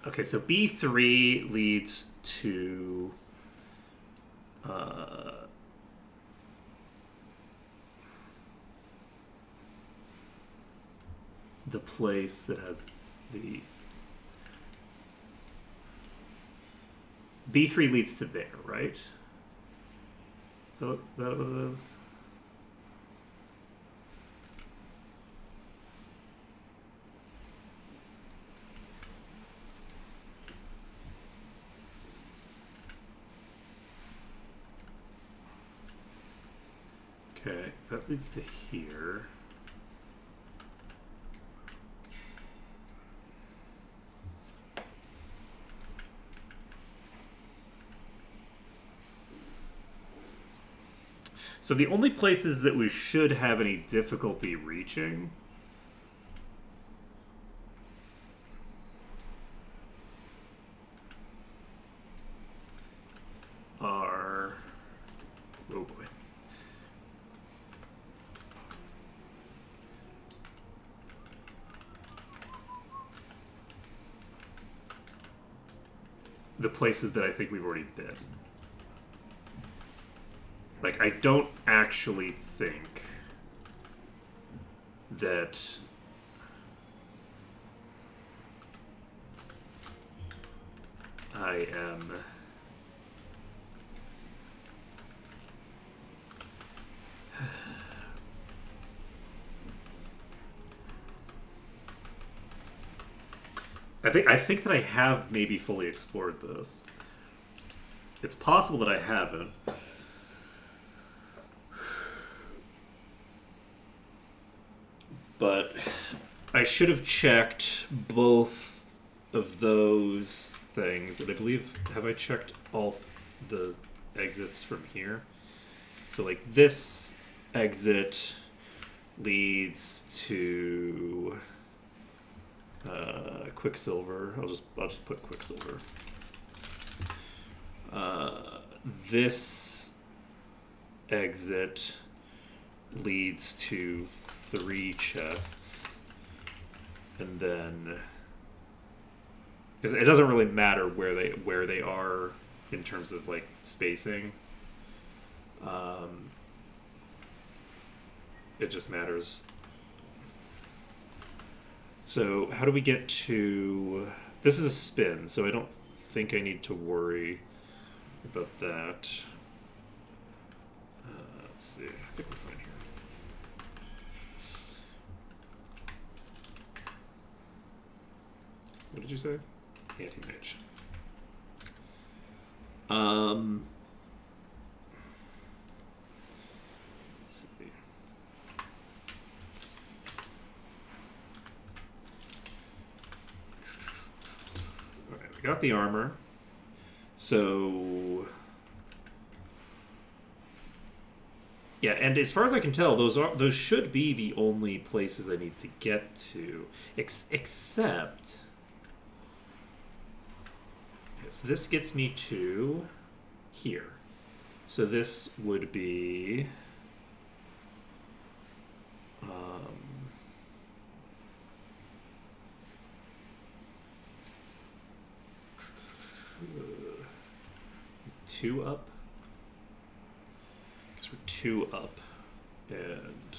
Okay, so B3 leads to... the place that has the... B3 leads to there, right? So that what it is? Okay, that leads to here. So the only places that we should have any difficulty reaching are... Oh boy. The places that I think we've already been. Like, I don't actually think that I am... I think that I have maybe fully explored this. It's possible that I haven't. But I should have checked both of those things. And I believe, have I checked all the exits from here? So like this exit leads to Quicksilver. I'll just put Quicksilver. This exit leads to 3 chests, and then it doesn't really matter where they are in terms of like spacing. It just matters. So how do we get to... This is a spin, so I don't think I need to worry about that. Let's see. I think we're fine here. What did you say? Anti-mage. Let's see. Okay, we got the armor. So yeah, and as far as I can tell, those should be the only places I need to get to, except. Okay, so this gets me to here. So this would be. Two up. Because we're 2 up, and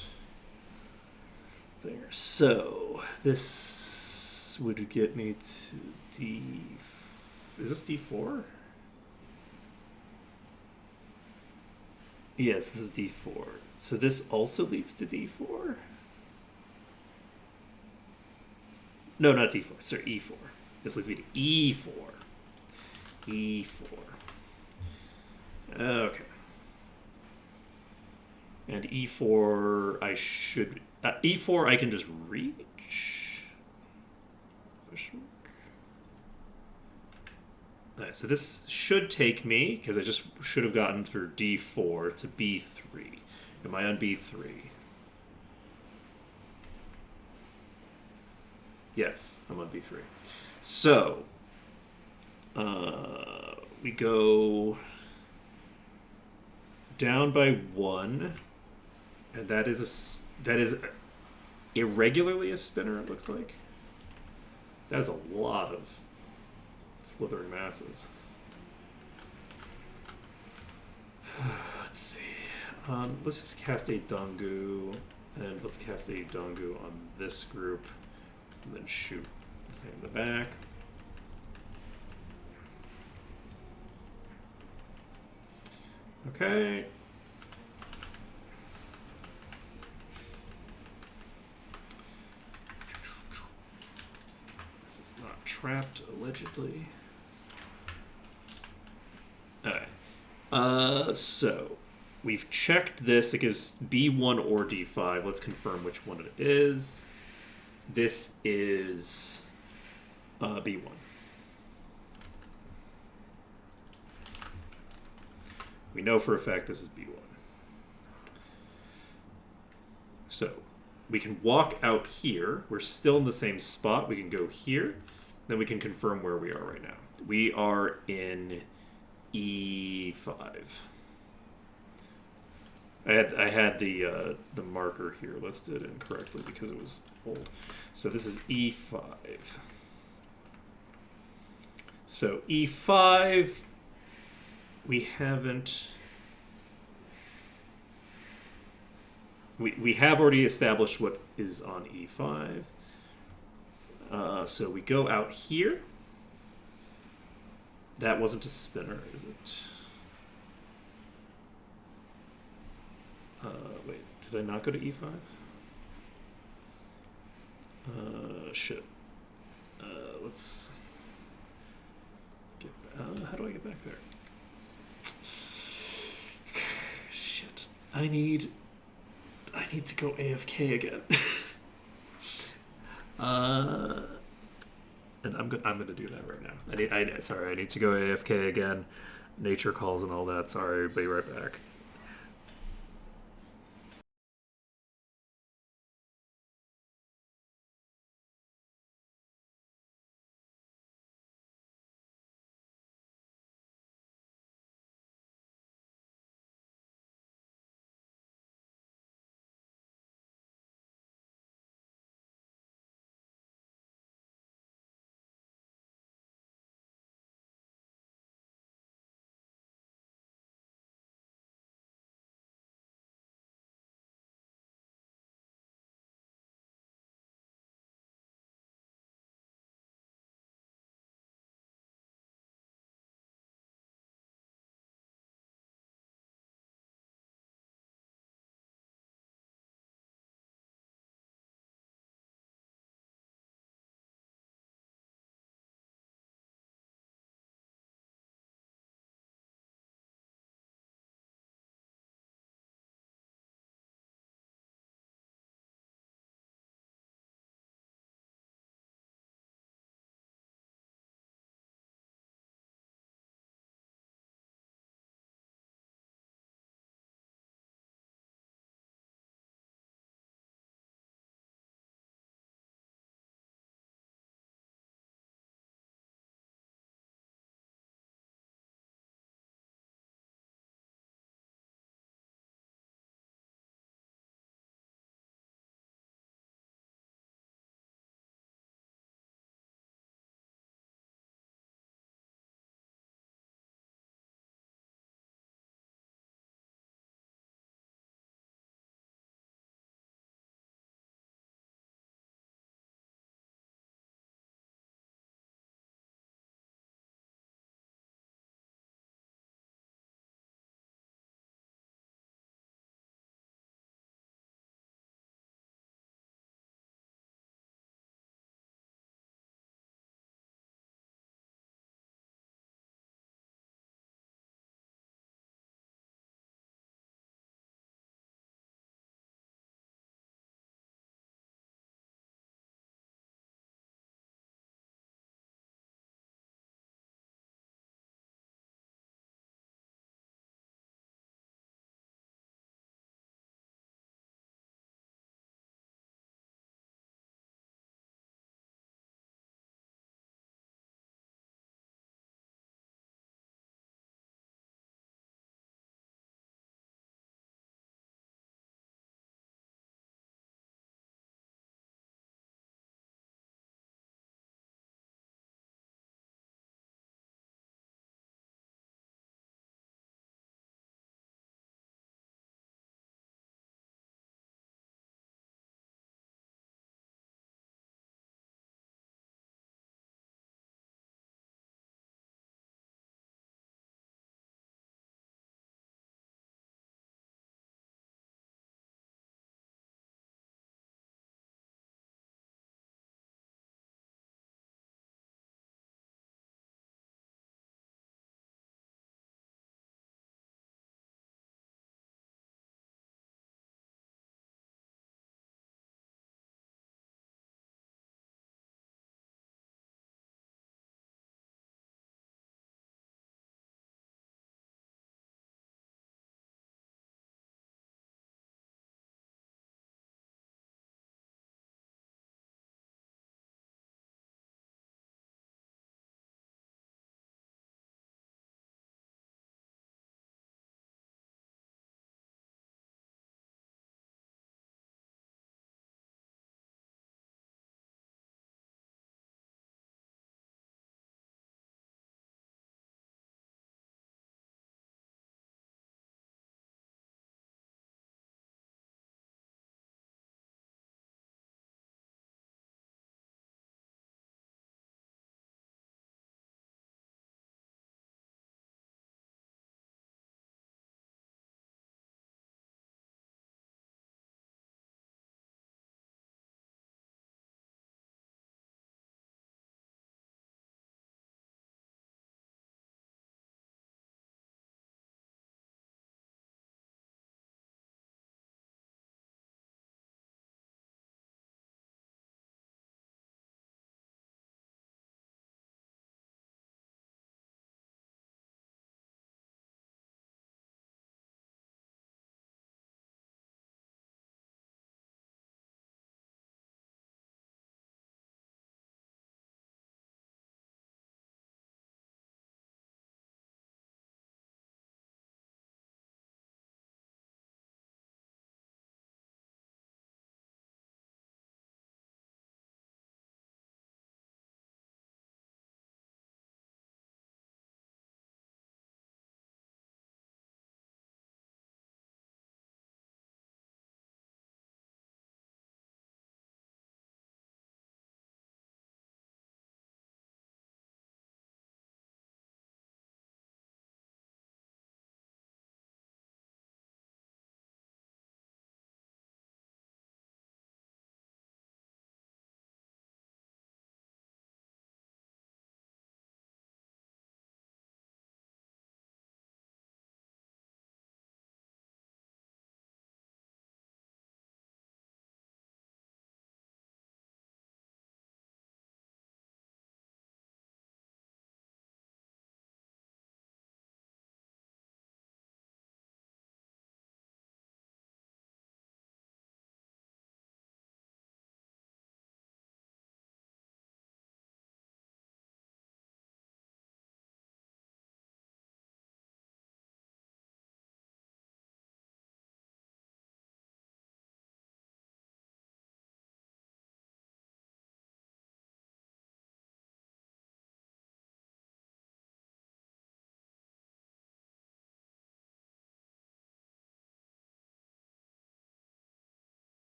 there. So this would get me to D. Is this D4? Yes, this is D4. So this also leads to D4? No, not D4. Sorry, E4. This leads me to E4. E4. Okay. And E4, I should... E4 I can just reach? Question mark. Alright, so this should take me, because I just should have gotten through D4 to B3. Am I on B3? Yes, I'm on B3. So, we go down by 1, and that is irregularly a spinner. It looks like that is a lot of slithering masses. Let's see. Let's just cast a Dungu, and let's cast a Dungu on this group, and then shoot the thing in the back. Okay. This is not trapped, allegedly. Alright. So, we've checked this. It gives B1 or D5. Let's confirm which one it is. This is B1. We know for a fact this is B1. So we can walk out here. We're still in the same spot. We can go here. Then we can confirm where we are right now. We are in E5. I had the marker here listed incorrectly because it was old. So this is E5. So E5, we haven't. We have already established what is on E5. So we go out here. That wasn't a spinner, is it? Wait, did I not go to E5? Shit. Let's get. How do I get back there? Shit. I need to go AFK again. And I'm gonna do that right now. I need to go AFK again. Nature calls and all that. Sorry, be right back.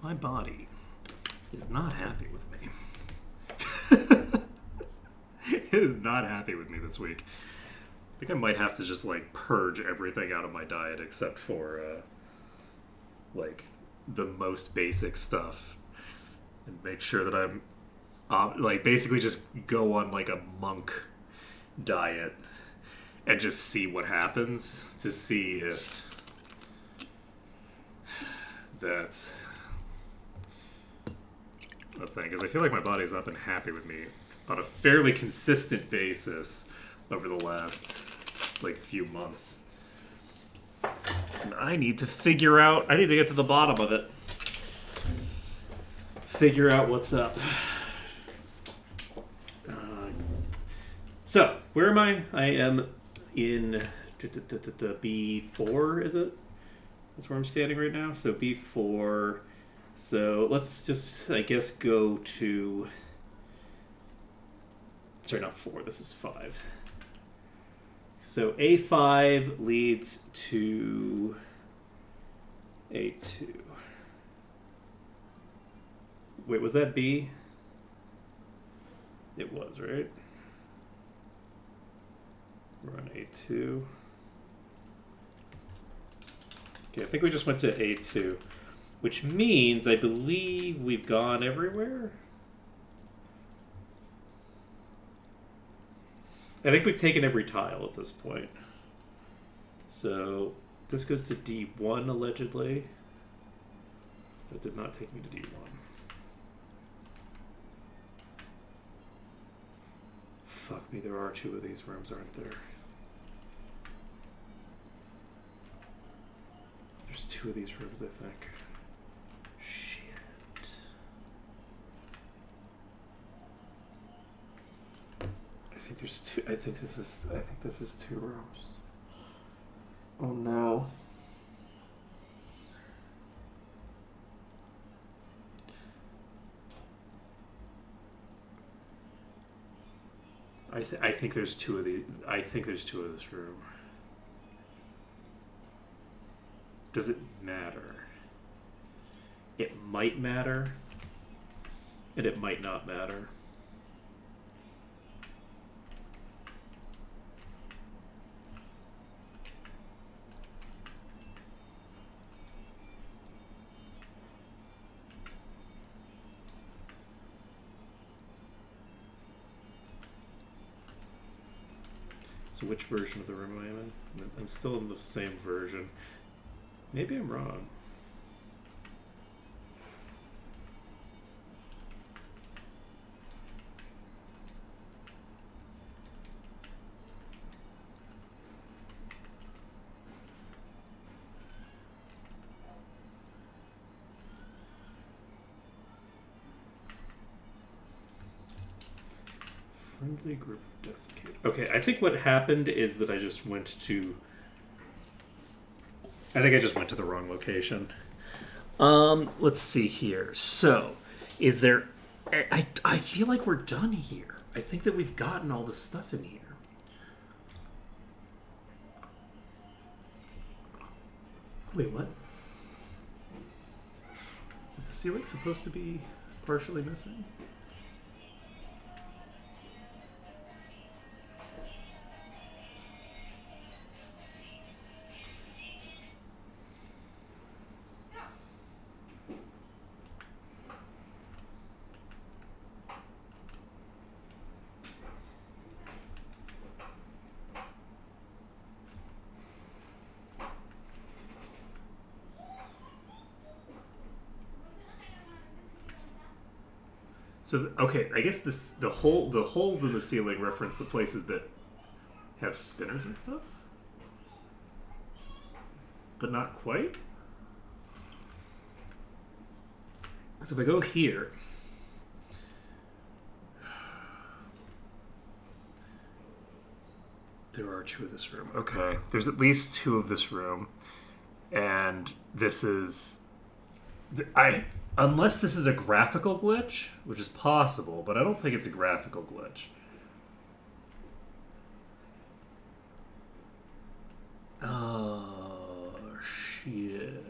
My body is not happy with me. It is not happy with me this week. I think I might have to just like purge everything out of my diet except for like the most basic stuff, and make sure that I'm like basically just go on like a monk diet and just see what happens, to see if that's a thing, because I feel like my body's not been happy with me on a fairly consistent basis over the last like few months. And I need to get to the bottom of it. Figure out what's up. So, where am I? I am in B4, is it? That's where I'm standing right now. So B4. So let's just, I guess, go to... Sorry, not 4. This is 5. So A5 leads to A2. Wait, was that B? It was, right? We're on A2. Okay, I think we just went to A2, which means I believe we've gone everywhere. I think we've taken every tile at this point. So this goes to D1 allegedly. That did not take me to D1. Fuck me, there are 2 of these rooms, aren't there? There's 2 of these rooms, I think. Shit. I think there's 2. I think this is 2 rooms. Oh no. I think there's 2 of the. I think there's 2 of this room. Does it matter? It might matter, and it might not matter. So which version of the room am I in? I'm still in the same version. Maybe I'm wrong. Friendly group of desiccated. Okay, I think what happened is that I just went to... I think I just went to the wrong location. Let's see here. So, is there... I feel like we're done here. I think that we've gotten all the stuff in here. Wait, what? Is the ceiling supposed to be partially missing? So okay, I guess the holes in the ceiling reference the places that have spinners and stuff, but not quite. So if I go here, there are 2 of this room. Okay, there's at least 2 of this room, and this is unless this is a graphical glitch, which is possible, but I don't think it's a graphical glitch. Oh, shit.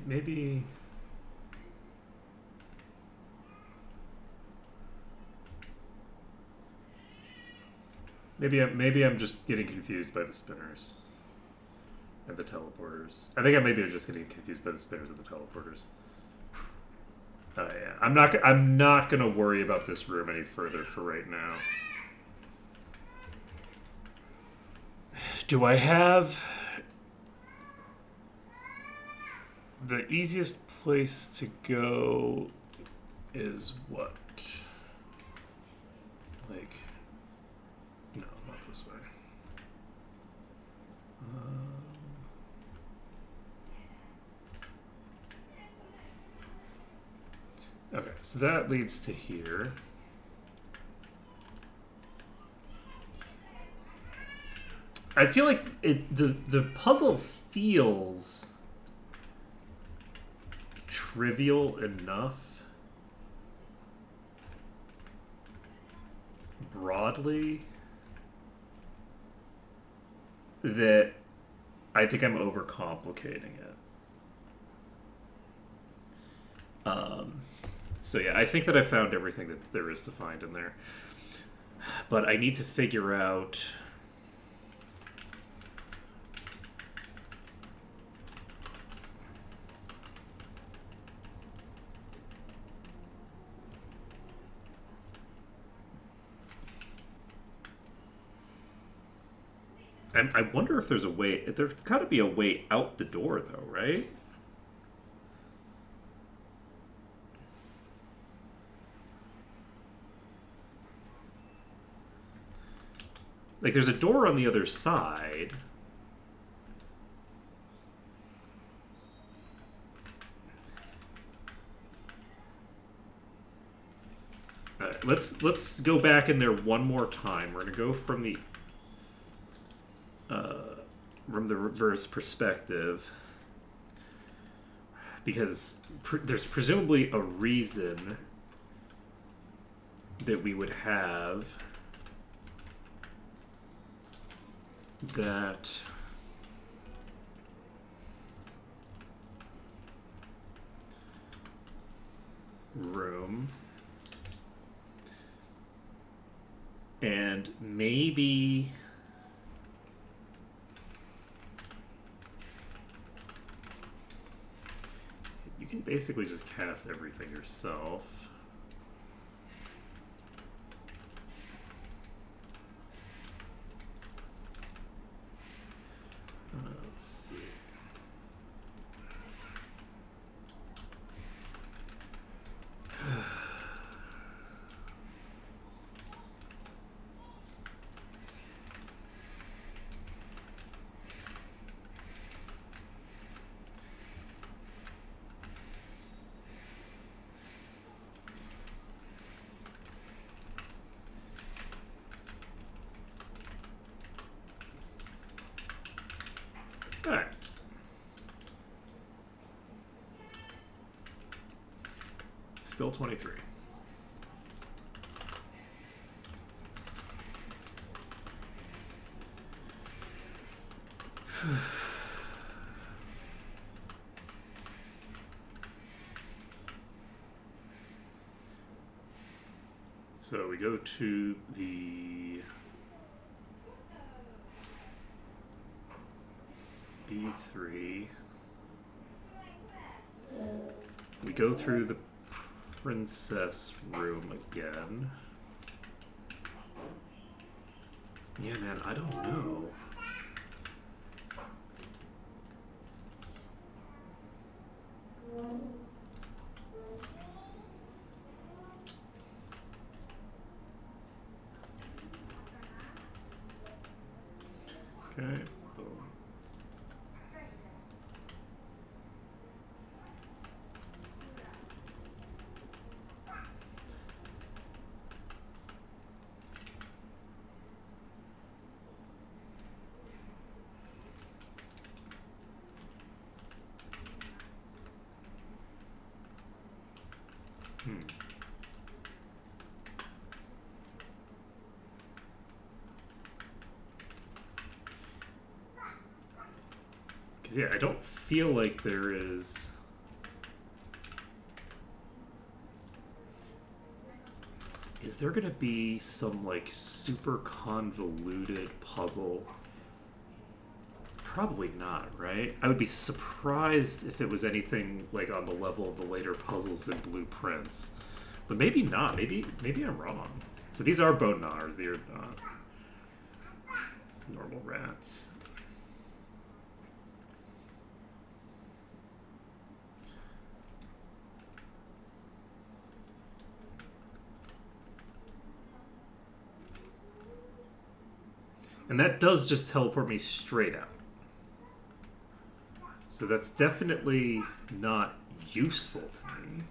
Maybe... Maybe I'm just getting confused by the spinners and the teleporters. I think I'm just getting confused by the spinners and the teleporters. Oh yeah, I'm not gonna worry about this room any further for right now. Do I have the easiest place to go? Is what? Like, no, not this way. Okay, so that leads to here. I feel like the puzzle feels trivial enough broadly that I think I'm overcomplicating it. So yeah, I think that I found everything that there is to find in there. But I need to figure out... I wonder if there's a way... There's got to be a way out the door, though, right? Like, there's a door on the other side. Alright, let's go back in there one more time. We're gonna go from the reverse perspective, because there's presumably a reason that we would have that room, and maybe you can basically just cast everything yourself. Let's see. All right. Still 23. So we go to the B3. We go through the princess room again. Yeah, man, I don't know. Okay, boom. Because, yeah, I don't feel like there is Is there gonna be some, like, super convoluted puzzle? Probably not, right? I would be surprised if it was anything, like, on the level of the later puzzles in Blueprints. But maybe not. Maybe I'm wrong. So these are bone gnawers. They are not normal rats. And that does just teleport me straight out. So that's definitely not useful to me.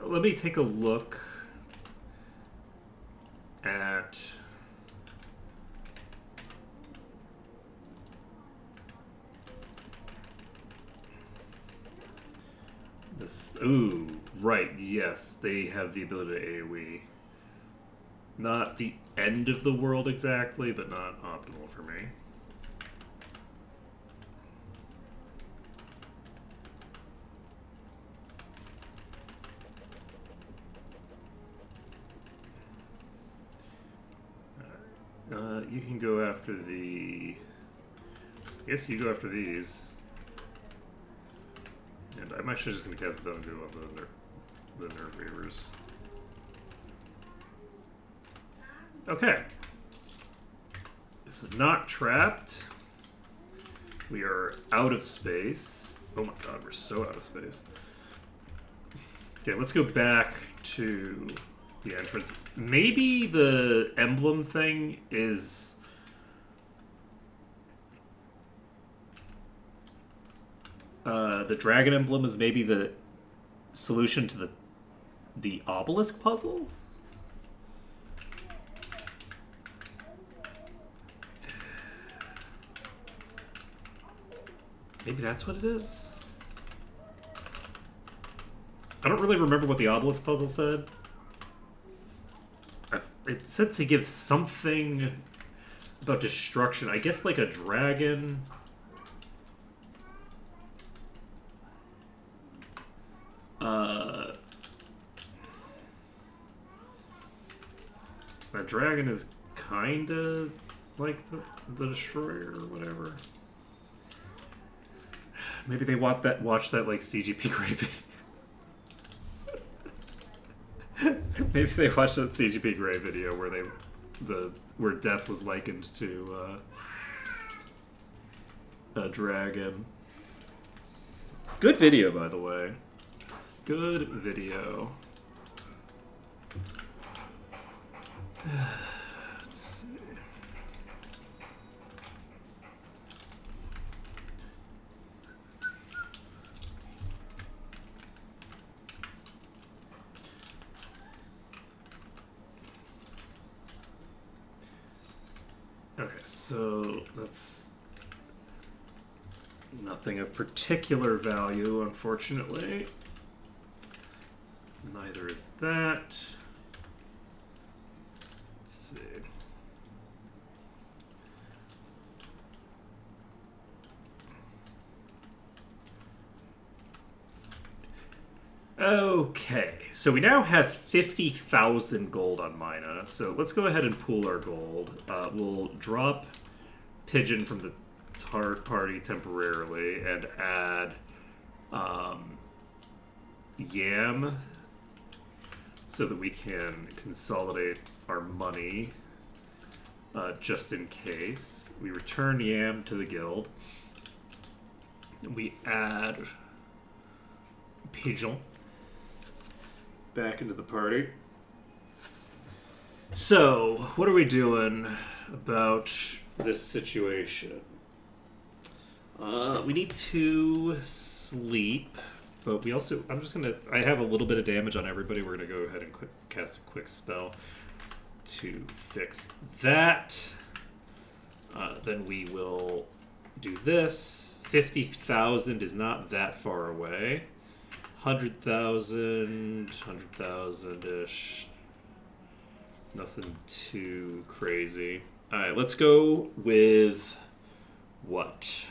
Let me take a look at this. Ooh, right, yes, they have the ability to AoE. Not the end of the world exactly, but not optimal for me. You can go after the... I guess you go after these. And I'm actually just going to cast Dungu on the Nerve Reavers. Okay. This is not trapped. We are out of space. Oh my god, we're so out of space. Okay, let's go back to the entrance. Maybe the emblem thing is... the dragon emblem is maybe the solution to the obelisk puzzle? Maybe that's what it is? I don't really remember what the obelisk puzzle said. It said to give something about destruction. I guess like a dragon. A dragon is kinda like the destroyer or whatever. Maybe they watched that like CGP Grey video. Maybe they watched that CGP Grey video where where death was likened to a dragon. Good video, by the way. Good video. Let's see. Okay, so that's nothing of particular value, unfortunately. Neither is that. Let's see. Okay, so we now have 50,000 gold on Mina, so let's go ahead and pool our gold. We'll drop Pigeon from the Tart Party temporarily and add Yam so that we can consolidate our money just in case. We return Yam to the guild. We add Pigeon back into the party. So, what are we doing about this situation? We need to sleep. But we also, I have a little bit of damage on everybody. We're gonna go ahead and cast a quick spell to fix that. Then we will do this. 50,000 is not that far away. 100,000, 100,000-ish. Nothing too crazy. Alright, let's go with what?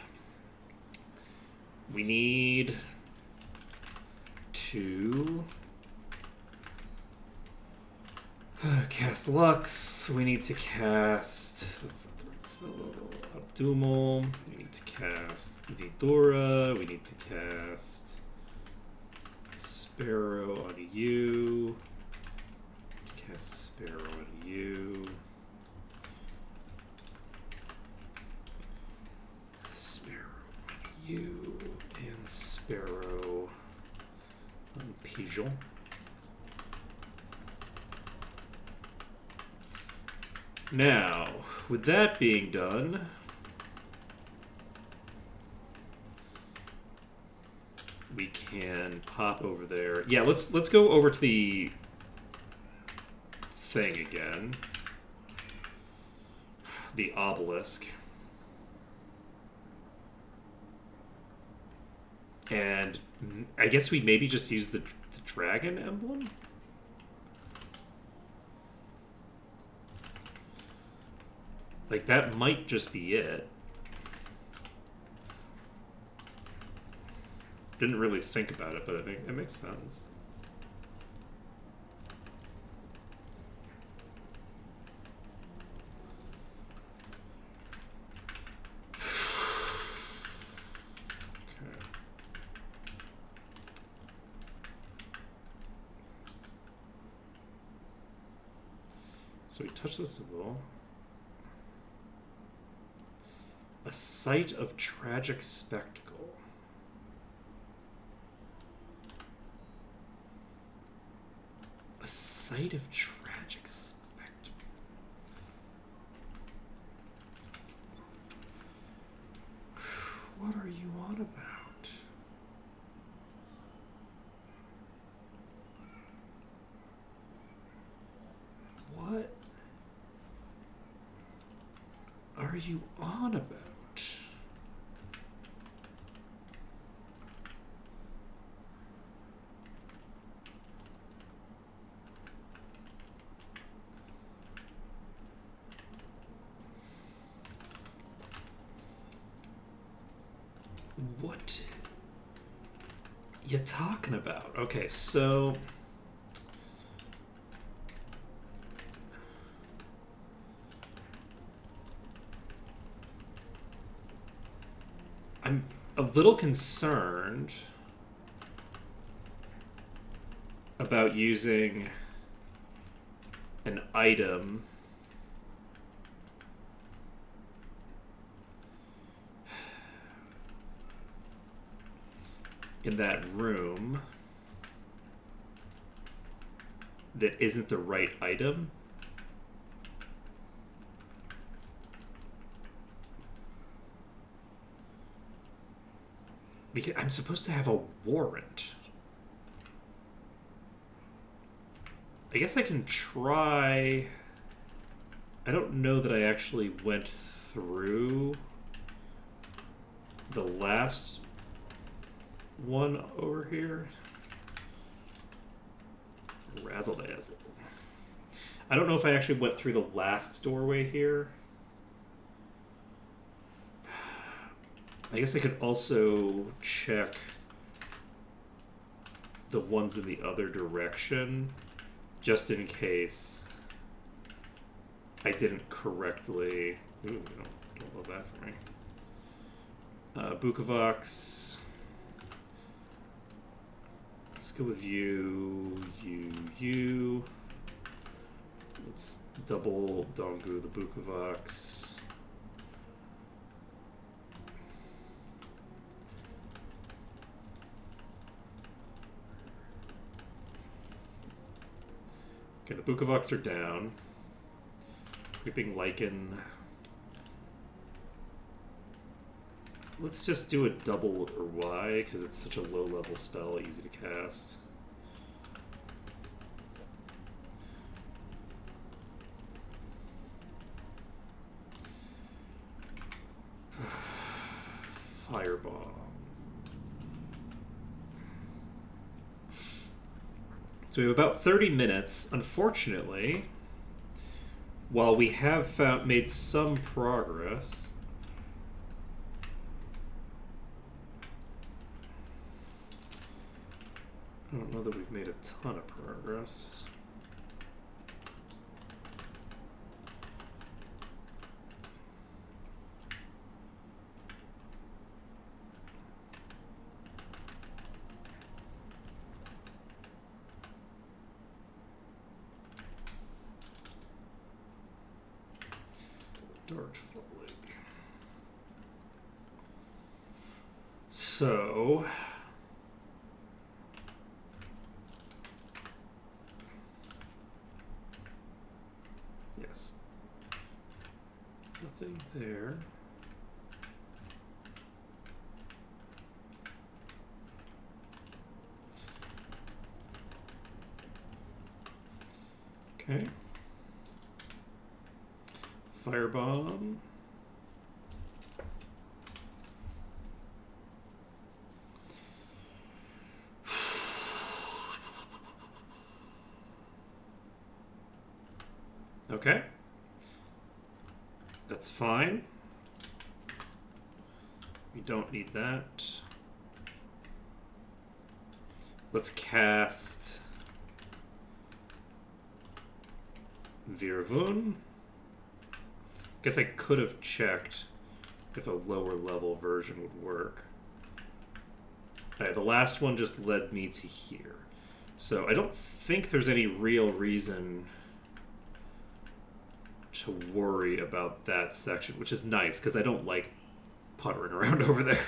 We need to cast Lux. We need to cast... That's not the right spell. Abdumel. We need to cast Vidora. We need to cast Sparrow on you. Cast Sparrow on you. Sparrow on you. And Sparrow on Pigeon. Now, with that being done, we can pop over there. Yeah, let's go over to the thing again. The obelisk. And I guess we maybe just use the dragon emblem? Like, that might just be it. Didn't really think about it, but it makes sense. Okay. So we touch the symbol. A sight of tragic spectacle. A sight of tragic spectacle. What are you on about? What are you on about? What you talking about? Okay, so I'm a little concerned about using an item in that room that isn't the right item. Because I'm supposed to have a warrant. I guess I can try. I don't know that I actually went through the last one over here. Razzle dazzle. I don't know if I actually went through the last doorway here. I guess I could also check the ones in the other direction, just in case I didn't correctly... Ooh, don't love that for me. Bukavox. Let's go with you. Let's double Dongu the Bukavox. Okay, the Bukavox are down. Creeping Lichen. let's just do a double or Y, because it's such a low-level spell, easy to cast. Fireball. So we have about 30 minutes. Unfortunately, while we have made some progress, I don't know that we've made a ton of progress. Dart volley. So yes, nothing there. Okay. Firebomb. Okay. That's fine. We don't need that. Let's cast Virvun. Guess I could have checked if a lower level version would work. The last one just led me to here. So I don't think there's any real reason to worry about that section, which is nice because I don't like puttering around over there.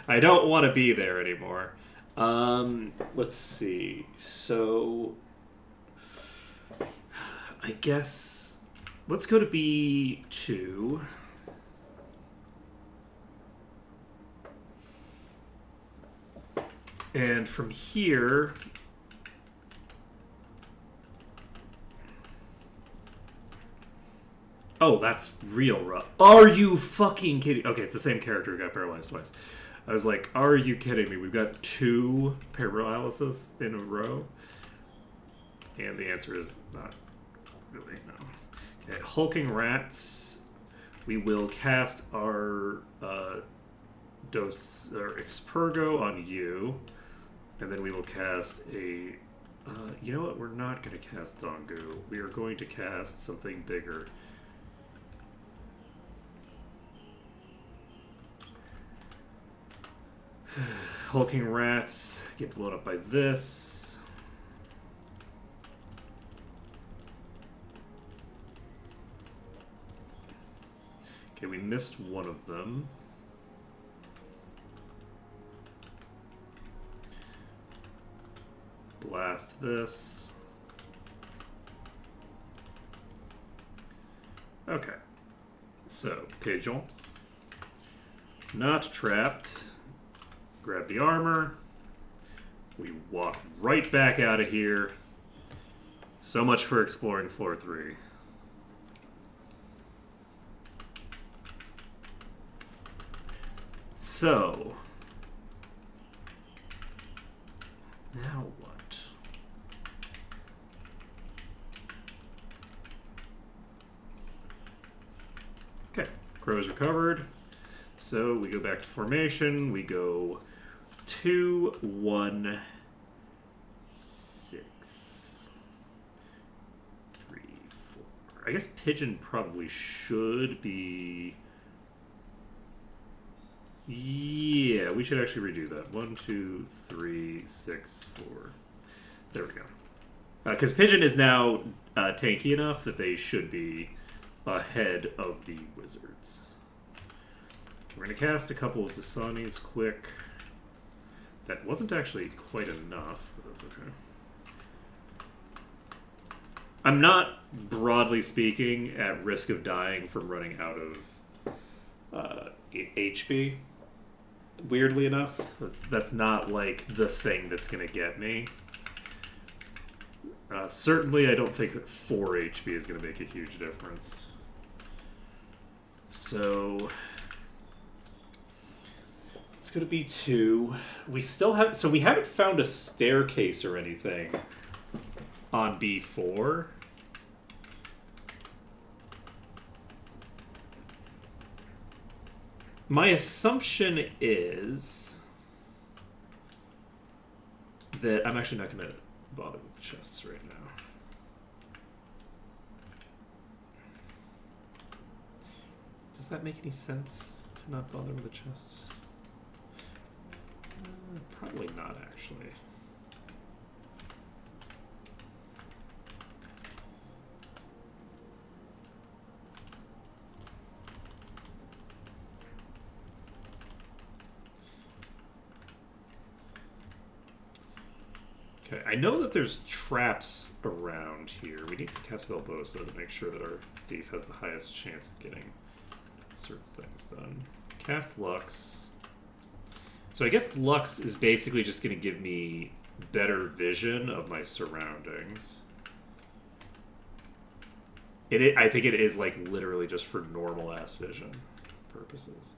I don't want to be there anymore. Let's see. So I guess let's go to B2. And from here, oh, that's real rough. Are you fucking kidding? Okay, it's the same character who got paralyzed twice. I was like, are you kidding me? We've got 2 paralysis in a row. And the answer is not really, no. Okay, Hulking Rats. We will cast our Expurgo on you. And then we will cast a... you know what? We're not going to cast Dongu. We are going to cast something bigger. Hulking Rats get blown up by this. Okay, we missed one of them. Blast this. Okay. So, Pigeon. Not trapped. Grab the armor. We walk right back out of here. So much for exploring floor 3. So, now what? Okay, crow's recovered. So we go back to formation. We go 2, 1, 6, 3, 4. I guess Pigeon probably should be... Yeah, we should actually redo that. 1, 2, 3, 6, 4. There we go. Because Pigeon is now tanky enough that they should be ahead of the Wizards. We're going to cast a couple of Dasanis quick. That wasn't actually quite enough, but that's okay. I'm not, broadly speaking, at risk of dying from running out of HP. Weirdly enough, that's not like the thing that's gonna get me. Certainly, I don't think that 4 HP is gonna make a huge difference. So it's gonna be 2. We still have, so we haven't found a staircase or anything on B4. My assumption is that I'm actually not going to bother with the chests right now. Does that make any sense to not bother with the chests? Probably not, actually. Okay, I know that there's traps around here. We need to cast Velbosa to make sure that our thief has the highest chance of getting certain things done. Cast Lux. So I guess Lux is basically just going to give me better vision of my surroundings. I think it is like literally just for normal ass vision purposes.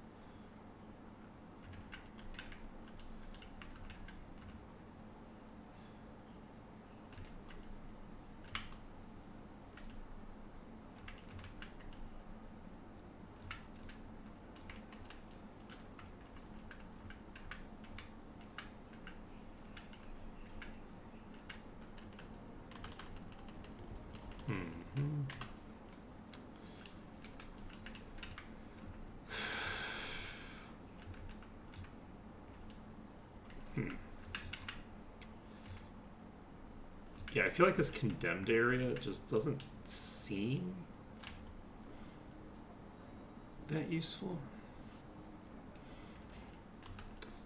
Yeah, I feel like this condemned area just doesn't seem that useful.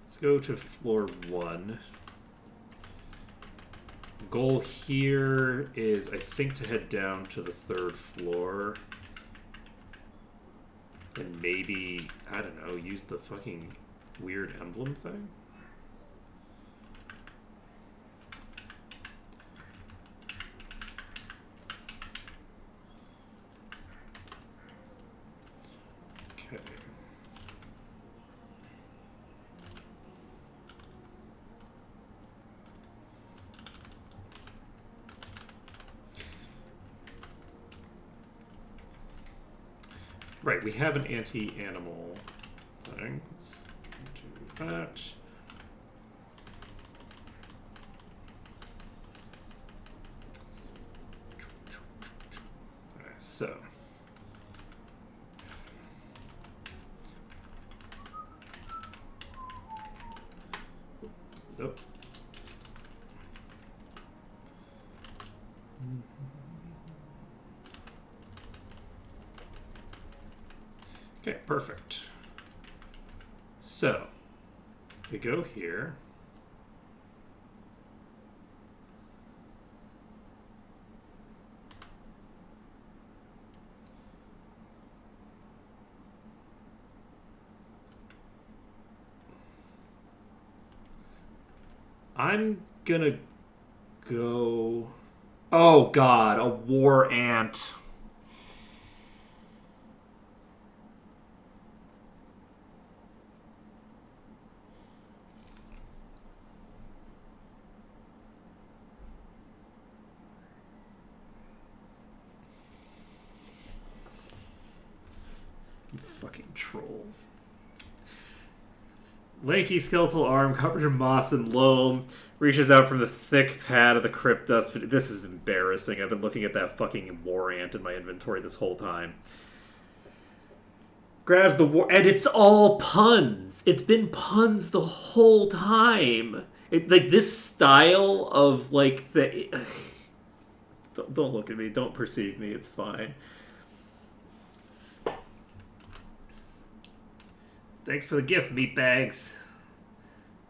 Let's go to floor 1. Goal here is, I think, to head down to the 3rd floor. And maybe, I don't know, use the fucking weird emblem thing? Right, we have an anti-animal thing. Let's do that. Alright, so. Oh. Okay, perfect. So, we go here. I'm gonna go... Oh god, a war ant. Fucking trolls. Lanky skeletal arm covered in moss and loam reaches out from the thick pad of the crypt dust. This is embarrassing. I've been looking at that fucking war ant in my inventory this whole time. Grabs the war... And it's all puns. It's been puns the whole time. Like, this style of, like, the... Don't look at me. Don't perceive me. It's fine. Thanks for the gift, meatbags.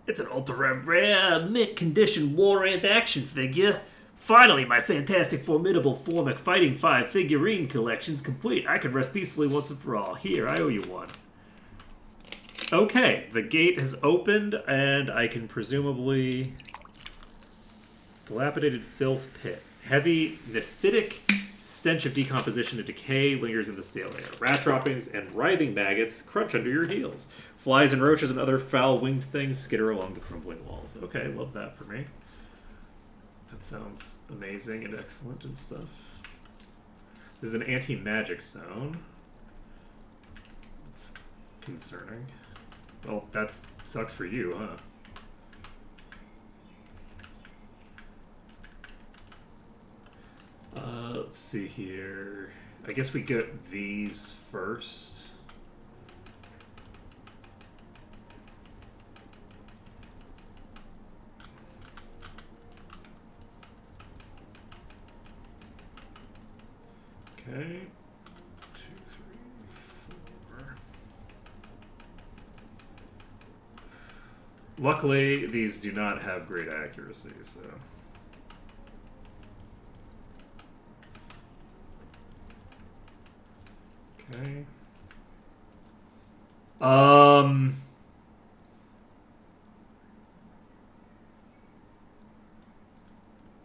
It's an ultra rare, mint condition war ant action figure. Finally, my fantastic, formidable Formic Fighting 5 figurine collection's complete. I can rest peacefully once and for all. Here, I owe you one. Okay, the gate has opened, and I can presumably... Dilapidated filth pit. Heavy, nephitic stench of decomposition and decay lingers in the stale air. Rat droppings and writhing maggots crunch under your heels. Flies and roaches and other foul-winged things skitter along the crumbling walls. Okay, love that for me. That sounds amazing and excellent and stuff. This is an anti-magic zone. It's concerning. Well, that sucks for you, huh? Let's see here. I guess we get these first. Okay. 2, 3, 4. Luckily, these do not have great accuracy, so... Okay.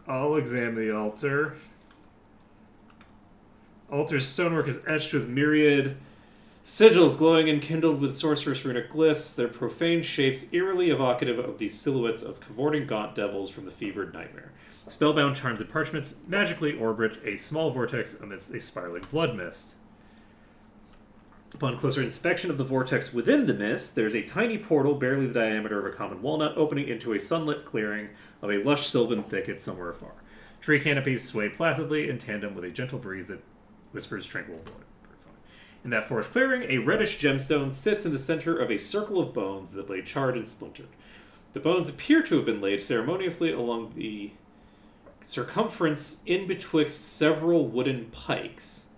I'll examine the altar. Altar's stonework is etched with myriad sigils glowing and kindled with sorcerous runic glyphs, their profane shapes eerily evocative of the silhouettes of cavorting gaunt devils from the fevered nightmare. Spellbound charms and parchments magically orbit a small vortex amidst a spiraling blood mist. Upon closer inspection of the vortex within the mist, there is a tiny portal barely the diameter of a common walnut opening into a sunlit clearing of a lush sylvan thicket somewhere afar. Tree canopies sway placidly in tandem with a gentle breeze that whispers tranquil words. In that forest clearing, a reddish gemstone sits in the center of a circle of bones that lay charred and splintered. The bones appear to have been laid ceremoniously along the circumference in betwixt several wooden pikes.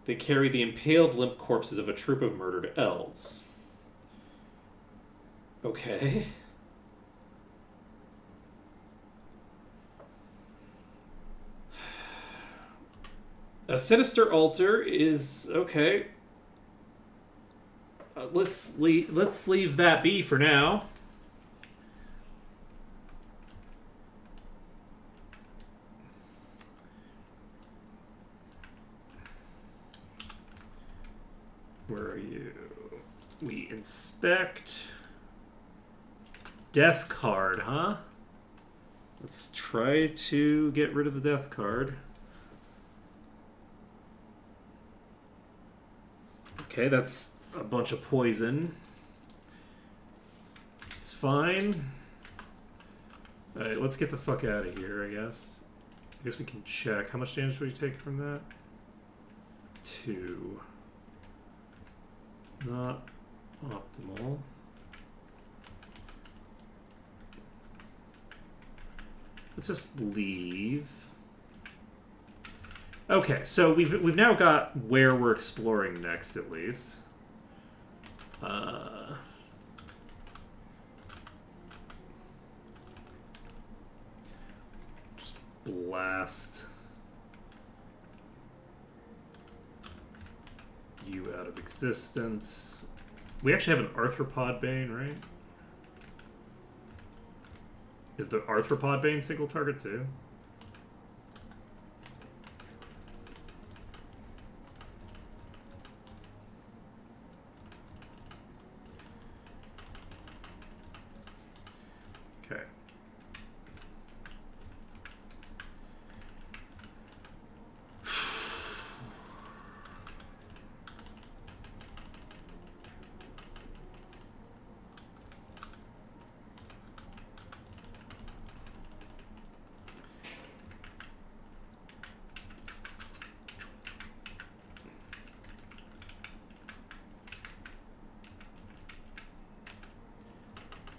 They carry the impaled limp corpses of a troop of murdered elves. Okay. A sinister altar is okay. Let's leave that be for now. Where are you? We inspect. Death card, huh? Let's try to get rid of the death card. Okay, that's a bunch of poison. It's fine. Alright, let's get the fuck out of here, I guess. I guess we can check. How much damage do we take from that? 2. Not optimal. Let's just leave. Okay, so we've now got where we're exploring next, at least. Just blast you out of existence. We actually have an arthropod bane, right? Is the arthropod bane single target too? Okay.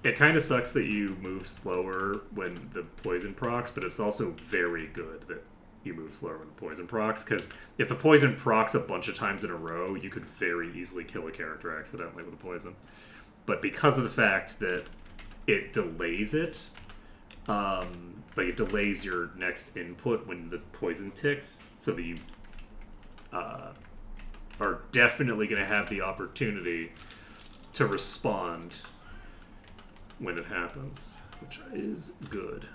It kind of sucks that you move slower when the poison procs, but it's also very good that you move slower when the poison procs, because if the poison procs a bunch of times in a row, you could very easily kill a character accidentally with a poison. But because of the fact that it delays it, like it delays your next input when the poison ticks, so that you are definitely going to have the opportunity to respond when it happens, which is good.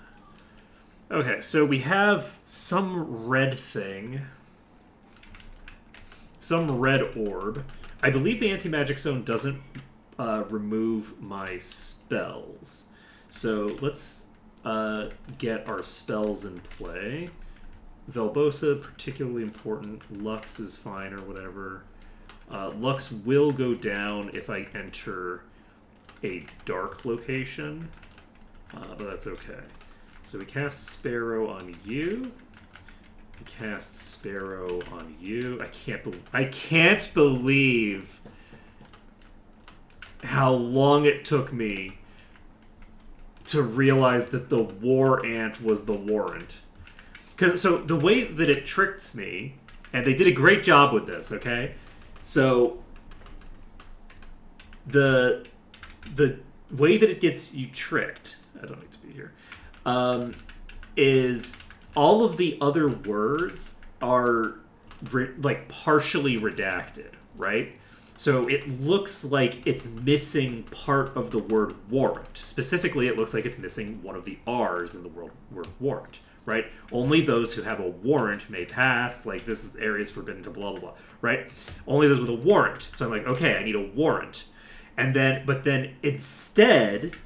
Okay, so we have some red thing. Some red orb. I believe the anti-magic zone doesn't remove my spells. So let's get our spells in play. Velbosa, particularly important. Lux is fine or whatever. Lux will go down if I enter a dark location, but that's okay. So we cast Sparrow on you. We cast Sparrow on you. I can't believe how long it took me to realize that the War Ant was the warrant. So the way that it tricks me, and they did a great job with this, okay? So the way that it gets you tricked, I don't need to be here, is all of the other words are like partially redacted, right? So it looks like it's missing part of the word warrant. Specifically, it looks like it's missing one of the R's in the word warrant, right? Only those who have a warrant may pass, like this area is forbidden to blah, blah, blah, right? Only those with a warrant. So I'm like, okay, I need a warrant. But then instead,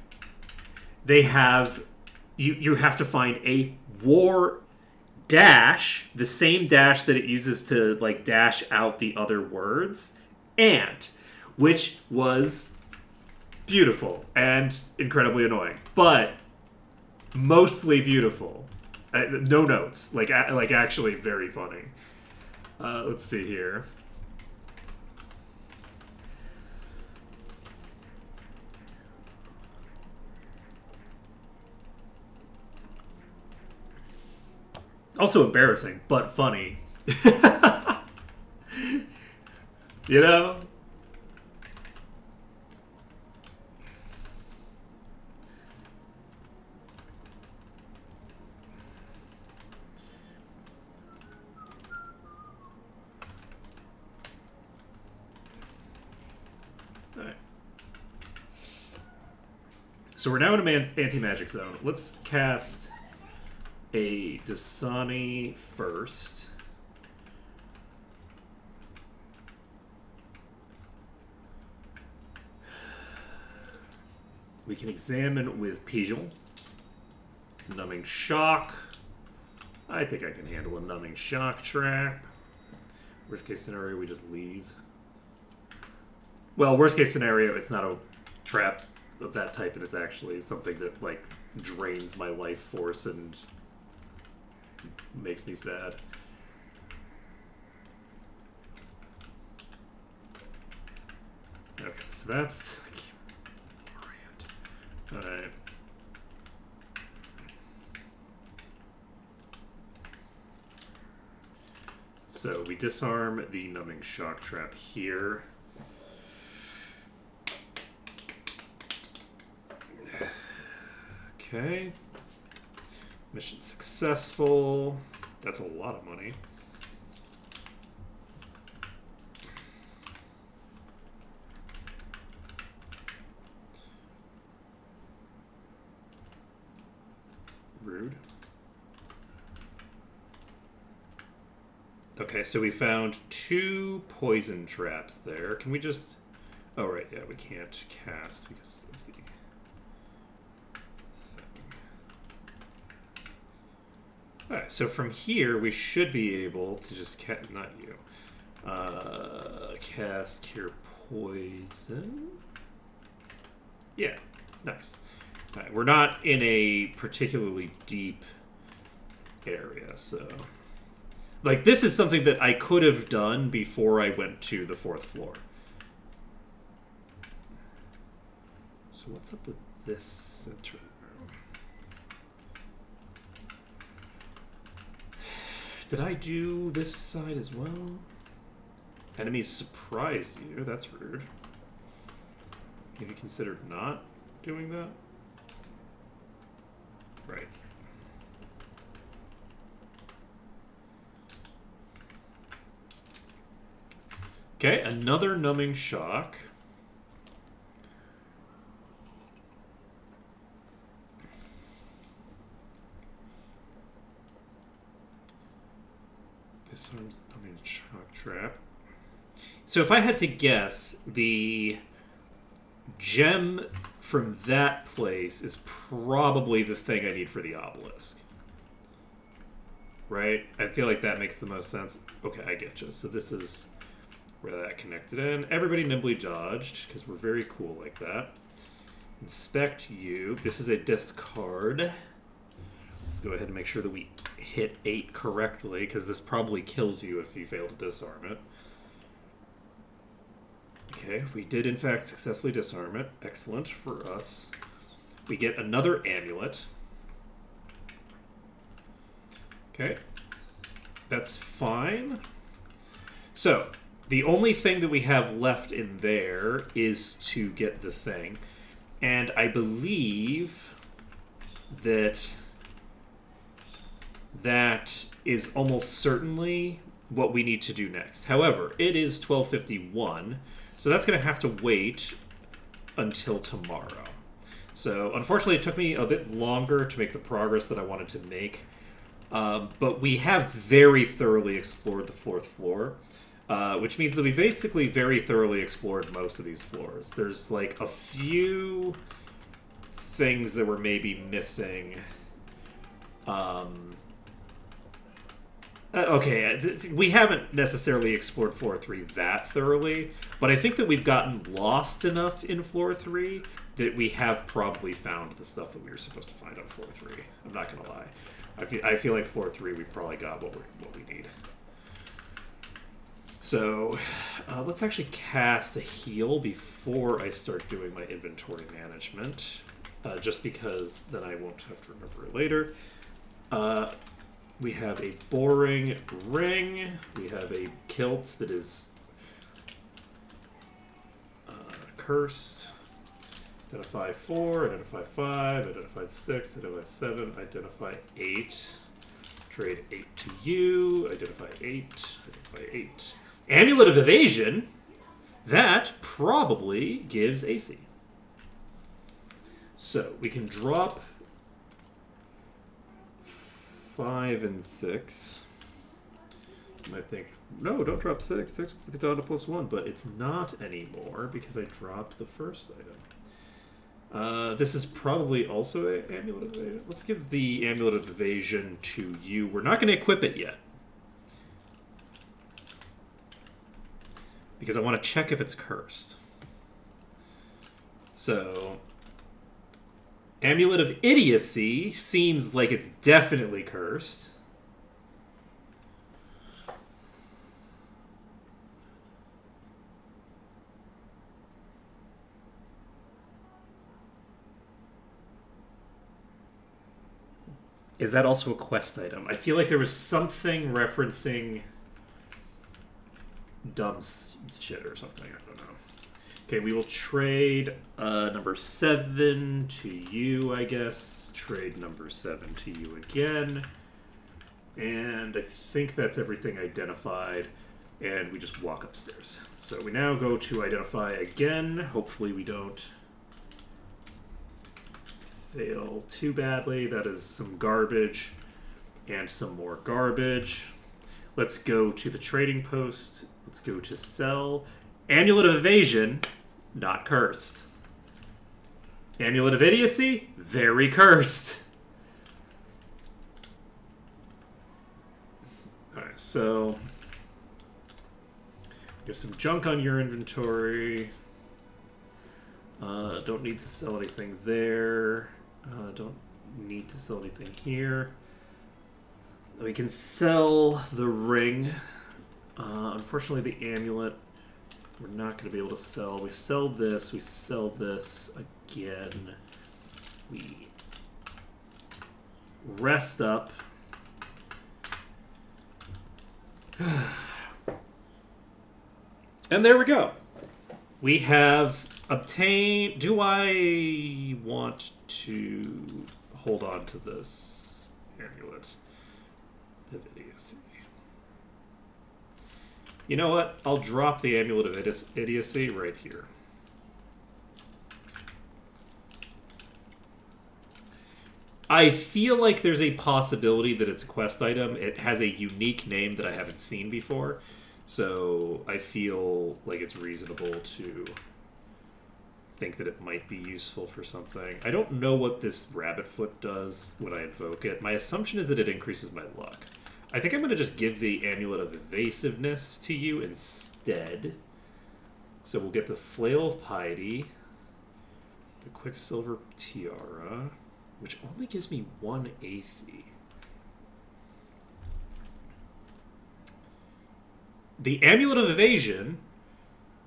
they have, you have to find a war dash, the same dash that it uses to like dash out the other words, ant, which was beautiful and incredibly annoying, but mostly beautiful. No notes, like actually very funny. Let's see here. Also embarrassing, but funny. You know? Alright. So we're now in an anti-magic zone. Let's cast a Dasani first. We can examine with Pigeon. Numbing Shock. I think I can handle a Numbing Shock trap. Worst case scenario, we just leave. Well, worst case scenario, it's not a trap of that type, and it's actually something that, like, drains my life force and makes me sad. Okay, so that's... Alright. So we disarm the Numbing Shock trap here. Okay. Mission successful. That's a lot of money. Rude. Okay, so we found 2 poison traps there. Can we just... Oh, right, yeah, we can't cast because of the... Alright, so from here, we should be able to just not you. Cast Cure Poison. Yeah, nice. Alright, we're not in a particularly deep area, so... Like, this is something that I could have done before I went to the 4th floor. So what's up with this center room? Did I do this side as well? Enemies surprise you. That's rude. Have you considered not doing that? Right. Okay, another Numbing Shock. Disarms enemy shock trap. So if I had to guess, the gem from that place is probably the thing I need for the obelisk. Right? I feel like that makes the most sense. Okay, I get you. So this is where that connected in. Everybody nimbly dodged, because we're very cool like that. Inspect you. This is a discard. Let's go ahead and make sure that we hit 8 correctly, because this probably kills you if you fail to disarm it. Okay, we did in fact successfully disarm it. Excellent for us. We get another amulet. Okay, that's fine. So, the only thing that we have left in there is to get the thing. And I believe that that is almost certainly what we need to do next. However, it is 12:51, so that's going to have to wait until tomorrow. So, unfortunately, it took me a bit longer to make the progress that I wanted to make. But we have very thoroughly explored the 4th floor, which means that we basically very thoroughly explored most of these floors. There's like a few things that were maybe missing. Okay, we haven't necessarily explored floor 3 that thoroughly, but I think that we've gotten lost enough in floor 3 that we have probably found the stuff that we were supposed to find on floor 3. I'm not going to lie. I feel like floor 3 we probably got what we need. So, let's actually cast a heal before I start doing my inventory management, just because then I won't have to remember it later. We have a boring ring. We have a kilt that is cursed. Identify 4, identify 5, identify 6, identify 7, identify 8. Trade 8 to you. Identify 8, identify 8. Amulet of Evasion. That probably gives AC. So we can drop 5 and 6. You might think, no, don't drop 6. 6 is the katana +1, but it's not anymore because I dropped the first item. This is probably also an Amulet of Evasion. Let's give the Amulet of Evasion to you. We're not going to equip it yet, because I want to check if it's cursed. So, Amulet of Idiocy seems like it's definitely cursed. Is that also a quest item? I feel like there was something referencing dumb shit or something. I don't know. Okay, we will trade number 7 to you, I guess. Trade number 7 to you again. And I think that's everything identified. And we just walk upstairs. So we now go to identify again. Hopefully we don't fail too badly. That is some garbage and some more garbage. Let's go to the trading post. Let's go to sell. Amulet of Evasion, not cursed. Amulet of Idiocy, very cursed. Alright, so you have some junk on your inventory. Don't need to sell anything there. Don't need to sell anything here. We can sell the ring. Unfortunately, the amulet we're not going to be able to sell. We sell this. We sell this again. We rest up. And there we go. We have obtained... Do I want to hold on to this amulet of idiocy? You know what? I'll drop the amulet of idiocy right here. I feel like there's a possibility that it's a quest item. It has a unique name that I haven't seen before. So I feel like it's reasonable to think that it might be useful for something. I don't know what this rabbit foot does when I invoke it. My assumption is that it increases my luck. I think I'm going to just give the Amulet of Evasiveness to you instead. So we'll get the Flail of Piety, the Quicksilver Tiara, which only gives me 1 AC. The Amulet of Evasion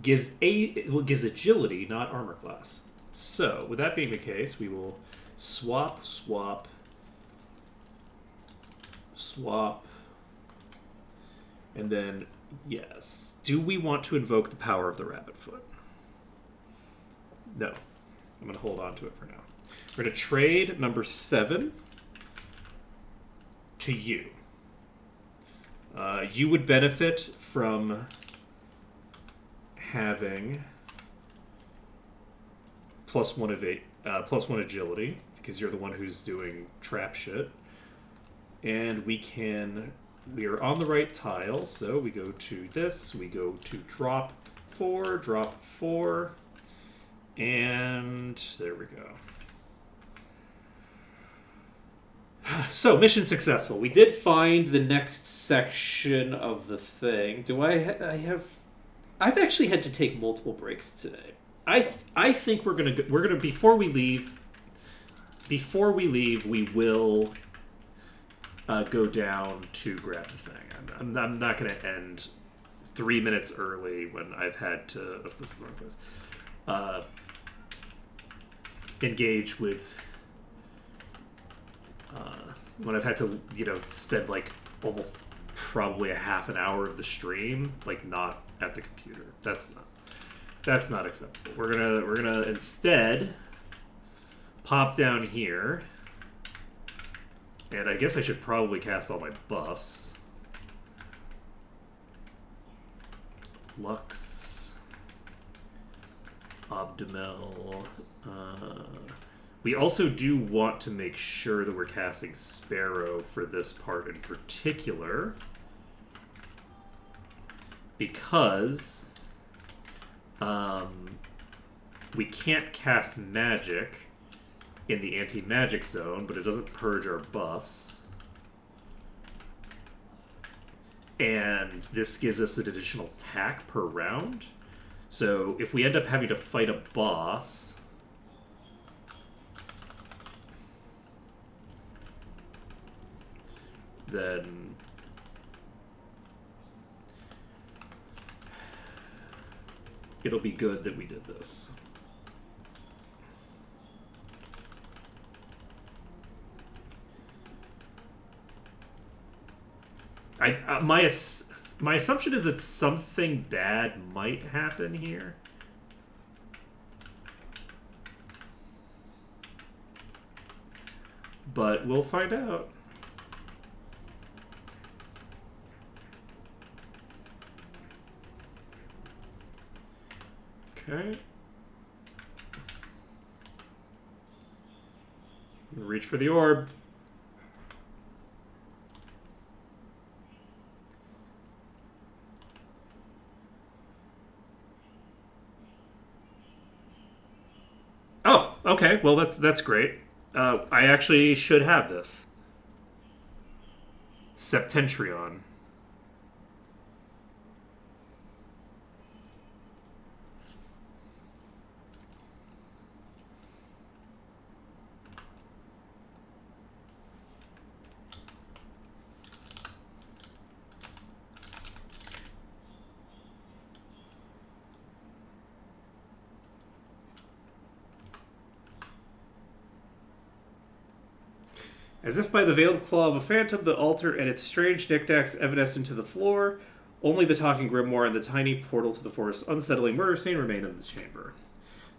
gives agility, not armor class. So, with that being the case, we will swap, and then, yes. Do we want to invoke the power of the rabbit foot? No. I'm going to hold on to it for now. We're going to trade number 7 to you. You would benefit from having +1 agility, because you're the one who's doing trap shit. And we are on the right tile, so we go to this, we go to drop 4, and there we go. So, mission successful. We did find the next section of the thing. I've actually had to take multiple breaks today. I think we're gonna before we leave, we will go down to grab the thing. I'm not gonna end 3 minutes early when I've had to. Oh, this is the wrong place. Engage with. When I've had to, spend like almost probably a half an hour of the stream, like not at the computer. That's not acceptable. We're gonna instead pop down here, and I guess I should probably cast all my buffs. Lux, Obdumel. We also do want to make sure that we're casting Sparrow for this part in particular, because we can't cast magic in the anti-magic zone, but it doesn't purge our buffs. And this gives us an additional attack per round. So if we end up having to fight a boss, then it'll be good that we did this. My assumption is that something bad might happen here. But we'll find out. Okay. Reach for the orb. Oh, okay. Well, that's great. I actually should have this. Septentrion. As if by the veiled claw of a phantom, the altar and its strange knickknacks evanescent to the floor. Only the talking grimoire and the tiny portal to the forest's unsettling murder scene remain in the chamber.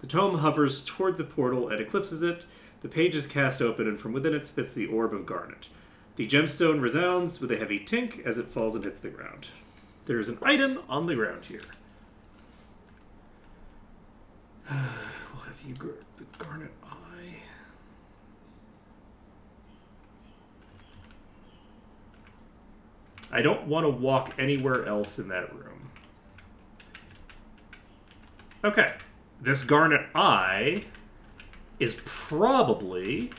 The tome hovers toward the portal and eclipses it. The page is cast open, and from within it spits the orb of garnet. The gemstone resounds with a heavy tink as it falls and hits the ground. There is an item on the ground here. We'll have you the garnet eye. I don't want to walk anywhere else in that room. Okay. This garnet eye is probably...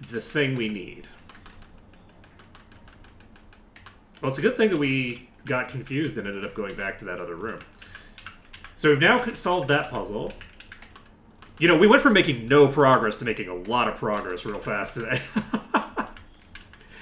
the thing we need. Well, it's a good thing that we got confused and ended up going back to that other room. So we've now solved that puzzle. You know, we went from making no progress to making a lot of progress real fast today.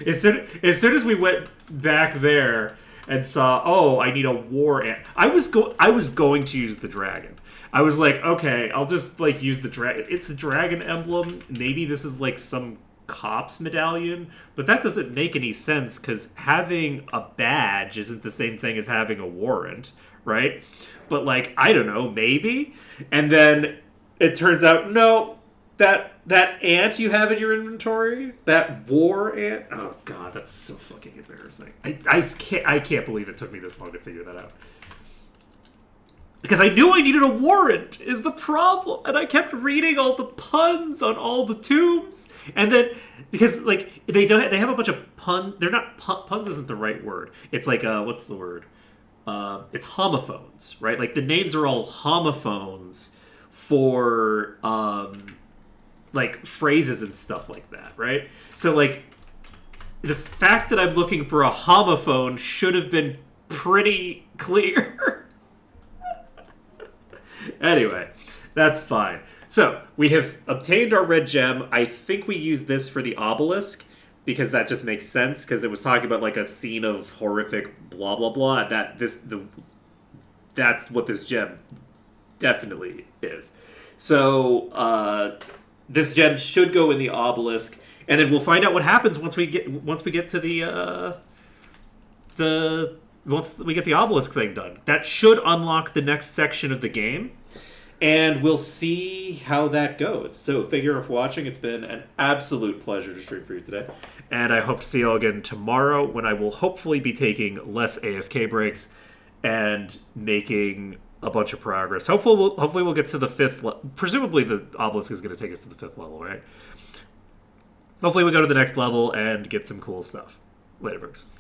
As soon as we went back there and saw, oh, I need a war ant. I was going to use the dragon. I was like, okay, I'll just like use the dragon. It's a dragon emblem. Maybe this is like some cop's medallion, but that doesn't make any sense because having a badge isn't the same thing as having a warrant, right? But like, I don't know, maybe. And then it turns out, no, that ant you have in your inventory, that war ant. Oh god, that's so fucking embarrassing. I can't believe it took me this long to figure that out. Because I knew I needed a warrant, is the problem. And I kept reading all the puns on all the tombs. And then, because, like, they have a bunch of puns. They're not, puns isn't the right word. It's like, what's the word? It's homophones, right? Like, the names are all homophones for, like, phrases and stuff like that, right? So, like, the fact that I'm looking for a homophone should have been pretty clear. Anyway, that's fine. So, we have obtained our red gem. I think we use this for the obelisk, because that just makes sense, because it was talking about, like, a scene of horrific blah, blah, blah. That's what this gem definitely is. So, this gem should go in the obelisk, and then we'll find out what happens once we get to once we get the obelisk thing done. That should unlock the next section of the game, and we'll see how that goes. So, thank you for watching. It's been an absolute pleasure to stream for you today, and I hope to see you all again tomorrow, when I will hopefully be taking less AFK breaks and making a bunch of progress. Hopefully we'll get to the 5th level. Presumably the obelisk is going to take us to the 5th level, right? Hopefully we go to the next level and get some cool stuff. Later, folks.